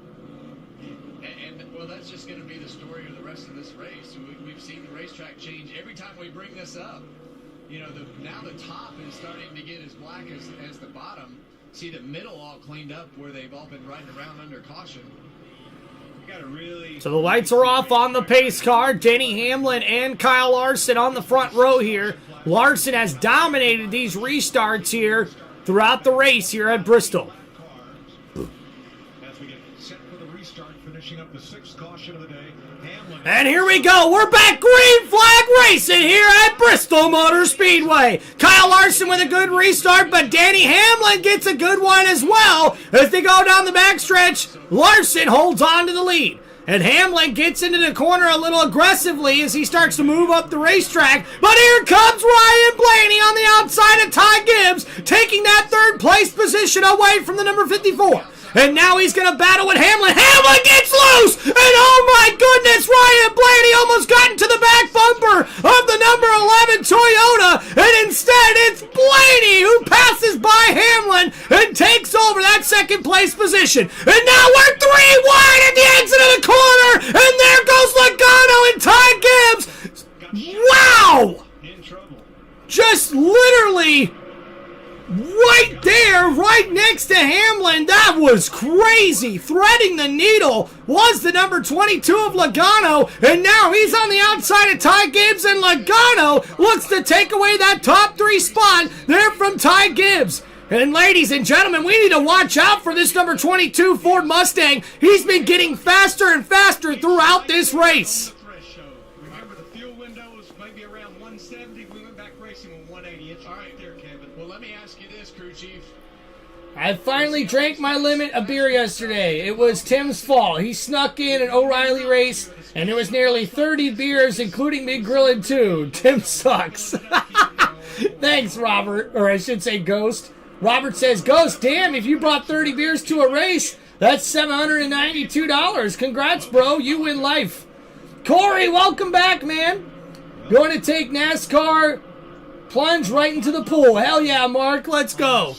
And well, that's just going to be the story of the rest of this race. We've seen the racetrack change every time we bring this up. You know, now the top is starting to get as black as the bottom. See the middle all cleaned up where they've all been riding around under caution. So the lights are off on the pace car. Denny Hamlin and Kyle Larson on the front row here. Larson has dominated these restarts here throughout the race here at Bristol. As we get set for the restart, finishing up the 6th caution of the day. Hamlin. And here we go. We're back green flag racing here at Bristol Motor Speedway. Kyle Larson with a good restart, but Denny Hamlin gets a good one as well as they go down the backstretch. Larson holds on to the lead. And Hamlin gets into the corner a little aggressively as he starts to move up the racetrack. But here comes Ryan Blaney on the outside of Ty Gibbs, taking that third place position away from the number 54. And now he's going to battle with Hamlin. Hamlin gets loose! And oh my goodness, Ryan Blaney almost got into the back bumper of the number 11 Toyota. And instead, it's Blaney who passes by Hamlin and takes over that second place position. And now we're 3 wide at the exit of the corner. And there goes Logano and Ty Gibbs. Wow! Just literally right there, right next to Hamlin. That was crazy. Threading the needle was the number 22 of Logano, and now he's on the outside of Ty Gibbs, and Logano looks to take away that top 3 spot there from Ty Gibbs. And ladies and gentlemen, we need to watch out for this number 22 Ford Mustang. He's been getting faster and faster throughout this race. Remember, the fuel window was maybe around 170. We went back racing with 180. It's right there, Kevin. Well, let me ask you this, crew chief. I finally drank my limit of beer yesterday. It was Tim's fault. He snuck in an O'Reilly race, and there was nearly 30 beers, including me grilling too. Tim sucks. Thanks, Robert. Or I should say Ghost. Robert says, Ghost, damn, if you brought 30 beers to a race, that's $792. Congrats, bro. You win life. Corey, welcome back, man. Going to take NASCAR plunge right into the pool. Hell yeah, Mark. Let's go.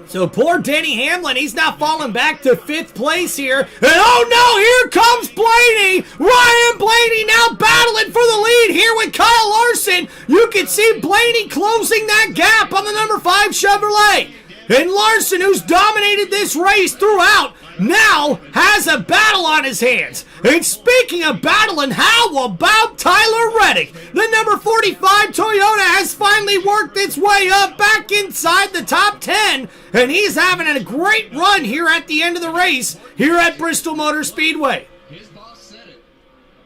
So poor Denny Hamlin, he's now falling back to 5th place here. And oh no, here comes Blaney. Ryan Blaney now battling for the lead here with Kyle Larson. You can see Blaney closing that gap on the number 5 Chevrolet. And Larson, who's dominated this race throughout, now has a battle on his hands. And speaking of battling, how about Tyler Reddick? The number 45 Toyota has finally worked its way up back inside the top 10. And he's having a great run here at the end of the race here at Bristol Motor Speedway. His boss said it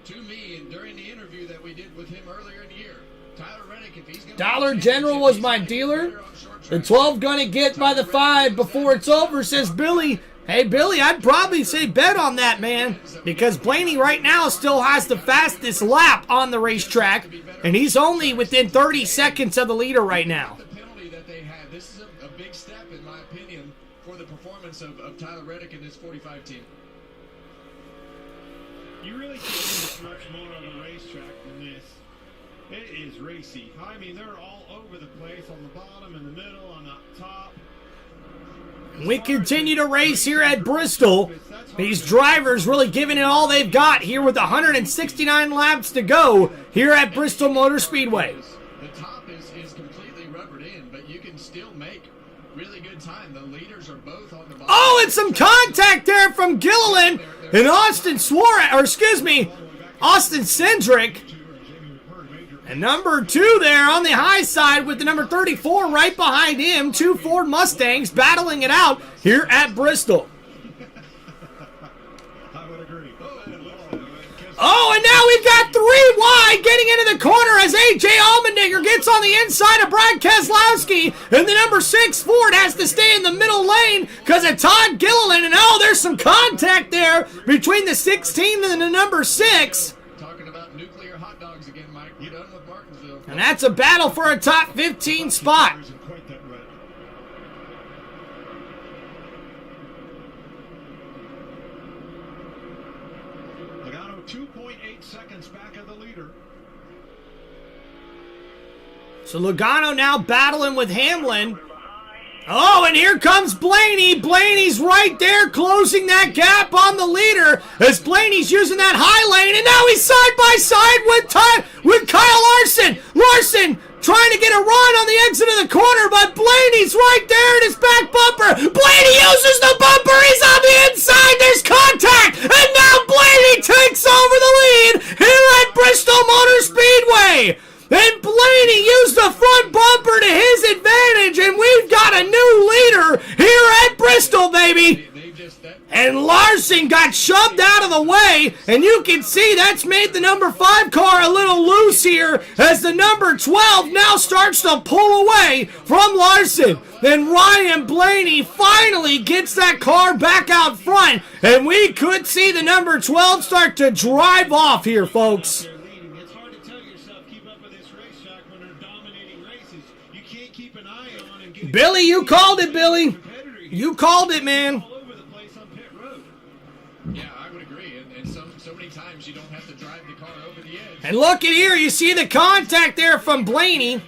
to me and during the interview that we did with him earlier in the year. Tyler Reddick, if he's going to... Dollar General was my dealer. The 12 gonna get by the 5 before it's over, says Billy. Hey, Billy, I'd probably say bet on that, man, because Blaney right now still has the fastest lap on the racetrack, and he's only within 30 seconds of the leader right now. The penalty that they had, this is a big step, in my opinion, for the performance of Tyler Reddick and his 45 team. You really can't do much more on a racetrack than this. It is racy. I mean, they're all over the place, on the bottom, in the middle, on the top. We continue to race here at Bristol. These drivers really giving it all they've got here with 169 laps to go here at Bristol Motor Speedway. The top is completely rubbered in, but you can still make really good time. The leaders are both on the bottom. Oh, and some contact there from Gilliland and Austin Cindric. And number 2 there on the high side with the number 34 right behind him. 2 Ford Mustangs battling it out here at Bristol. Oh, and now we've got 3 wide getting into the corner as A.J. Allmendinger gets on the inside of Brad Keselowski. And the number 6 Ford has to stay in the middle lane because of Todd Gilliland. And oh, there's some contact there between the 16 and the number 6. Talking about nuclear hot dogs again, Mike. We're done with Martinsville. And that's a battle for a top 15 spot. Logano 2.8 seconds back of the leader. So Logano now battling with Hamlin. Oh, and here comes Blaney. Blaney's right there closing that gap on the leader as Blaney's using that high lane. And now he's side by side with Kyle Larson. Larson trying to get a run on the exit of the corner, but Blaney's right there in his back bumper. Blaney uses the bumper. He's on the inside. There's contact. And now Blaney takes over the lead here at Bristol Motor Speedway. And Blaney used the front bumper to his advantage, and we've got a new leader here at Bristol, baby. And Larson got shoved out of the way, and you can see that's made the number 5 car a little loose here as the number 12 now starts to pull away from Larson. Then Ryan Blaney finally gets that car back out front, and we could see the number 12 start to drive off here, folks. It's hard to tell yourself keep up with this racetrack when they're dominating races. You can't keep an eye on and get Billy, you called it, Billy. You called it, man. Yeah, I would agree. And so many times you don't have to drive the car over the edge. And look at here, you see the contact there from Blaney.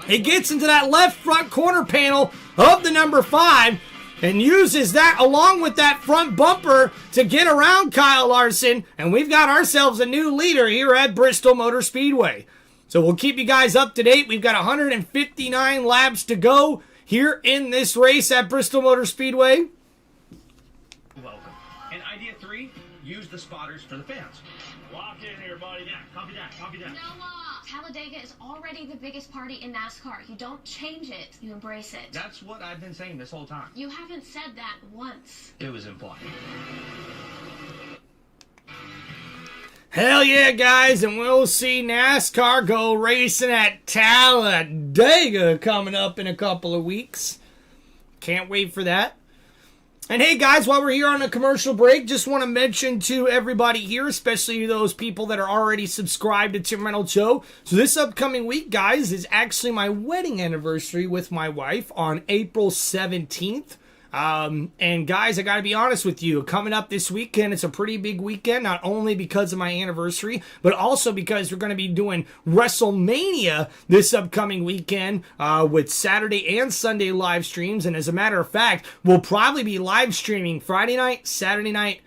He gets into that left front corner panel of the number 5 and uses that along with that front bumper to get around Kyle Larson. And we've got ourselves a new leader here at Bristol Motor Speedway. So we'll keep you guys up to date. We've got 159 laps to go here in this race at Bristol Motor Speedway. Welcome. And idea 3, use the spotters for the fans. Lock in here, buddy. Yeah, copy that, copy that. Noah, Talladega is already the biggest party in NASCAR. You don't change it, you embrace it. That's what I've been saying this whole time. You haven't said that once. It was implied. Hell yeah, guys, and we'll see NASCAR go racing at Talladega coming up in a couple of weeks. Can't wait for that. And hey, guys, while we're here on a commercial break, just want to mention to everybody here, especially those people that are already subscribed to Tim Reynolds Show. So this upcoming week, guys, is actually my wedding anniversary with my wife on April 17th. And guys, I gotta be honest with you, coming up this weekend, it's a pretty big weekend, not only because of my anniversary, but also because we're gonna be doing WrestleMania this upcoming weekend, with Saturday and Sunday live streams. And as a matter of fact, we'll probably be live streaming Friday night, Saturday night,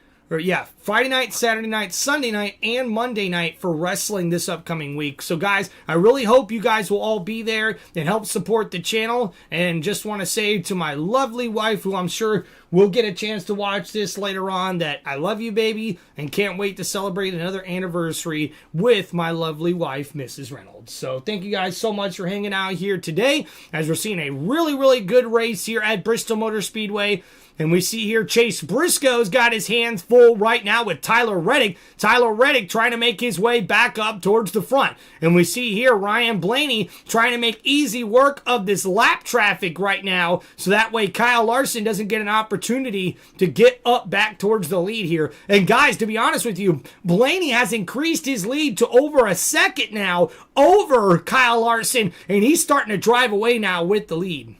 Friday night, Saturday night, Sunday night, and Monday night for wrestling this upcoming week. So guys, I really hope you guys will all be there and help support the channel. And just want to say to my lovely wife, who I'm sure will get a chance to watch this later on, that I love you, baby, and can't wait to celebrate another anniversary with my lovely wife, Mrs. Reynolds. So thank you guys so much for hanging out here today as we're seeing a really, really good race here at Bristol Motor Speedway. And we see here Chase Briscoe's got his hands full right now with Tyler Reddick. Tyler Reddick trying to make his way back up towards the front. And we see here Ryan Blaney trying to make easy work of this lap traffic right now, so that way Kyle Larson doesn't get an opportunity to get up back towards the lead here. And guys, to be honest with you, Blaney has increased his lead to over a second now over Kyle Larson, and he's starting to drive away now with the lead.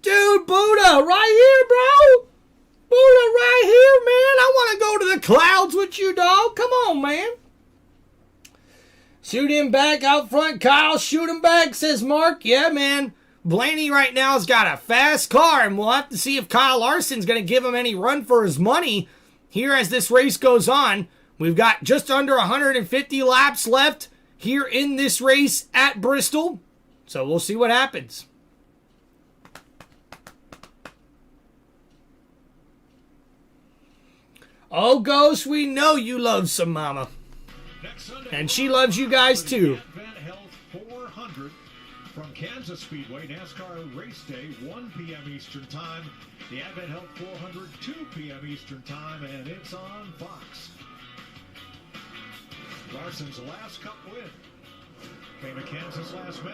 Dude, Buddha, right here, bro. Buddha, right here, man. I want to go to the clouds with you, dog. Come on, man. Shoot him back out front, Kyle. Shoot him back, says Mark. Yeah, man. Blaney right now has got a fast car, and we'll have to see if Kyle Larson's going to give him any run for his money here as this race goes on. We've got just under 150 laps left here in this race at Bristol, so we'll see what happens. Oh, Ghost, we know you love some mama. And she loves you guys, too. Advent Health 400 from Kansas Speedway, NASCAR Race Day, 1 p.m. Eastern Time. The Advent Health 400, 2 p.m. Eastern Time, and it's on Fox. Larson's last Cup win came at Kansas last May.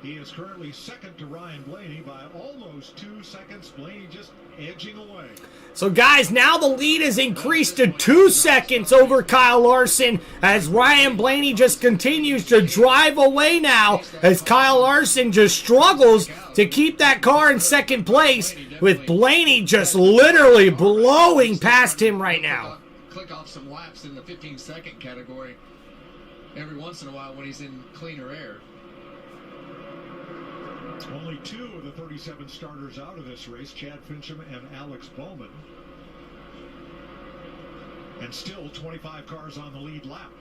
He is currently second to Ryan Blaney by almost 2 seconds. Blaney just edging away. So, guys, now the lead has increased to 2 seconds over Kyle Larson as Ryan Blaney just continues to drive away now as Kyle Larson just struggles to keep that car in second place, with Blaney just literally blowing past him right now. Click off some laps in the 15-second category every once in a while when he's in cleaner air. Only 2 of the 37 starters out of this race, Chad Fincham and Alex Bowman. And still 25 cars on the lead lap.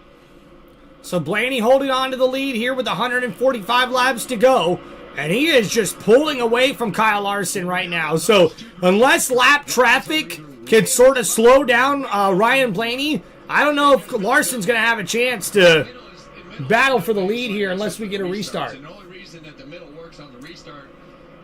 So Blaney holding on to the lead here with 145 laps to go. And he is just pulling away from Kyle Larson right now. So unless lap traffic can sort of slow down Ryan Blaney, I don't know if Larson's going to have a chance to battle for the lead here unless we get a restart. The only reason that the middle works on the restart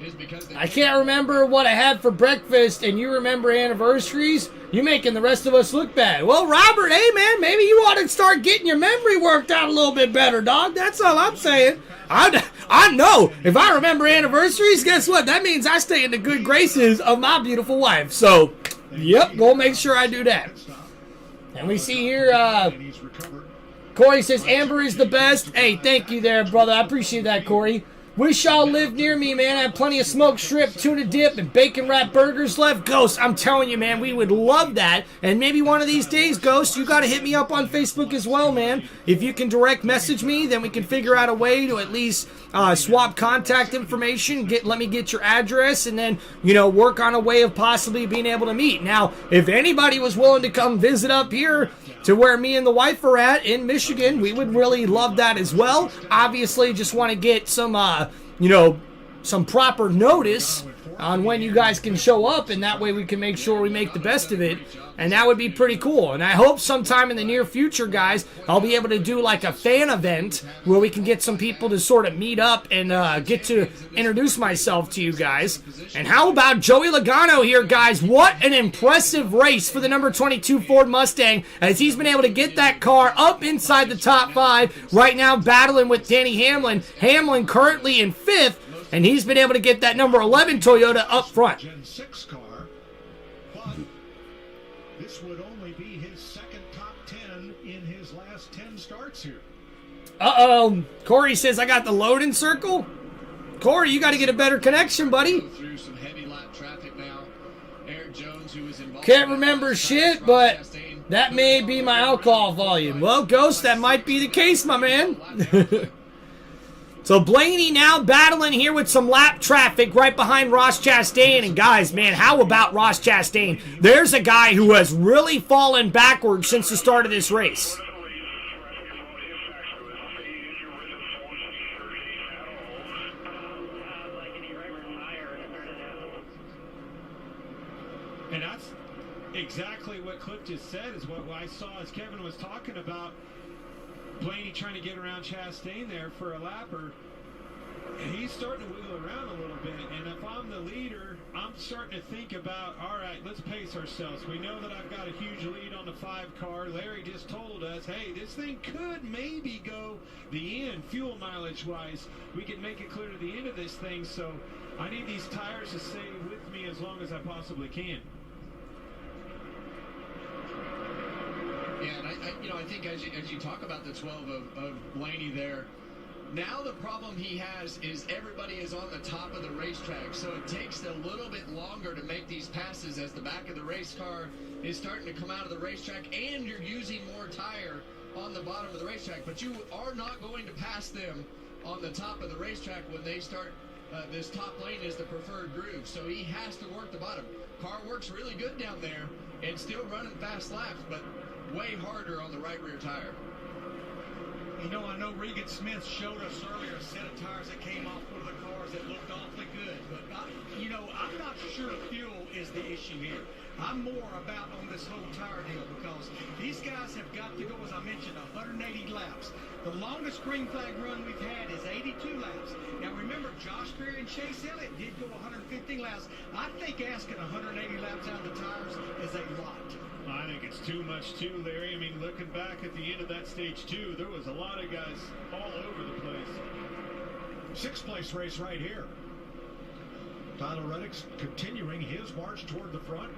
is because I can't remember what I had for breakfast, and you remember anniversaries? You making the rest of us look bad. Well, Robert, hey, man, maybe you ought to start getting your memory worked out a little bit better, dog. That's all I'm saying. I know. If I remember anniversaries, guess what? That means I stay in the good graces of my beautiful wife. So, yep, we'll make sure I do that. And we see here, Corey says, Amber is the best. Hey, thank you there, brother. I appreciate that, Corey. Wish y'all lived near me, man. I have plenty of smoked shrimp, tuna dip, and bacon wrap burgers left. Ghost, I'm telling you, man, we would love that. And maybe one of these days, Ghost, you got to hit me up on Facebook as well, man. If you can direct message me, then we can figure out a way to at least swap contact information. Let me get your address, and then, work on a way of possibly being able to meet. Now, if anybody was willing to come visit up here to where me and the wife are at in Michigan, we would really love that as well. Obviously, just want to get some, some proper notice on when you guys can show up, and that way we can make sure we make the best of it, and that would be pretty cool. And I hope sometime in the near future, guys, I'll be able to do like a fan event where we can get some people to sort of meet up and get to introduce myself to you guys. And how about Joey Logano here, guys? What an impressive race for the number 22 Ford Mustang, as he's been able to get that car up inside the top 5, right now battling with Danny Hamlin. Hamlin currently in 5th, and he's been able to get that number 11 Toyota up front. Gen 6 car, but this would only be his second top 10 in his last 10 starts here. Uh-oh. Corey says I got the loading circle. Corey, you got to get a better connection, buddy. Through some heavy lap traffic now. Eric Jones, who was involved. Can't remember shit, but that may be my alcohol volume. Well, Ghost, that might be the case, my man. So Blaney now battling here with some lap traffic right behind Ross Chastain. And guys, man, how about Ross Chastain? There's a guy who has really fallen backwards since the start of this race. And that's exactly what Cliff just said, is what I saw as Kevin was talking about. Blaney trying to get around Chastain there for a lapper. He's starting to wiggle around a little bit, and if I'm the leader, I'm starting to think about, all right, let's pace ourselves. We know that I've got a huge lead on the 5 car. Larry just told us, hey, this thing could maybe go the end, fuel mileage-wise. We can make it clear to the end of this thing, so I need these tires to stay with me as long as I possibly can. Yeah, and I think as you talk about the 12 of Blaney there, now the problem he has is everybody is on the top of the racetrack, so it takes a little bit longer to make these passes as the back of the race car is starting to come out of the racetrack, and you're using more tire on the bottom of the racetrack, but you are not going to pass them on the top of the racetrack when they start. This top lane is the preferred groove, so he has to work the bottom. Car works really good down there and still running fast laps, but way harder on the right rear tire. I know Regan Smith showed us earlier a set of tires that came off one of the cars that looked awfully good, but I'm not sure fuel is the issue here. I'm more about on this whole tire deal because these guys have got to go, as I mentioned, 180 laps. The longest green flag run we've had is 82 laps. Now remember, Josh Berry and Chase Elliott did go 115 laps. I think asking 180 laps out of the tires is a lot. I think it's too much too, Larry. I mean, looking back at the end of that stage 2, there was a lot of guys all over the place. 6th place race right here. Tyler Reddick's continuing his march toward the front.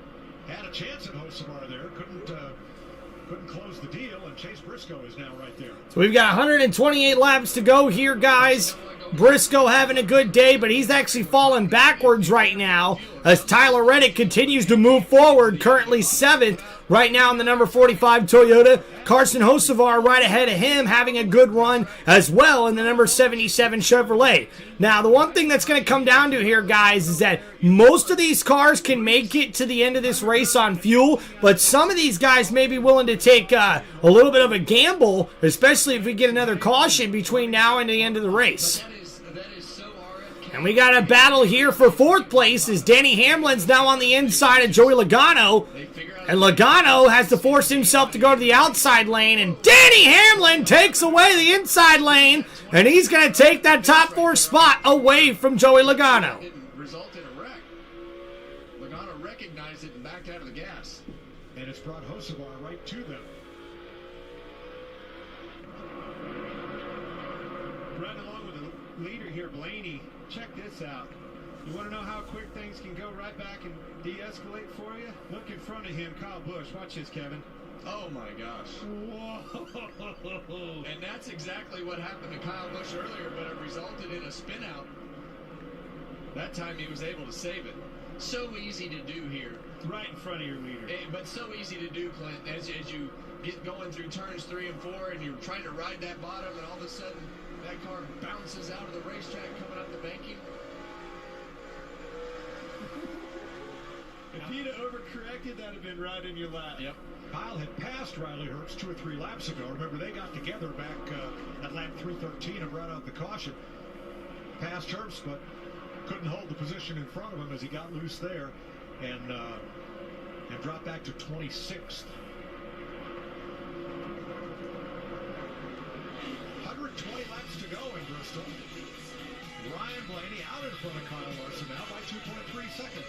Had a chance at Hocevar there. Couldn't close the deal, and Chase Briscoe is now right there. So we've got 128 laps to go here, guys. Briscoe having a good day, but he's actually falling backwards right now as Tyler Reddick continues to move forward, currently 7th right now in the number 45 Toyota. Carson Hocevar right ahead of him, having a good run as well in the number 77 Chevrolet. Now, the one thing that's going to come down to here, guys, is that most of these cars can make it to the end of this race on fuel, but some of these guys may be willing to take a little bit of a gamble, especially if we get another caution between now and the end of the race. And we got a battle here for 4th place as Danny Hamlin's now on the inside of Joey Logano. And Logano has to force himself to go to the outside lane. And Danny Hamlin takes away the inside lane. And he's going to take that top 4 spot away from Joey Logano. brought Hocevar right to them. Running along with the leader here, Blaney. Check this out. You want to know how quick things can go right back and de-escalate for you? Look in front of him, Kyle Busch. Watch this, Kevin. Oh my gosh. Whoa. And that's exactly what happened to Kyle Busch earlier, but it resulted in a spin out. That time he was able to save it. So easy to do here. Right in front of your leader. But so easy to do, Clint, as you get going through turns 3 and 4 and you're trying to ride that bottom and all of a sudden that car bounces out of the racetrack coming up the banking. If he'd have overcorrected, that'd have been right in your lap. Yep. Kyle had passed Riley Herbst 2 or 3 laps ago. Remember, they got together back at lap 313 and brought out the caution. Passed Herbst, but couldn't hold the position in front of him as he got loose there and dropped back to 26th. 120 laps to go in Bristol. Ryan Blaney out in front of Kyle Larson now by 2.3 seconds.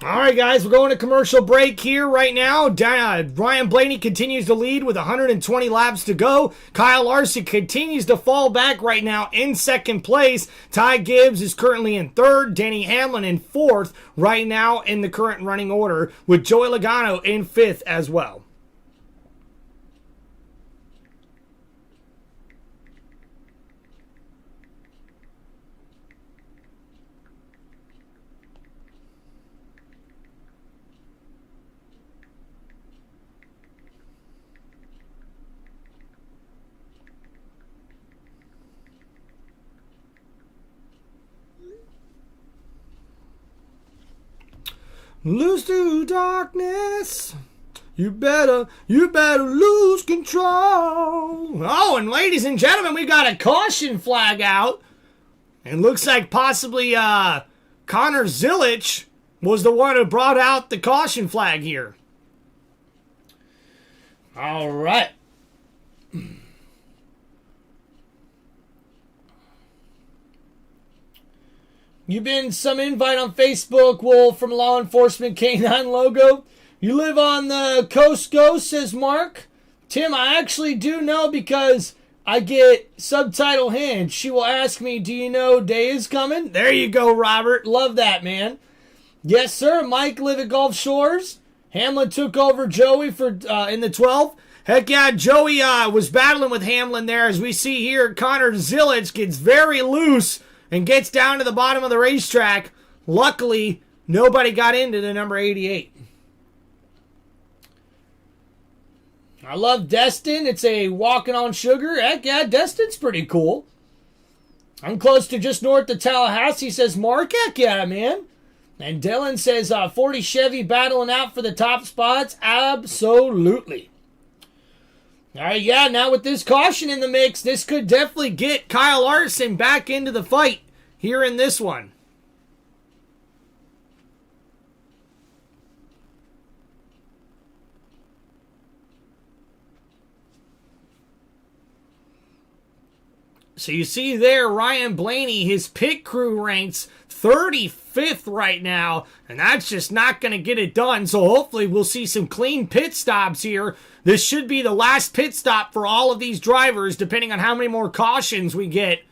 All right, guys, we're going to commercial break here right now. Ryan Blaney continues to lead with 120 laps to go. Kyle Larson continues to fall back right now in second place. Ty Gibbs is currently in third. Denny Hamlin in fourth right now in the current running order, with Joey Logano in fifth as well. Lose to darkness. You better lose control. Oh, and ladies and gentlemen, we got a caution flag out. And looks like possibly Connor Zilic was the one who brought out the caution flag here. All right. You've been some invite on Facebook, Wolf, from Law Enforcement K9 logo. You live on the Coast Ghost, says Mark. Tim, I actually do know because I get subtitle hints. She will ask me, do you know day is coming? There you go, Robert. Love that, man. Yes, sir. Mike live at Gulf Shores. Hamlin took over Joey for in the 12th. Heck yeah, Joey was battling with Hamlin there. As we see here, Connor Zilic gets very loose and gets down to the bottom of the racetrack. Luckily, nobody got into the number 88. I love Destin. It's a walking on sugar. Heck yeah, Destin's pretty cool. I'm close to just north of Tallahassee, says Mark. Heck yeah, man. And Dylan says 40 Chevy battling out for the top spots. Absolutely. All right, yeah, now with this caution in the mix, this could definitely get Kyle Larson back into the fight here in this one. So you see there, Ryan Blaney, his pit crew ranks 35th right now, and that's just not going to get it done. So hopefully we'll see some clean pit stops here. This should be the last pit stop for all of these drivers, depending on how many more cautions we get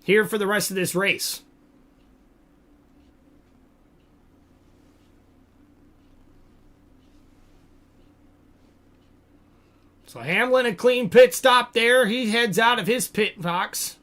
here for the rest of this race. So Hamlin, a clean pit stop there. He heads out of his pit box.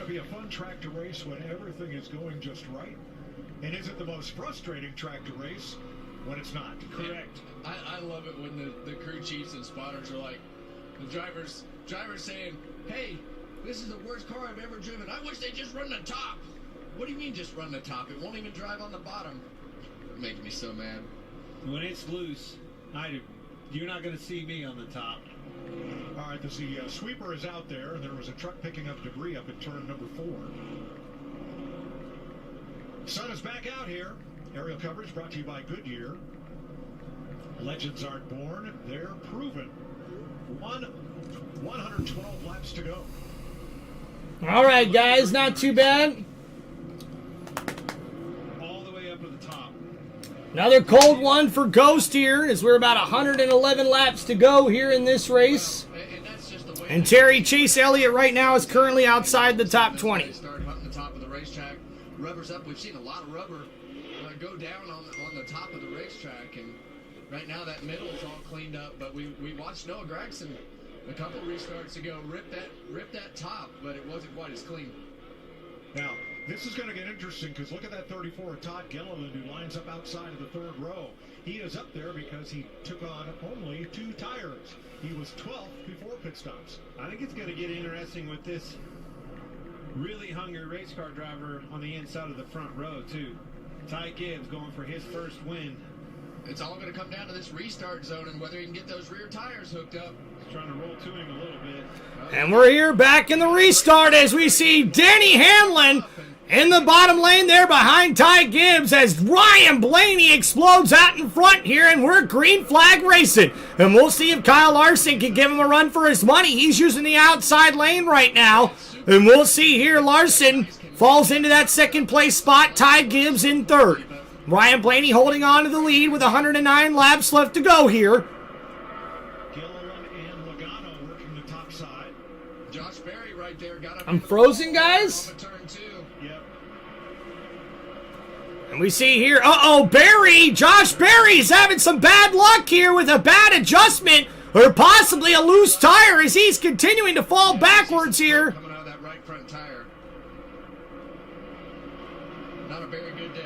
to be a fun track to race when everything is going just right? And is it the most frustrating track to race when it's not? Correct. I love it when the crew chiefs and spotters are like, the drivers saying, hey, this is the worst car I've ever driven. I wish they'd just run the top. What do you mean just run the top? It won't even drive on the bottom. It's making me so mad. When it's loose, you're not going to see me on the top. All right, the sweeper is out there, and there was a truck picking up debris up at turn number 4. Sun is back out here. Aerial coverage brought to you by Goodyear. Legends aren't born, they're proven. 112 laps to go. All right, guys, not too bad. All the way up to the top. Another cold one for Ghost here, as we're about 111 laps to go here in this race. And Terry Chase Elliott right now is currently outside the top 20. Start hunting the top of the racetrack. Rubber's up. We've seen a lot of rubber go down on the top of the racetrack, and right now that middle is all cleaned up. But we watched Noah Gragson a couple restarts ago rip that top, but it wasn't quite as clean. Now, this is going to get interesting because look at that 34 of Todd Gilliland, who lines up outside of the 3rd row. He is up there because he took on only 2 tires. He was 12th before pit stops. I think it's going to get interesting with this really hungry race car driver on the inside of the front row, too. Ty Gibbs going for his first win. It's all going to come down to this restart zone and whether he can get those rear tires hooked up. He's trying to roll to him a little bit. And we're here back in the restart as we see Denny Hamlin in the bottom lane there behind Ty Gibbs as Ryan Blaney explodes out in front here, and we're green flag racing. And we'll see if Kyle Larson can give him a run for his money. He's using the outside lane right now. And we'll see here Larson falls into that 2nd place spot. Ty Gibbs in 3rd. Ryan Blaney holding on to the lead with 109 laps left to go here. Gilliland and Logano working the top side. Josh Berry right there got up. I'm frozen, guys. Yep. And we see here, Josh Berry's having some bad luck here with a bad adjustment or possibly a loose tire as he's continuing to fall backwards here. Coming out of that right front tire. Not a very good day.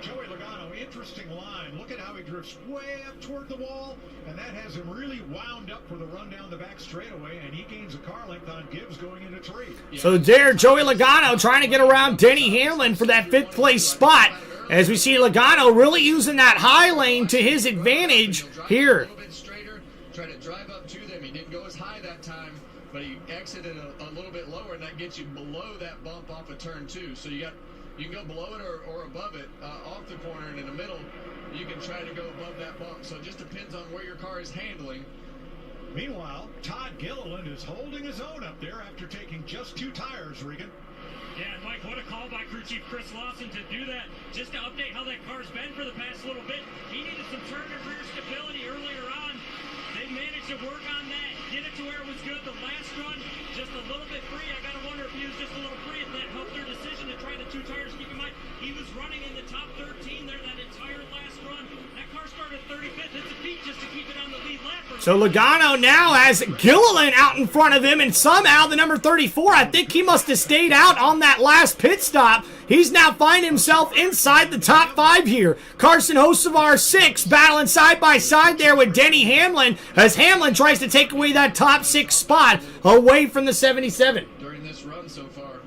Joey Logano, interesting line. Look at how he drifts way up toward the wall, and that has him really wound up for the run down the back straightaway, and he gains a car length on Gibbs going into 3. So there, Joey Logano trying to get around Denny Hamlin for that 5th place spot. As we see Logano really using that high lane to his advantage here. A little bit straighter, try to drive up to them. He didn't go as high that time, but he exited a little bit lower, and that gets you below that bump off of turn 2. So you can go below it or above it off the corner, and in the middle you can try to go above that bump. So it just depends on where your car is handling. Meanwhile, Todd Gilliland is holding his own up there after taking just 2 tires, Regan. Yeah, and Mike, what a call by crew chief Chris Lawson to do that, just to update how that car's been for the past little bit. He needed some turn and rear stability earlier on. They managed to work on that, get it to where it was good. The last run, just a little bit free. I got to wonder if he was just a little free, if that helped their decision to try the 2 tires. Keep in mind, he was running in the top 13 there that entire last run. That car started 35th. It's a feat just to keep it on the lead lap. So Logano now has Gilliland out in front of him, and somehow the number 34, I think he must have stayed out on that last pit stop. He's now finding himself inside the top 5 here. Carson Hocevar 6 battling side by side there with Denny Hamlin as Hamlin tries to take away that top 6 spot away from the 77. During this run so far.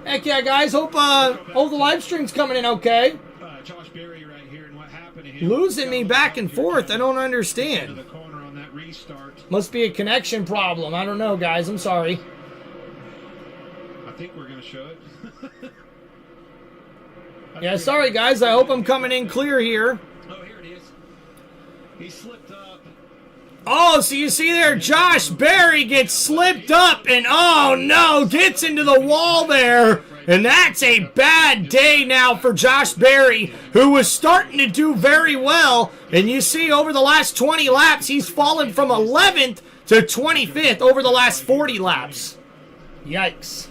Heck yeah, guys. Hope the live stream's coming in okay. Josh Berry right here, and what happened to him. Losing me back and forth. I don't understand. The corner on that restart. Must be a connection problem. I don't know, guys. I'm sorry. I think we're going to show it. Yeah, sorry, guys. I hope I'm coming in clear here. Oh, here it is. He slipped up. Oh, so you see there, Josh Berry gets slipped up and, oh no, gets into the wall there. And that's a bad day now for Josh Berry, who was starting to do very well. And you see over the last 20 laps, he's fallen from 11th to 25th over the last 40 laps. Yikes.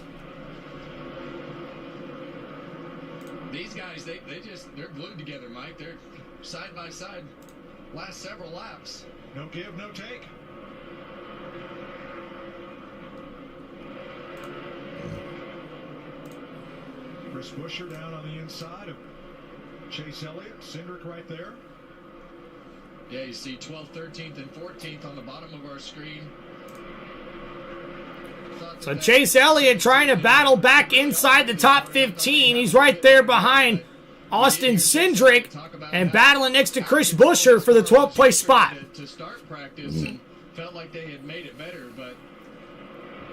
These guys, they're glued together, Mike. They're side by side last several laps. No give, no take. Chris Buescher down on the inside of Chase Elliott. Cindric right there. Yeah, you see 12th, 13th, and 14th on the bottom of our screen. So Chase Elliott trying to battle back inside the top 15. He's right there behind Austin Cindric and battling next to Chris Buescher for the 12th place spot. To start practice and felt like they had made it better, but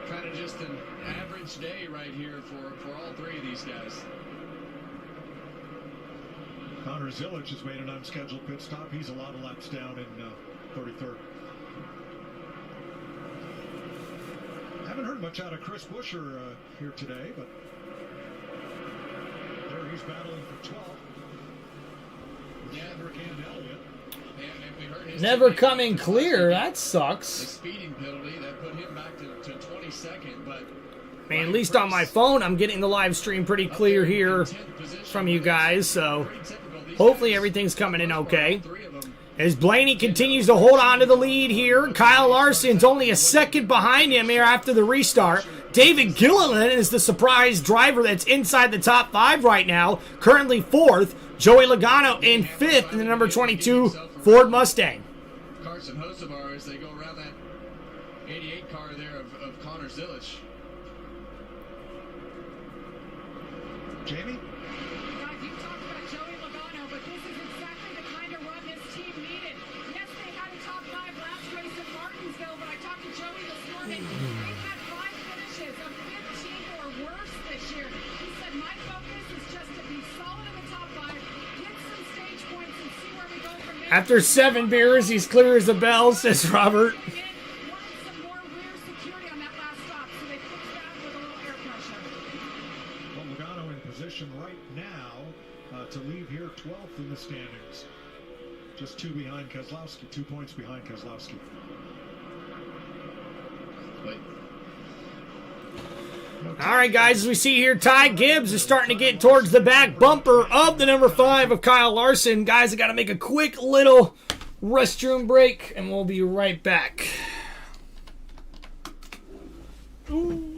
kind of just an average day right here for all three of these guys. Connor Zilic has made an unscheduled pit stop. He's a lot of laps down in 33rd. Haven't heard much out of Chris Buescher here today, but there he's battling for 12th. Cindric and Elliott. Never coming clear. That sucks. The speeding penalty that put him back to 22nd, but Man, at least on my phone, I'm getting the live stream pretty clear here from you guys, so hopefully everything's coming in okay. As Blaney continues to hold on to the lead here, Kyle Larson's only a second behind him here after the restart. David Gilliland is the surprise driver that's inside the top 5 right now, currently 4th. Joey Logano in 5th in the number 22 Ford Mustang. Carson Hocevar as they go around that 88 car there of Connor Zilic. Jamie? Guys, you talked about Joey Logano, but this is exactly the kind of run this team needed. Yes, they had a top 5 last race at Martinsville, but I talked to Joey this morning. They've had 5 finishes of 15th or worse this year. He said, my focus is just to be solid in the top 5, get some stage points, and see where we go from there. After 7 beers, he's clear as a bell, says Robert. Right now to leave here 12th in the standings. Just 2 behind Keselowski, 2 points behind Keselowski. All right, guys, as we see here, Ty Gibbs is starting to get towards the back bumper of the number 5 of Kyle Larson. Guys, I got to make a quick little restroom break, and we'll be right back. Ooh.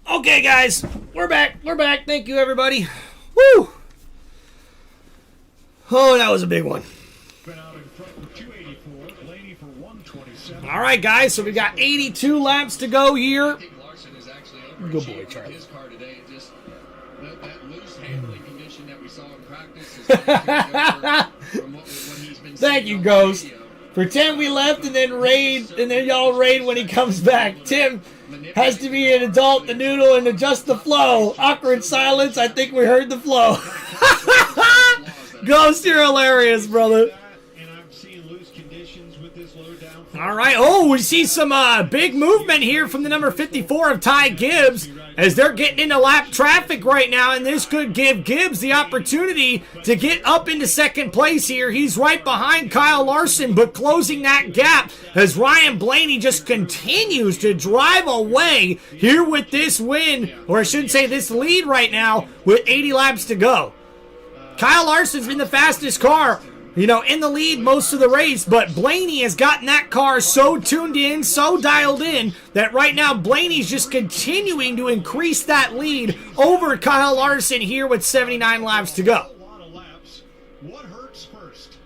Okay, guys, we're back. We're back. Thank you, everybody. Woo! Oh, that was a big one. All right, guys, so we got 82 laps to go here. Good boy, Charlie. His car today, just that loose handling condition that we saw in practice is from what he's been. Thank you, Ghost. Pretend we left and then raid, and then y'all raid when he comes back. Tim has to be an adult, the noodle, and adjust the flow. Awkward silence. I think we heard the flow. Ghost, you're hilarious, brother. All right. Oh, we see some big movement here from the number 54 of Ty Gibbs as they're getting into lap traffic right now, and this could give Gibbs the opportunity to get up into second place here. He's right behind Kyle Larson, but closing that gap as Ryan Blaney just continues to drive away here with this win, or I should say this lead right now with 80 laps to go. Kyle Larson's been the fastest car in the lead most of the race, but Blaney has gotten that car so tuned in, so dialed in, that right now Blaney's just continuing to increase that lead over Kyle Larson here with 79 laps to go. What hurts first?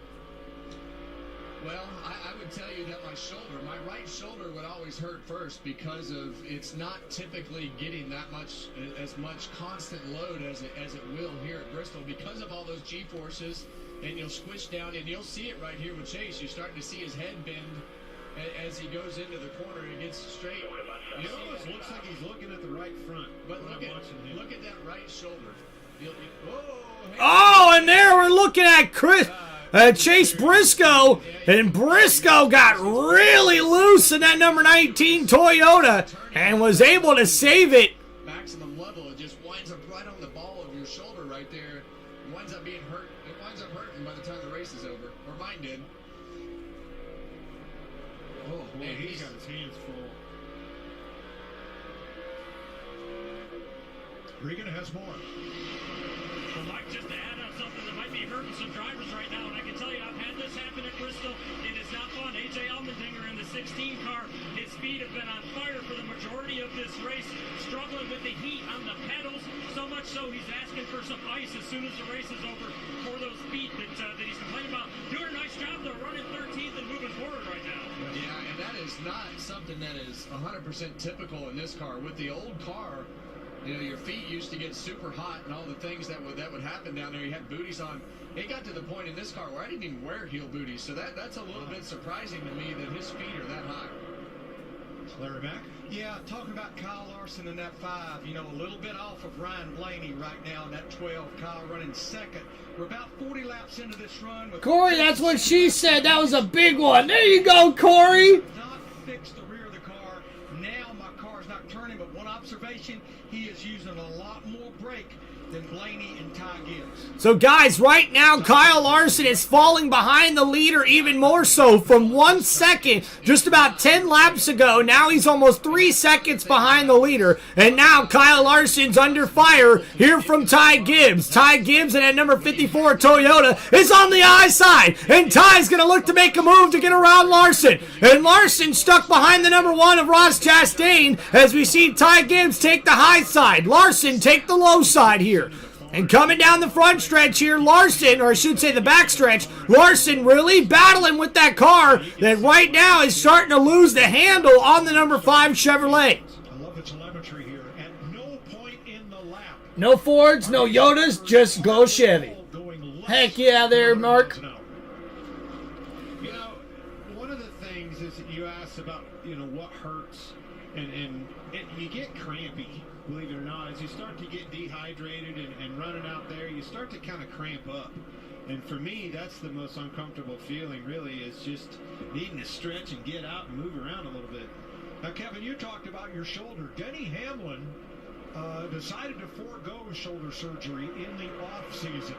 Well, I would tell you that my right shoulder would always hurt first because of it's not typically getting as much constant load as it will here at Bristol because of all those G-forces. And you'll squish down, and you'll see it right here with Chase. You're starting to see his head bend as he goes into the corner and gets straight. It almost looks like he's looking at the right front. But look at that right shoulder. And there we're looking at Chase Briscoe, and Briscoe got really loose in that number 19 Toyota and was able to save it. Maximum level, it just winds up right on the ball of your shoulder right there. It winds up being hurt. It winds up hurting by the time the race is over, or mine did. Oh, man, he's got his hands full. Regan has more. Well, Mike, just to add on something that might be hurting some drivers right now, and I can tell you I've had this happen at Bristol. It is not fun. A.J. Allmendinger in the 16 car, his feet have been on fire for the majority of this race, struggling with the heat on the pedals, so much so he's asking for some ice as soon as the race is over for those feet that he's complaining about. Doing a nice job, though, running 13th and moving forward right now. Yeah, and that is not something that is 100% typical in this car. With the old car, your feet used to get super hot and all the things that would happen down there. You had booties on. It got to the point in this car where I didn't even wear heel booties, so that's a little bit surprising to me that his feet are that high. Larry Mack? Yeah, talking about Kyle Larson in that 5, a little bit off of Ryan Blaney right now in that 12. Kyle running second. We're about 40 laps into this run. Corey, that's what she said. That was a big one. There you go, Corey. Not fixed the rear of the car. Now my car's not turning, but one observation, he is using a lot more brake than Blaney and Ty Gibbs. So, guys, right now, Kyle Larson is falling behind the leader even more so from 1 second just about 10 laps ago. Now he's almost 3 seconds behind the leader. And now Kyle Larson's under fire here from Ty Gibbs. Ty Gibbs in that number 54 Toyota is on the high side. And Ty's going to look to make a move to get around Larson. And Larson stuck behind the number 1 of Ross Chastain as we see Ty Gibbs take the high side. Larson take the low side here. And coming down the front stretch here, Larson, or I should say the back stretch, Larson really battling with that car that right now is starting to lose the handle on the number 5 Chevrolet. I love the telemetry here. At no point in the lap. No Fords, no Yodas, just go Chevy. Heck yeah there, Mark. One of the things is that you asked about, what hurts, and you get crampy. Believe it or not, as you start to get dehydrated and running out there, you start to kind of cramp up. And for me, that's the most uncomfortable feeling, really, is just needing to stretch and get out and move around a little bit. Now, Kevin, you talked about your shoulder. Denny Hamlin decided to forego shoulder surgery in the off-season.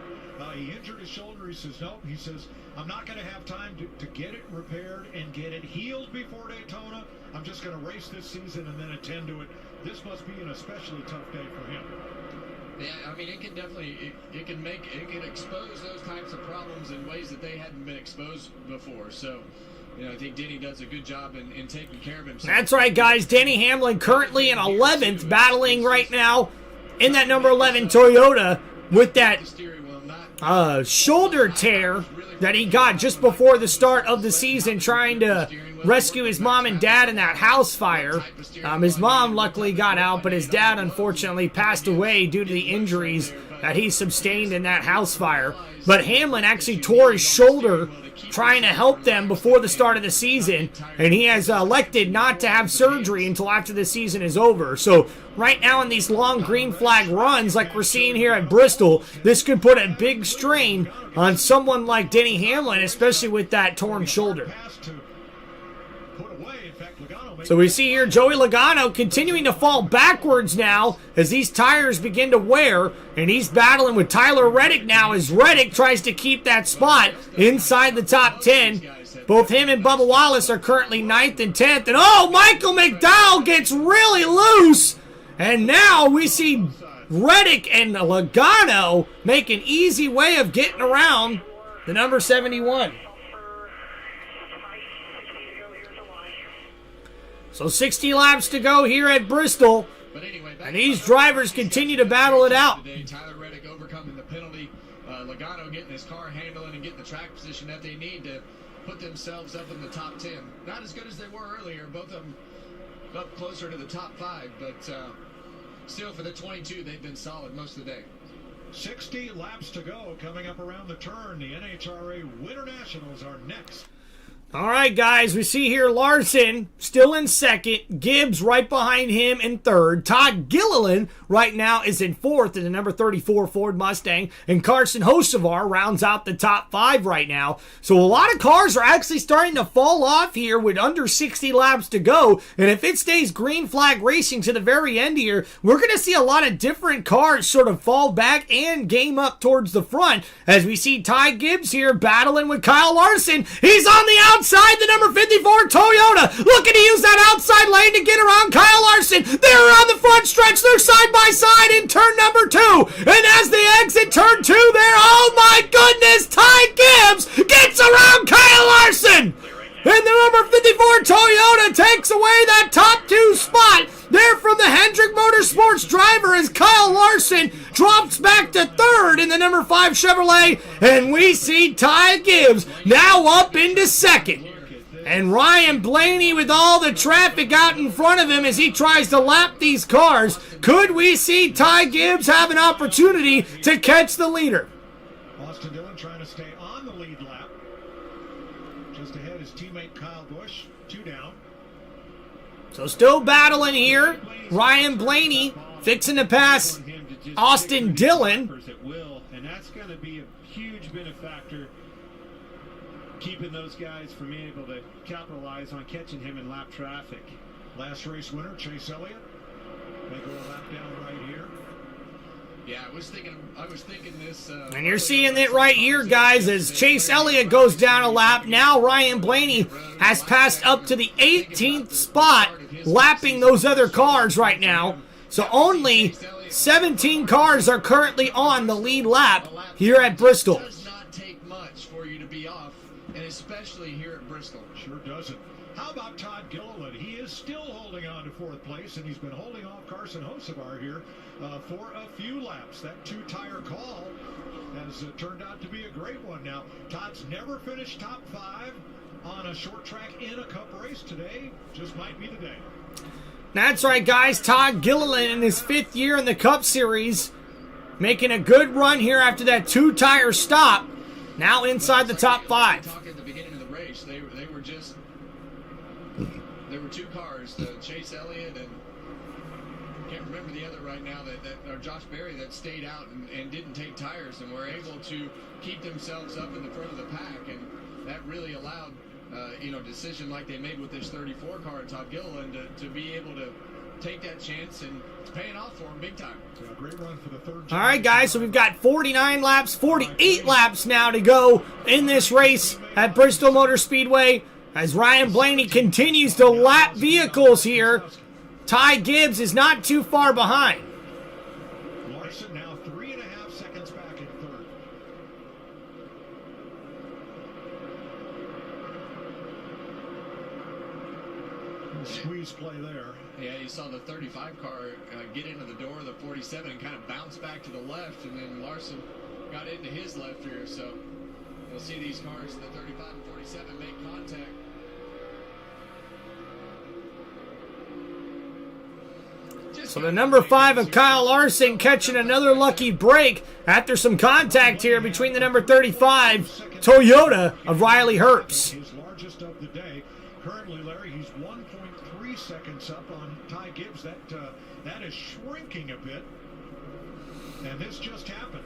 He injured his shoulder. He says, no. He says, I'm not going to have time to get it repaired and get it healed before Daytona. I'm just going to race this season and then attend to it. This must be an especially tough day for him. Yeah, I mean, it can definitely, it can expose those types of problems in ways that they hadn't been exposed before. So, I think Denny does a good job in taking care of himself. That's right, guys. Denny Hamlin currently in 11th, battling right now in that number 11 Toyota with that shoulder tear that he got just before the start of the season, trying to rescue his mom and dad in that house fire. His mom luckily got out, but his dad unfortunately passed away due to the injuries that he sustained in that house fire. But Hamlin actually tore his shoulder trying to help them before the start of the season, and he has elected not to have surgery until after the season is over. So right now in these long green flag runs like we're seeing here at Bristol, this could put a big strain on someone like Denny Hamlin, especially with that torn shoulder. So we see here Joey Logano continuing to fall backwards now as these tires begin to wear, and he's battling with Tyler Reddick now as Reddick tries to keep that spot inside the top 10. Both him and Bubba Wallace are currently 9th and 10th. And Michael McDowell gets really loose. And now we see Reddick and Logano make an easy way of getting around the number 71. So 60 laps to go here at Bristol. And these drivers continue to battle it out. Tyler Reddick overcoming the penalty. Logano getting his car handling and getting the track position that they need to put themselves up in the top 10. Not as good as they were earlier. Both of them up closer to the top 5. But still, for the 22, they've been solid most of the day. 60 laps to go coming up around the turn. The NHRA Winter Nationals are next. All right, guys, we see here Larson still in second. Gibbs right behind him in third. Todd Gilliland right now is in fourth in the number 34 Ford Mustang. And Carson Hocevar rounds out the top 5 right now. So a lot of cars are actually starting to fall off here with under 60 laps to go. And if it stays green flag racing to the very end here, we're going to see a lot of different cars sort of fall back and game up towards the front. As we see Ty Gibbs here battling with Kyle Larson. He's on the outside. The number 54 Toyota looking to use that outside lane to get around Kyle Larson. They're around the front stretch. They're side by side in turn number 2. And as they exit turn 2 there, oh my goodness, Ty Gibbs gets around Kyle Larson. And the number 54 Toyota takes away that top 2 spot there from the Hendrick Motorsports driver as Kyle Larson drops back to third in the number 5 Chevrolet. And we see Ty Gibbs now up into second. And Ryan Blaney with all the traffic out in front of him as he tries to lap these cars. Could we see Ty Gibbs have an opportunity to catch the leader? Austin Dillon trying to stay on the lead lap. Just ahead is teammate Kyle Busch, 2 down. So still battling here. Ryan Blaney fixing to pass Austin Dillon. And that's going to be a huge benefactor, keeping those guys from being able to capitalize on catching him in lap traffic. Last race winner, Chase Elliott. They go a lap down right here. Yeah, I was thinking this. And you're seeing it right here, guys, as Chase Elliott goes down a lap. Now Ryan Blaney has passed up to the 18th spot, lapping those other cars right now. So only 17 cars are currently on the lead lap here at Bristol. It does not take much for you to be off, and especially here at Bristol. Sure doesn't. How about Todd Gilliland? He is still holding on to 4th place, and he's been holding off Carson Hocevar here for a few laps. That 2-tire call has turned out to be a great one. Now, Todd's never finished top 5 on a short track in a Cup race. Today just might be the day. That's right, guys. Todd Gilliland in his 5th year in the Cup Series, making a good run here after that 2-tire stop. Now inside the top 5. Talk at the beginning of the race, they were just. There were 2 cars, Chase Elliott and can't remember the other right now or Josh Berry that stayed out and didn't take tires and were able to keep themselves up in the front of the pack, and that really allowed decision like they made with this 34 car, Todd Gilliland, to be able to take that chance, and it's paying off for him big time. Yeah, great run for the 3rd. All right, guys, so we've got 49 laps, 48 laps now to go in this race at Bristol Motor Speedway as Ryan Blaney continues to lap vehicles here. Ty Gibbs is not too far behind. Larson now 3.5 seconds back in 3rd. Squeeze play there. Yeah, you saw the 35 car get into the door of the 47 and kind of bounce back to the left, and then Larson got into his left rear. So you'll see these cars, the 35 and 47, make contact. So the number 5 of Kyle Larson catching another lucky break after some contact here between the number 35 Toyota of Riley Herbst. His largest of the day. Currently, Larry, he's 1.3 seconds up on Ty Gibbs. That is shrinking a bit. And this just happened.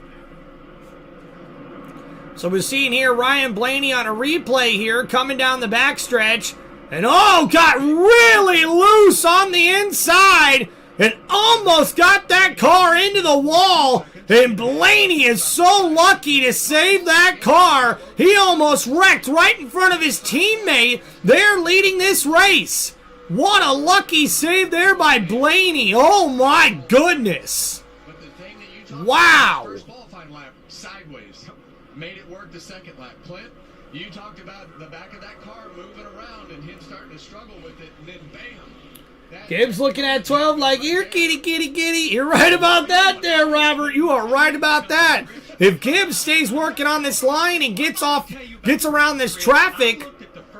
So we're seeing here Ryan Blaney on a replay here coming down the backstretch. And got really loose on the inside and almost got that car into the wall. And Blaney is so lucky to save that car. He almost wrecked right in front of his teammate. They're leading this race. What a lucky save there by Blaney. Oh my goodness. But the thing that you talked wow. about, first qualifying lap, sideways. Made it work the second lap. Clint, you talked about the back of that car moving around and him starting to struggle with it, and then bam. Gibbs looking at 12 like, here, kitty, kitty, kitty. You're right about that there, Robert. You are right about that. If Gibbs stays working on this line and gets around this traffic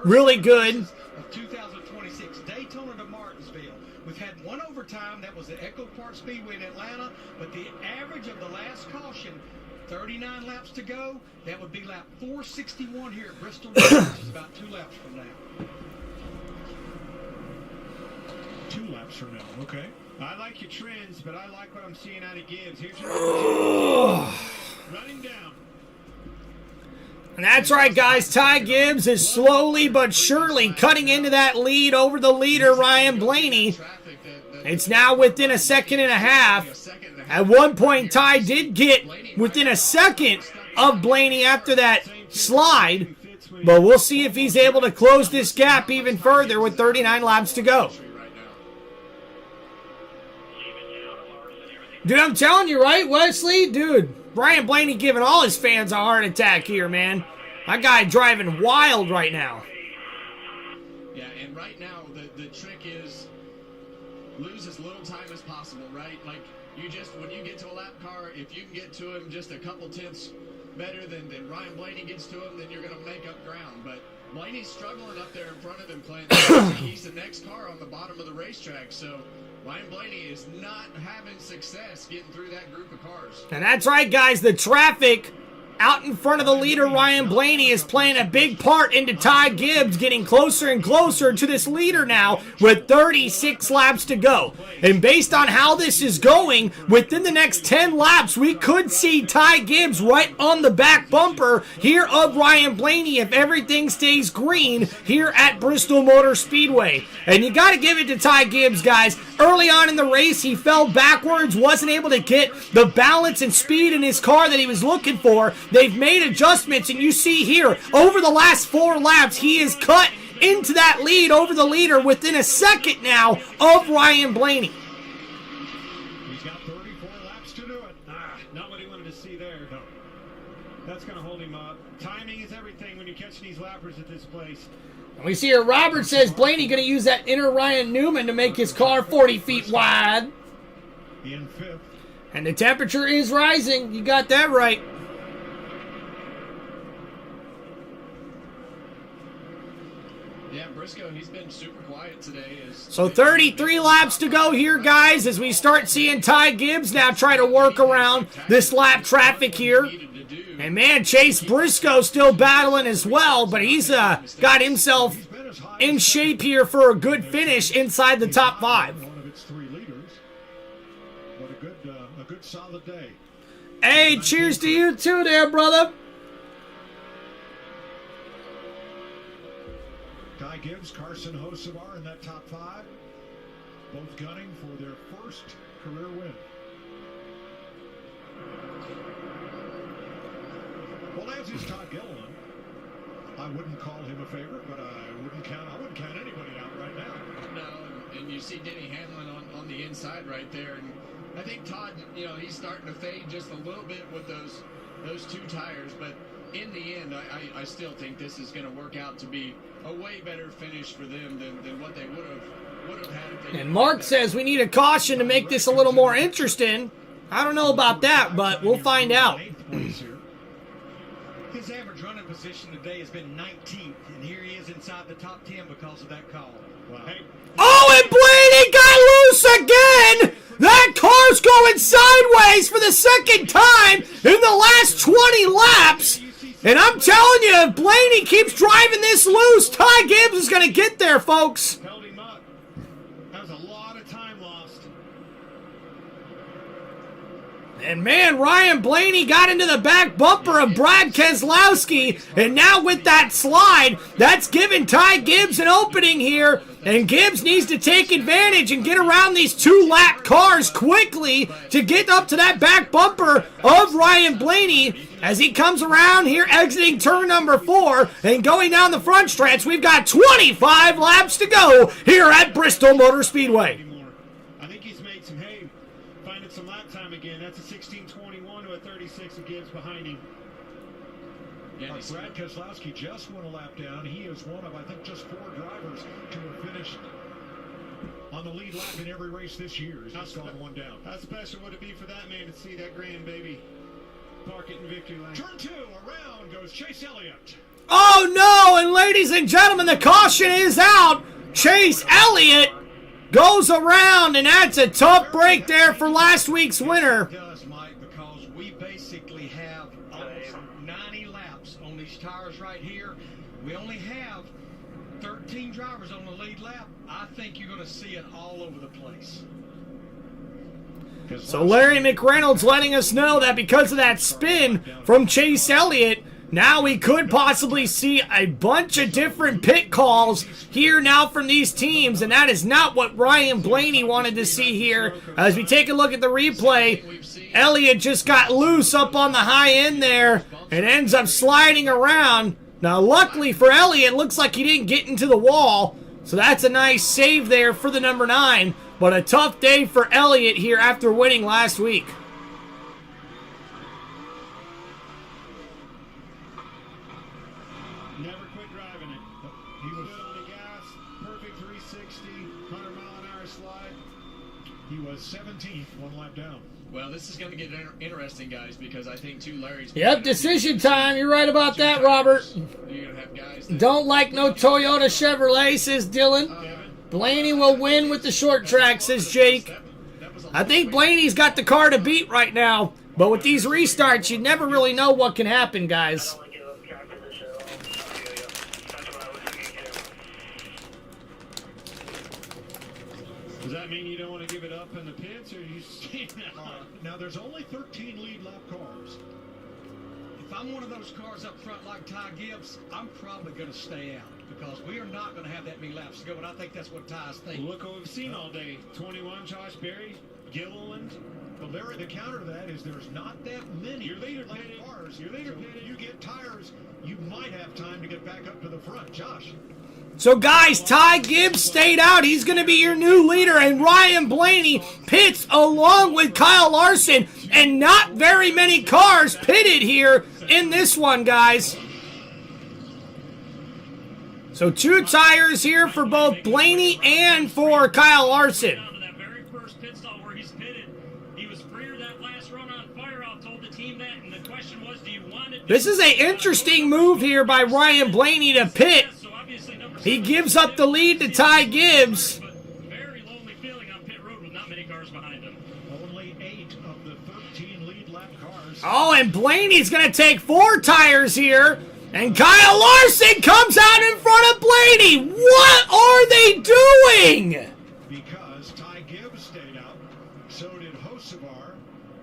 really good. Of 2026 Daytona to Martinsville. We've had one overtime. That was the Echo Park Speedway in Atlanta. But the average of the last caution, 39 laps to go. That would be lap 461 here at Bristol, which is about 2 laps from now. 2 laps from now. Okay. I like your trends, but I like what I'm seeing out of Gibbs. Here's your running down. And that's right, guys. Ty Gibbs is slowly but surely cutting into that lead over the leader, Ryan Blaney. It's now within a second and a half. At one point, Ty did get within a second of Blaney after that slide. But we'll see if he's able to close this gap even further with 39 laps to go. Dude, I'm telling you, right, Wesley? Dude, Ryan Blaney giving all his fans a heart attack here, man. That guy driving wild right now. Yeah, and right now, the trick is lose as little time as possible, right? Like, when you get to a lap car, if you can get to him just a couple tenths better than Ryan Blaney gets to him, then you're going to make up ground. But Blaney's struggling up there in front of him, Clint. He's the next car on the bottom of the racetrack, so Ryan Blaney is not having success getting through that group of cars. And that's right, guys. The traffic out in front of the leader, Ryan Blaney, is playing a big part into Ty Gibbs getting closer and closer to this leader now with 36 laps to go. And based on how this is going, within the next 10 laps, we could see Ty Gibbs right on the back bumper here of Ryan Blaney if everything stays green here at Bristol Motor Speedway. And you got to give it to Ty Gibbs, guys. Early on in the race, he fell backwards, wasn't able to get the balance and speed in his car that he was looking for. They've made adjustments, and you see here, over the last 4 laps, he is cut into that lead over the leader within a second now of Ryan Blaney. He's got 34 laps to do it. Not what he wanted to see there. No. That's going to hold him up. Timing is everything when you're catching these lappers at this place. And we see here, Robert says Blaney going to use that inner Ryan Newman to make his car 40 feet wide. In 5th. And the temperature is rising. You got that right. Yeah, Briscoe, he's been super quiet today. So 33 laps to go here, guys, as we start seeing Ty Gibbs now try to work around this lap traffic here. And, man, Chase Briscoe still battling as well, but he's got himself in shape here for a good finish inside the top 5. One of its 3 leaders. But a good solid day. Hey, cheers to you too there, brother. Ty Gibbs, Carson Hocevar in that top 5. Both gunning for their first career win. Well, as is Todd Gilliland. I wouldn't call him a favorite, but I wouldn't count anybody out right now. No, and you see Denny Hamlin on the inside right there, and I think Todd, he's starting to fade just a little bit with those 2 tires, but in the end, I still think this is going to work out to be a way better finish for them than what they would have had if they. And Mark says we need a caution to make this a little more interesting. I don't know about that, but we'll find out. His average running position today has been 19th, and here he is inside the top 10 because of that call. Wow. Hey. Oh, and Blaney got loose again! That car's going sideways for the second time in the last 20 laps. And I'm telling you, if Blaney keeps driving this loose, Ty Gibbs is going to get there, folks. Held him up. That was a lot of time lost. And man, Ryan Blaney got into the back bumper of Brad Keselowski. And now with that slide, that's giving Ty Gibbs an opening here. And Gibbs needs to take advantage and get around these 2-lap cars quickly to get up to that back bumper of Ryan Blaney as he comes around here exiting turn number 4 and going down the front stretch. We've got 25 laps to go here at Bristol Motor Speedway. I think he's made some hay, finding some lap time again. That's a 16:21 to a 36 of Gibbs behind him. Yeah, Brad Keselowski just went a lap down. He is one of, I think, just 4 drivers to have finished on the lead lap in every race this year. He's gone one down. How special would it be for that man to see that grandbaby park it in victory lane? Turn 2, around goes Chase Elliott. Oh no, and ladies and gentlemen, the caution is out. Chase Elliott goes around, and that's a tough break there for last week's winner. It does, Mike, because we basically have almost 90 laps on these tires right here. We only have 13 drivers on the lead lap. I think you're going to see it all over the place. So Larry McReynolds letting us know that because of that spin from Chase Elliott, now we could possibly see a bunch of different pit calls here now from these teams, and that is not what Ryan Blaney wanted to see here. As we take a look at the replay, Elliott just got loose up on the high end there and ends up sliding around. Now, luckily for Elliott, it looks like he didn't get into the wall, so that's a nice save there for the number 9, but a tough day for Elliott here after winning last week. Never quit driving it. He was good on the gas, perfect 360, 100-mile-an-hour slide. He was 17th, 1 lap down. Well, this is going to get interesting, guys, because I think Larry's... Yep, decision time. You're right about that, Robert. You're going to have guys Don't like no Toyota Chevrolet, says Dylan. Blaney will win with the short track, says Jake. I think Blaney's got the car to beat right now, but with these restarts, you never really know what can happen, guys. Does that mean you don't want to give it up in the pits, or you staying out? Now, there's only 13 lead lap cars. If I'm one of those cars up front like Ty Gibbs, I'm probably going to stay out because we are not going to have that many laps to go, and I think that's what Ty's thinking. Look what we've seen all day. 21, Josh Berry, Gilliland. But Larry, the counter to that is there's not that many Your leader lap pitted. cars. Your leader So pitted. you get tires, you might have time to get back up to the front. Josh. So, guys, Ty Gibbs stayed out. He's going to be your new leader. And Ryan Blaney pits along with Kyle Larson. And not very many cars pitted here in this one, guys. So, 2 tires here for both Blaney and for Kyle Larson. That very first pit stall where he's pitted, he was freer that last run on fire. I told the team that, and the question was, do you want it? This is an interesting move here by Ryan Blaney to pit. He gives up the lead to Ty Gibbs. Very lonely feeling on pit road with not many cars behind him. Only 8 of the 13 lead lap cars. Oh, and Blaney's going to take 4 tires here. And Kyle Larson comes out in front of Blaney. What are they doing? Because Ty Gibbs stayed out, so did Hocevar,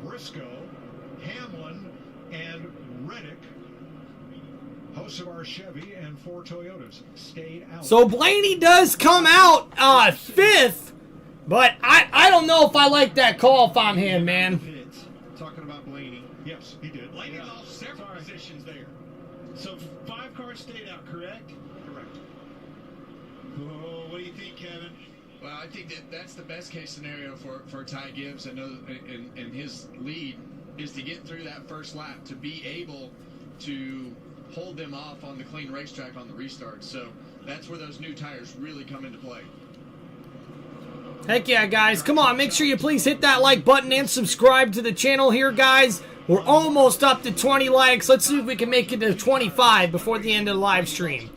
Briscoe, Hamlin, and Reddick. Hocevar Chevy and 4 Toyotas stayed out. So Blaney does come out 5th, but I don't know if I like that call if I'm him, man. Talking about Blaney. Yes, he did. Blaney lost several positions there. So 5 cars stayed out, correct? Correct. Oh, what do you think, Kevin? Well, I think that's the best case scenario for Ty Gibbs and his lead is to get through that first lap, to be able to hold them off on the clean racetrack on the restart. So that's where those new tires really come into play. Heck yeah, guys. Come on, make sure you please hit that like button and subscribe to the channel here, guys. We're almost up to 20 likes. Let's see if we can make it to 25 before the end of the live stream.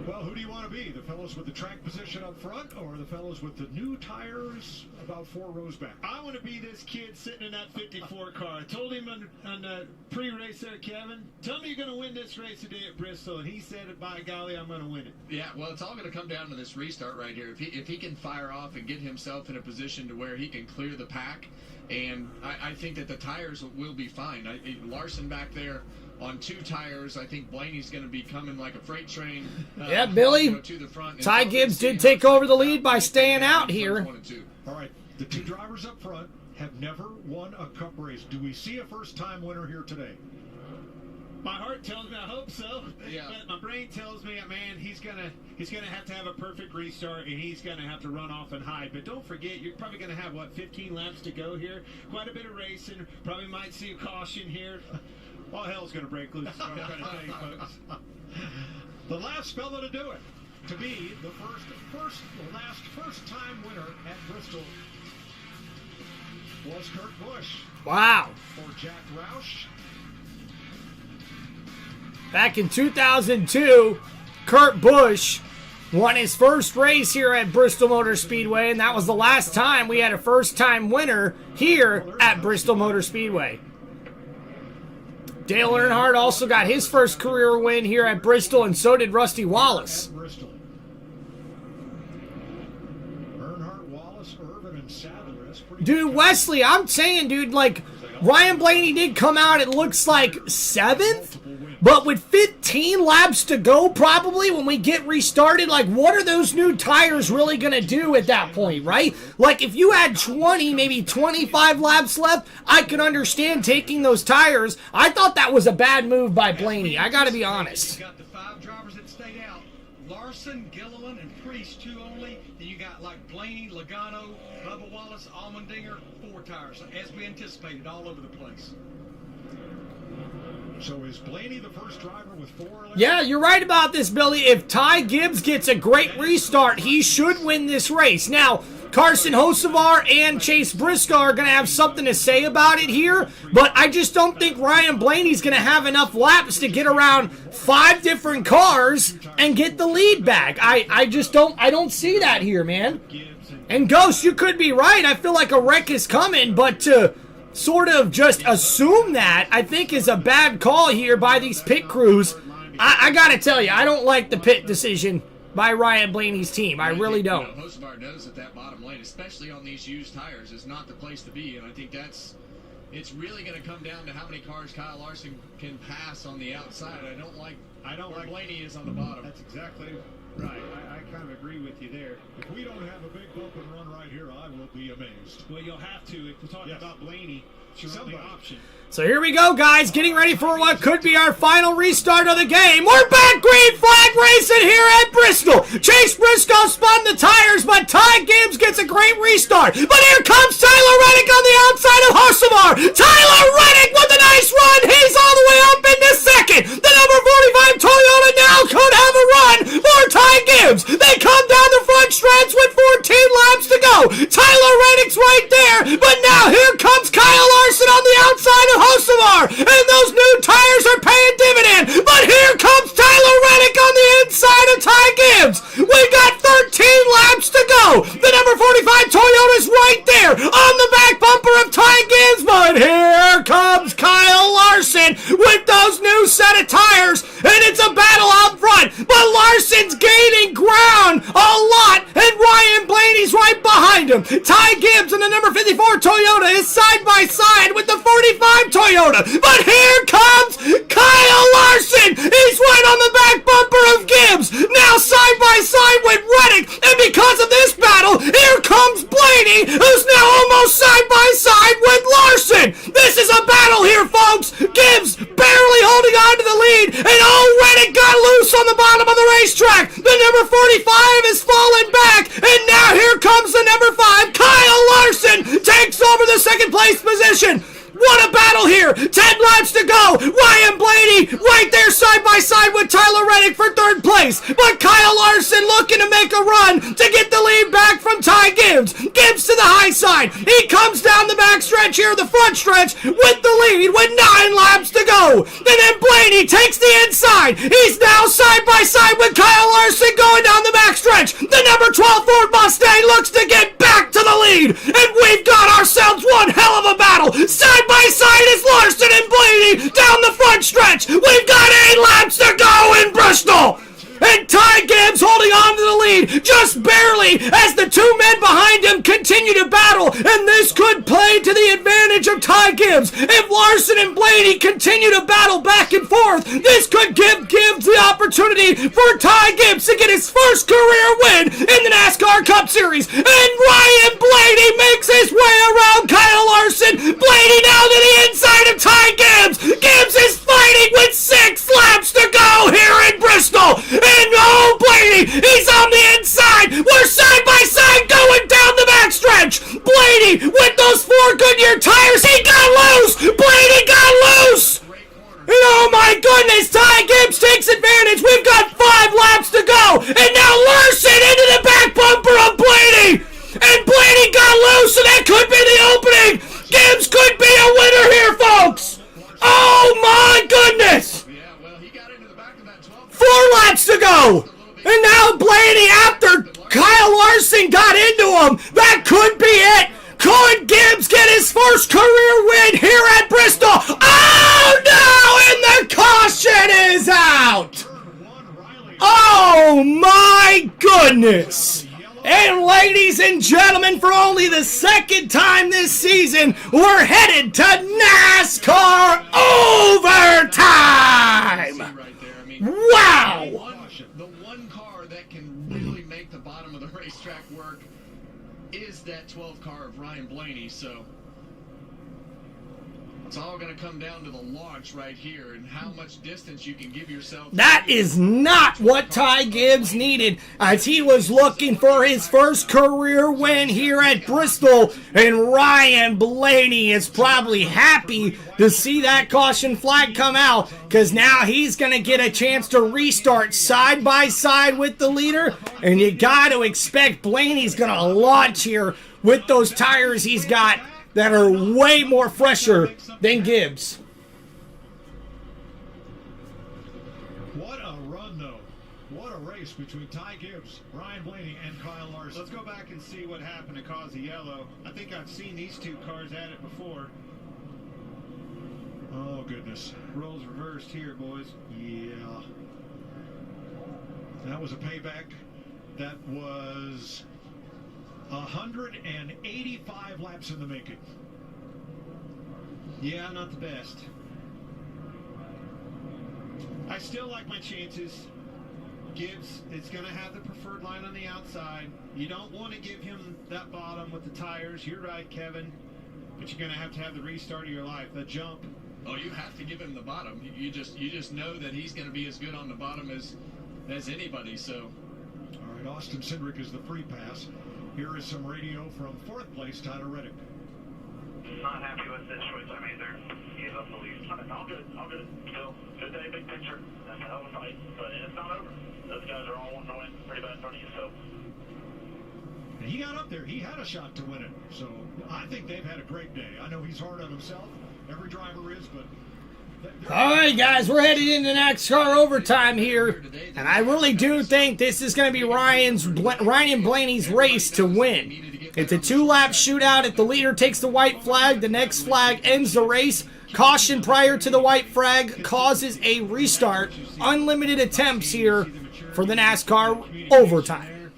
Well, who do you want to be? The fellows with the track position up front or the fellows with the new tires about 4 rows back? I want to be this kid sitting in that 54 car. I told him on the pre-race there, Kevin, tell me you're going to win this race today at Bristol. And he said, by golly, I'm going to win it. Yeah, well, it's all going to come down to this restart right here. If he can fire off and get himself in a position to where he can clear the pack, and I think that the tires will be fine. Larson back there on 2 tires. I think Blaney's going to be coming like a freight train. Yeah, Billy. To the front. Ty Gibbs did take over the lead by staying out here. All right, the 2 drivers up front have never won a cup race. Do we see a first-time winner here today? My heart tells me I hope so. Yeah. But my brain tells me, man, he's gonna have to have a perfect restart, and he's gonna have to run off and hide. But don't forget, you're probably gonna have 15 laps to go here. Quite a bit of racing. Probably might see a caution here. All hell's gonna break loose. I'm trying to tell you, folks. The last fella to do it, to be the first-time winner at Bristol was Kurt Busch. Wow. For Jack Roush. Back in 2002, Kurt Busch won his first race here at Bristol Motor Speedway, and that was the last time we had a first-time winner here at Bristol Motor Speedway. Dale Earnhardt also got his first career win here at Bristol, and so did Rusty Wallace. Earnhardt, Wallace, Irvin, and Sadler. That's pretty Dude, Wesley, I'm saying, dude, like, Ryan Blaney did come out, it looks like 7th, but with 15 laps to go probably when we get restarted, like, what are those new tires really going to do at that point, right? Like, if you had 20, maybe 25 laps left, I could understand taking those tires. I thought that was a bad move by Blaney, I got to be honest. You got the 5 drivers that stayed out. Larson, Gilliland, and Priest, 2 only. Then you got, like, Blaney, Logano, Bubba Wallace, Allmendinger, 4 tires. As we anticipated, all over the place. So is Blaney the first driver with 4 laps? Yeah, you're right about this, Billy. If Ty Gibbs gets a great restart, he should win this race. Now, Carson Hocevar and Chase Briscoe are going to have something to say about it here, but I just don't think Ryan Blaney's going to have enough laps to get around 5 different cars and get the lead back. I don't see that here, man. And Ghost, you could be right. I feel like a wreck is coming, but to sort of just assume that, I think, is a bad call here by these pit crews. I gotta tell you, I don't like the pit decision by Ryan Blaney's team. I really don't. Hocevar knows that bottom lane, especially on these used tires, is not the place to be, and I think it's really going to come down to how many cars Kyle Larson can pass on the outside. I don't like where Blaney is on the bottom. That's exactly right. I kind of agree with you there. If we don't have a big bump and run right here, I will be amazed. Well, you'll have to. If we're talking about Blaney, it's your only option. So here we go, guys, getting ready for what could be our final restart of the game. We're back green flag racing here at Bristol. Chase Briscoe spun the tires, but Ty Gibbs gets a great restart. But here comes Tyler Reddick on the outside of Hocevar. Tyler Reddick with a nice run. He's all the way up into second. The number 45 Toyota now could have a run for Ty Gibbs. They come down the front stretch with 14 laps to go. Tyler Reddick's right there, but now here comes Kyle Larson on the outside of Hocevar, and those new tires are paying dividend. But here comes Tyler Reddick on the inside of Ty Gibbs. We got 13 laps to go. The number 45 Toyota's right there on the back bumper of Ty Gibbs, but here comes Kyle Larson with those new set of tires, and it's a battle out front. But Larson's gaining ground a lot, and Ryan Blaney's right behind him. Ty Gibbs and the number 54 Toyota is side by side with the 45 Toyota. But here comes Kyle Larson. He's right on the back bumper of Gibbs. Now side by side with Reddick. And because of this battle, here comes Blaney, who's now almost side by side with Larson. This is a battle here, folks. Gibbs barely holding on to the lead. And Reddick got loose on the bottom of the racetrack. The number 45 is falling back. And now here comes the number 5. Kyle Larson takes over the second place position. What a battle here! 10 laps to go! Ryan Blaney right there side by side with Tyler Reddick for 3rd place. But Kyle Larson looking to make a run to get the lead back from Ty Gibbs. Gibbs to the high side. He comes down the back stretch here, the front stretch, with the lead with 9 laps to go. And then Blaney takes the inside. He's now side by side with Kyle Larson going down the back stretch. The number 12 Ford Mustang looks to get back to the lead. And we've got ourselves one hell of a battle. Side by side is Larson and Blaney down the front stretch. We've got 8 laps to go in Bristol. And Ty Gibbs holding on to the lead lead, just barely, as the two men behind him continue to battle, and this could play to the advantage of Ty Gibbs. If Larson and Blaney continue to battle back and forth, this could give Gibbs the opportunity for Ty Gibbs to get his first career win in the NASCAR Cup Series. And Ryan Blaney makes his way around Kyle Larson. Blaney now to the inside of Ty Gibbs. Gibbs is fighting with 6 laps to go here in Bristol. And oh, Blaney, he's on the inside. We're side by side going down the backstretch. Blaney with those 4 Goodyear tires. He got loose. Blaney got loose. And oh my goodness, Ty Gibbs takes advantage. We've got 5 laps to go. And now Larson into the back bumper of Blaney. And Blaney got loose, and that could be the opening. Gibbs could be a winner here, folks. Oh my goodness. 4 laps to go. And now Blaney, after Kyle Larson got into him, that could be it. Could Gibbs get his first career win here at Bristol? Oh no, and the caution is out. Oh my goodness. And ladies and gentlemen, for only the 2nd time this season, we're headed to NASCAR overtime. Wow. The one car that can really make the bottom of the racetrack work is that 12 car of Ryan Blaney, so it's all going to come down to the launch right here and how much distance you can give yourself. That is not what Ty Gibbs needed, as he was looking for his first career win here at Bristol, and Ryan Blaney is probably happy to see that caution flag come out, because now he's going to get a chance to restart side by side with the leader, and you got to expect Blaney's going to launch here with those tires he's got that are way more fresher than Gibbs. What a run, though. What a race between Ty Gibbs, Ryan Blaney, and Kyle Larson. Let's go back and see what happened to cause the yellow. I think I've seen these 2 cars at it before. Oh, goodness. Roles reversed here, boys. Yeah. That was a payback. That was 185 laps in the making. Yeah, not the best. I still like my chances. Gibbs is going to have the preferred line on the outside. You don't want to give him that bottom with the tires. You're right, Kevin. But you're going to have the restart of your life, the jump. Oh, you have to give him the bottom. You just know that he's going to be as good on the bottom as anybody. So, all right, Austin Cindric is the free pass. Here is some radio from 4th place, Tyler Reddick. Not happy with this choice I made there. Gave up the lead. All good. Still, good day, big picture. That's a hell of a fight, but it's not over. Those guys are all wanting to win pretty bad in front of you, so. And he got up there. He had a shot to win it. So I think they've had a great day. I know he's hard on himself. Every driver is, but... All right, guys, we're headed into NASCAR overtime here, and I really do think this is going to be Ryan Blaney's race to win. It's a 2-lap shootout. If the leader takes the white flag, the next flag ends the race. Caution prior to the white flag causes a restart. Unlimited attempts here for the NASCAR overtime.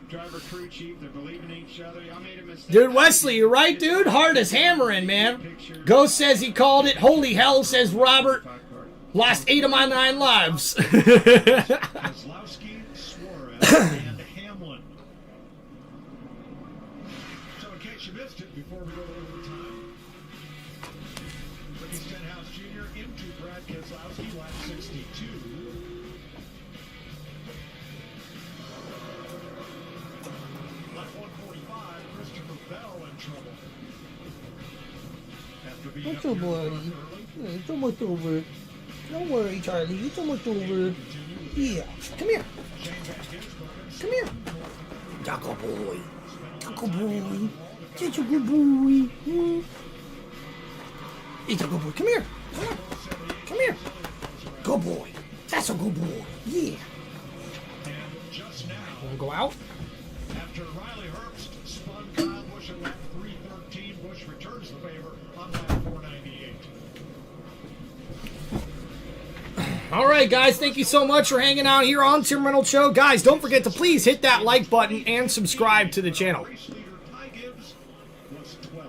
Driver, crew chief, they're believing in each other. I made a mistake. Dude, Wesley, you're right, dude. Hard as hammering, man. Ghost says he called it. Holy hell, says Robert. Lost 8 of my 9 lives. Kozlowski, Suarez, and Hamlin. So in case you missed it, before we go to overtime, Ricky Stenhouse Jr. into Brad Keselowski, lap 62. Lap 145, Christopher Bell in trouble. After being What's up up, here buddy? early. It's almost over. Don't worry, Charlie. It's almost over. Yeah. Come here. Come here. Taco boy. Taco boy. Such a good boy. It's a good boy. Come here. Come on. Come here. Good boy. That's a good boy. Yeah. Want to go out? After Riley Herbst spun Kyle Busch at lap 313, Busch returns the favor on lap 498. All right, guys, thank you so much for hanging out here on Tim Reynolds Show. Guys, don't forget to please hit that like button and subscribe to the channel. Race leader Ty Gibbs was 12.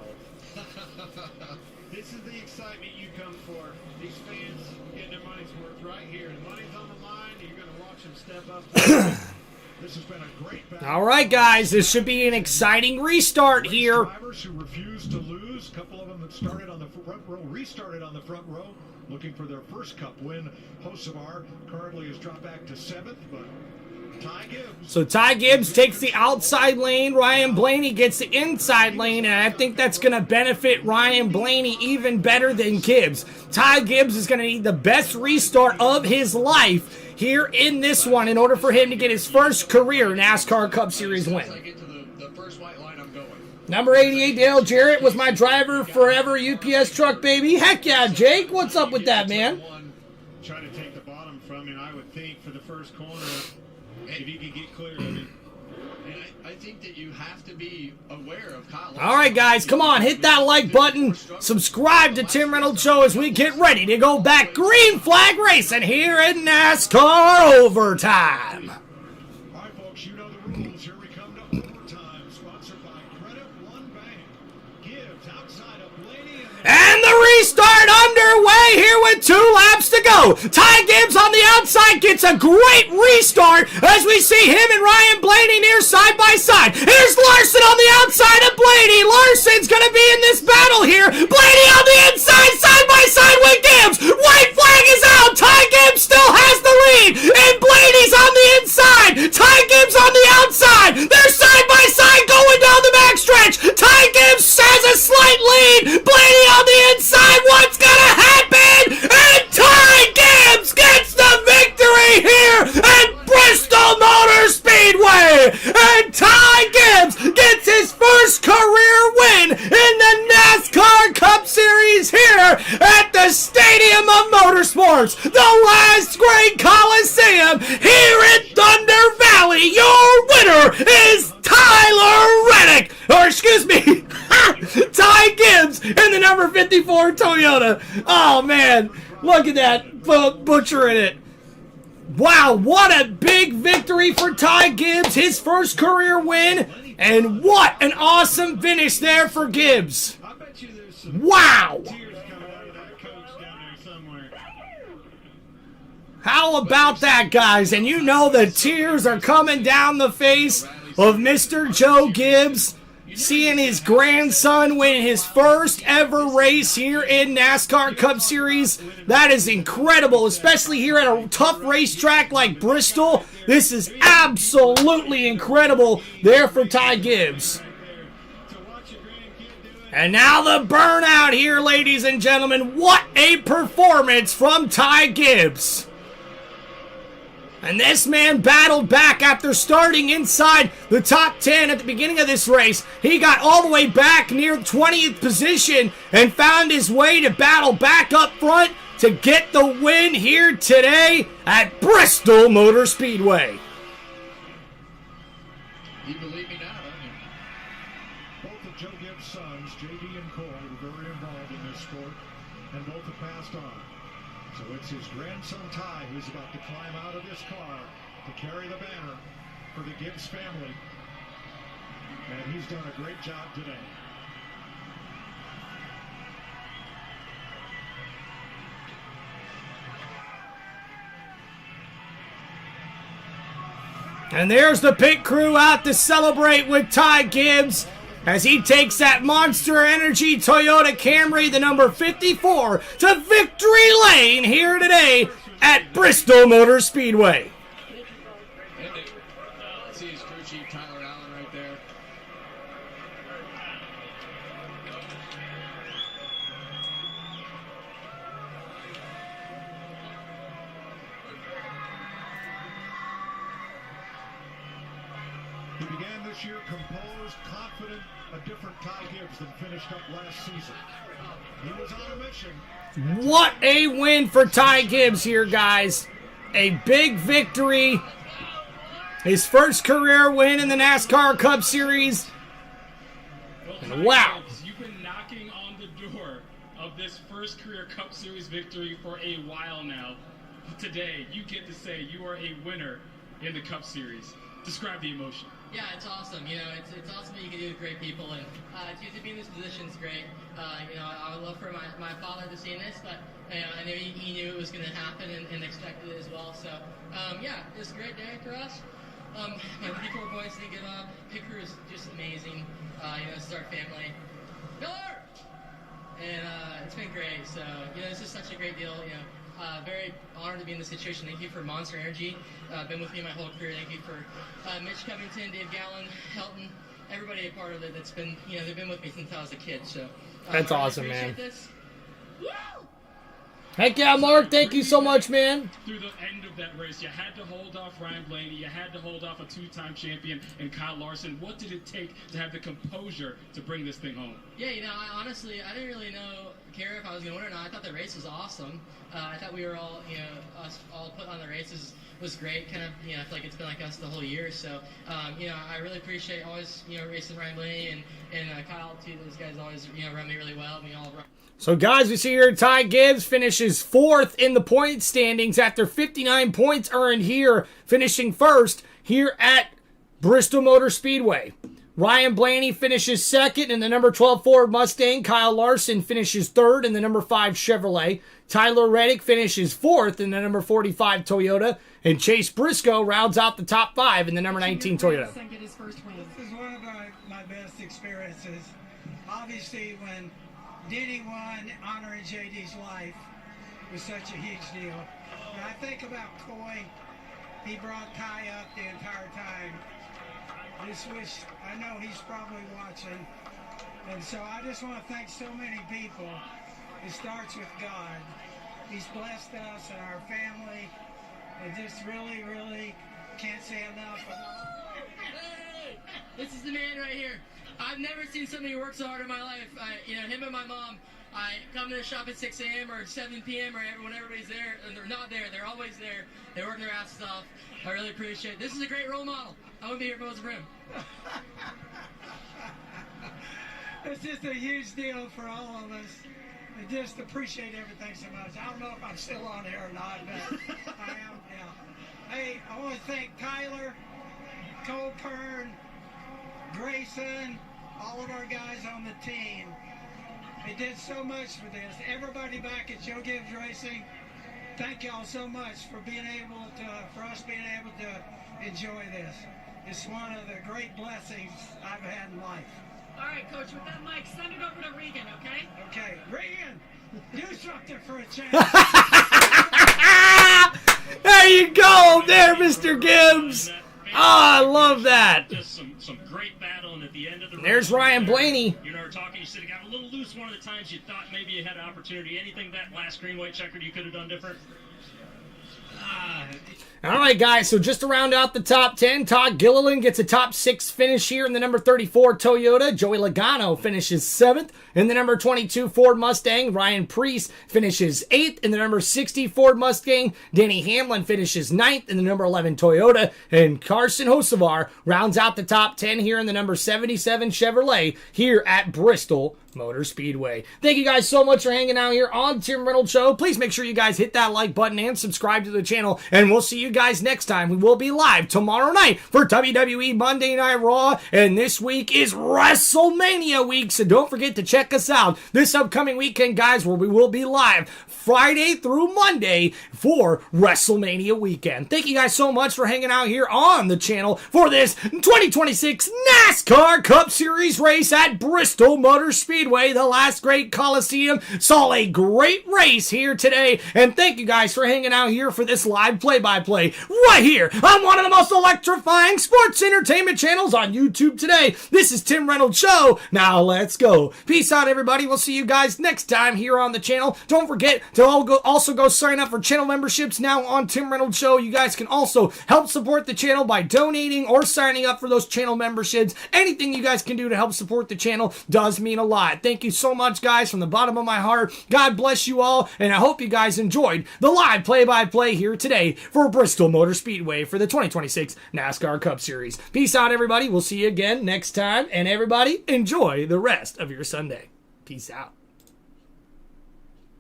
This is the excitement you come for. These fans getting their money's worth right here. The money's on the line. You're going to watch them step up. This has been a great battle. All right, guys, this should be an exciting restart here. Drivers who refused to lose. A couple of them that started on the front row, restarted on the front row, looking for their first Cup win. Hocevar currently has dropped back to 7th, but Ty Gibbs. So Ty Gibbs takes the outside lane. Ryan Blaney gets the inside lane, and I think that's going to benefit Ryan Blaney even better than Gibbs. Ty Gibbs is going to need the best restart of his life here in this one in order for him to get his first career NASCAR Cup Series win. Number 88, Dale Jarrett was my driver forever, UPS truck, baby. Heck yeah, Jake. What's up with that, man? Try to take the bottom from him, I would think, for the first corner, if he could get clear of it. And I think that you have to be aware of Kyle. All right, guys, come on. Hit that like button. Subscribe to Tim Reynolds Show as we get ready to go back green flag racing here in NASCAR Overtime. All right, folks, you know the rules. Here we come to overtime, sponsored by Credit One Bank. Gibbs outside of Blaney. And the restart underway here with 2 laps to go. Ty Gibbs on the outside gets a great restart as we see him and Ryan Blaney near side by side. Here's Larson on the outside of Blaney. Larson's going to be in this battle here. Blaney on the inside, side by side with Gibbs. White flag is out. Ty Gibbs still has the lead. And Blaney's on the inside. Ty Gibbs on the outside. They're side by side going down the backstretch. Ty Gibbs has a slight lead. Blaney on the inside. What's going to happen? And Ty Gibbs gets the victory here at Bristol Motor Speedway. And Ty Gibbs gets his first career win in the NASCAR Cup Series here at the Stadium of Motorsports, the last great Coliseum here in Thunder Valley. Your winner is Tyler Reddick, or excuse me, Ty Gibbs in the number 54 Toyota. Oh, man, look at that, butchering it. Wow, what a big victory for Ty Gibbs, his first career win, and what an awesome finish there for Gibbs. Wow. How about that, guys? And you know the tears are coming down the face of Mr. Joe Gibbs, seeing his grandson win his first ever race here in NASCAR Cup Series. That is incredible, especially here at a tough racetrack like Bristol. This is absolutely incredible there for Ty Gibbs. And now the burnout here, ladies and gentlemen. What a performance from Ty Gibbs. And this man battled back after starting inside the top 10 at the beginning of this race. He got all the way back near 20th position and found his way to battle back up front to get the win here today at Bristol Motor Speedway. You believe me now, don't you? Both of Joe Gibbs' sons, JD and Cole, were very involved in this sport, and both have passed on. So it's his grandson Ty who's about to climb out of this car to carry the banner for the Gibbs family. And he's done a great job today. And there's the pit crew out to celebrate with Ty Gibbs as he takes that Monster Energy Toyota Camry, the number 54, to victory lane here today at Bristol Motor Speedway. See his crew chief Tyler Allen right there. He began this year composed, confident, a different Ty Gibbs than finished up last season. He was on a mission. What a win for Ty Gibbs here, guys. A big victory. His first career win in the NASCAR Cup Series. And wow. You've been knocking on the door of this first career Cup Series victory for a while now. today you get to say you are a winner in the Cup Series. Describe the emotion. Yeah, it's awesome. You know, it's awesome that you can do with great people, and to be in this position is great. You know, I would love for my father to see this, but I know he knew it was going to happen and expected it as well. So, yeah, it's a great day for us. My 54 boys didn't give up. Pit crew is just amazing. You know, this is our family. Miller! And it's been great. So, you know, this is such a great deal. You know, very honored to be in this situation. Thank you for Monster Energy. Been with me my whole career. Thank you for Mitch Covington, Dave Gallen, Helton, everybody a part of it that's been, you know, they've been with me since I was a kid. So that's I awesome, appreciate man. This. Heck yeah, Mark. Thank you so much, man. Through the end of that race, you had to hold off Ryan Blaney. You had to hold off a two-time champion and Kyle Larson. What did it take to have the composure to bring this thing home? Yeah, you know, honestly, I didn't really care if I was going to win or not. I thought the race was awesome. I thought we were all, you know, us all put on the races was great. Kind of, you know, I feel like it's been like us the whole year. So, you know, I really appreciate always, you know, racing Ryan Blaney and Kyle too. Those guys always, you know, run me really well. And we all run. So, guys, we see here Ty Gibbs finishes 4th in the point standings after 59 points earned here, finishing 1st here at Bristol Motor Speedway. Ryan Blaney finishes 2nd in the number 12 Ford Mustang. Kyle Larson finishes 3rd in the number 5 Chevrolet. Tyler Reddick finishes 4th in the number 45 Toyota. And Chase Briscoe rounds out the top 5 in the number 19 Toyota. This is one of my best experiences. Obviously, when Denny won, honoring JD's life was such a huge deal. When I think about Coy, he brought Ty up the entire time. I know he's probably watching, and so I just want to thank so many people. It starts with God. He's blessed us and our family, and just really, really can't say enough. Hey, this is the man right here. I've never seen somebody work so hard in my life. You know, him and my mom. I come to the shop at 6 a.m. or 7 p.m. or when everybody's there, and they're not there. They're always there. They work their asses off. I really appreciate it. This is a great role model. I want to be here if it wasn't for him. It's just a huge deal for all of us. I just appreciate everything so much. I don't know if I'm still on here or not, but I am. Yeah. Hey, I want to thank Tyler, Cole Kern, Grayson, all of our guys on the team. They did so much for this. Everybody back at Joe Gibbs Racing, thank y'all so much for being able to enjoy this. It's one of the great blessings I've had in life. All right, Coach, with that mic, send it over to Regan, okay? Okay, Regan, do something for a change. There you go, there, Mr. Gibbs. Oh, I love that. Just some great battling at the end of the There's Ryan Blaney. You know, we're talking, you said it got a little loose one of the times you thought maybe you had an opportunity. Anything that last green, white checkered you could have done different? All right, guys, so just to round out the top 10, Todd Gilliland gets a top 6 finish here in the number 34 Toyota. Joey Logano finishes 7th in the number 22 Ford Mustang. Ryan Preece finishes 8th in the number 60 Ford Mustang. Danny Hamlin finishes 9th in the number 11 Toyota. And Carson Hocevar rounds out the top 10 here in the number 77 Chevrolet here at Bristol Motor Speedway. Thank you guys so much for hanging out here on Tim Reynolds Show. Please make sure you guys hit that like button and subscribe to the channel, and we'll see you guys next time. We will be live tomorrow night for WWE Monday Night Raw, and this week is WrestleMania week, so don't forget to check us out this upcoming weekend, guys, where we will be live Friday through Monday for WrestleMania weekend. Thank you guys so much for hanging out here on the channel for this 2026 NASCAR Cup Series race at Bristol Motor Speedway. The last great Coliseum saw a great race here today, and thank you guys for hanging out here for this live play-by-play right here on one of the most electrifying sports entertainment channels on YouTube today. This is Tim Reynolds Show. Now let's go. Peace out, everybody. We'll see you guys next time here on the channel. Don't forget to also go sign up for channel memberships now on Tim Reynolds Show. You guys can also help support the channel by donating or signing up for those channel memberships. Anything you guys can do to help support the channel does mean a lot. Thank you so much, guys, from the bottom of my heart. God bless you all, and I hope you guys enjoyed the live play-by-play here today for Bristol Motor Speedway for the 2026 NASCAR Cup Series. Peace out, everybody. We'll see you again next time, and everybody, enjoy the rest of your Sunday. Peace out.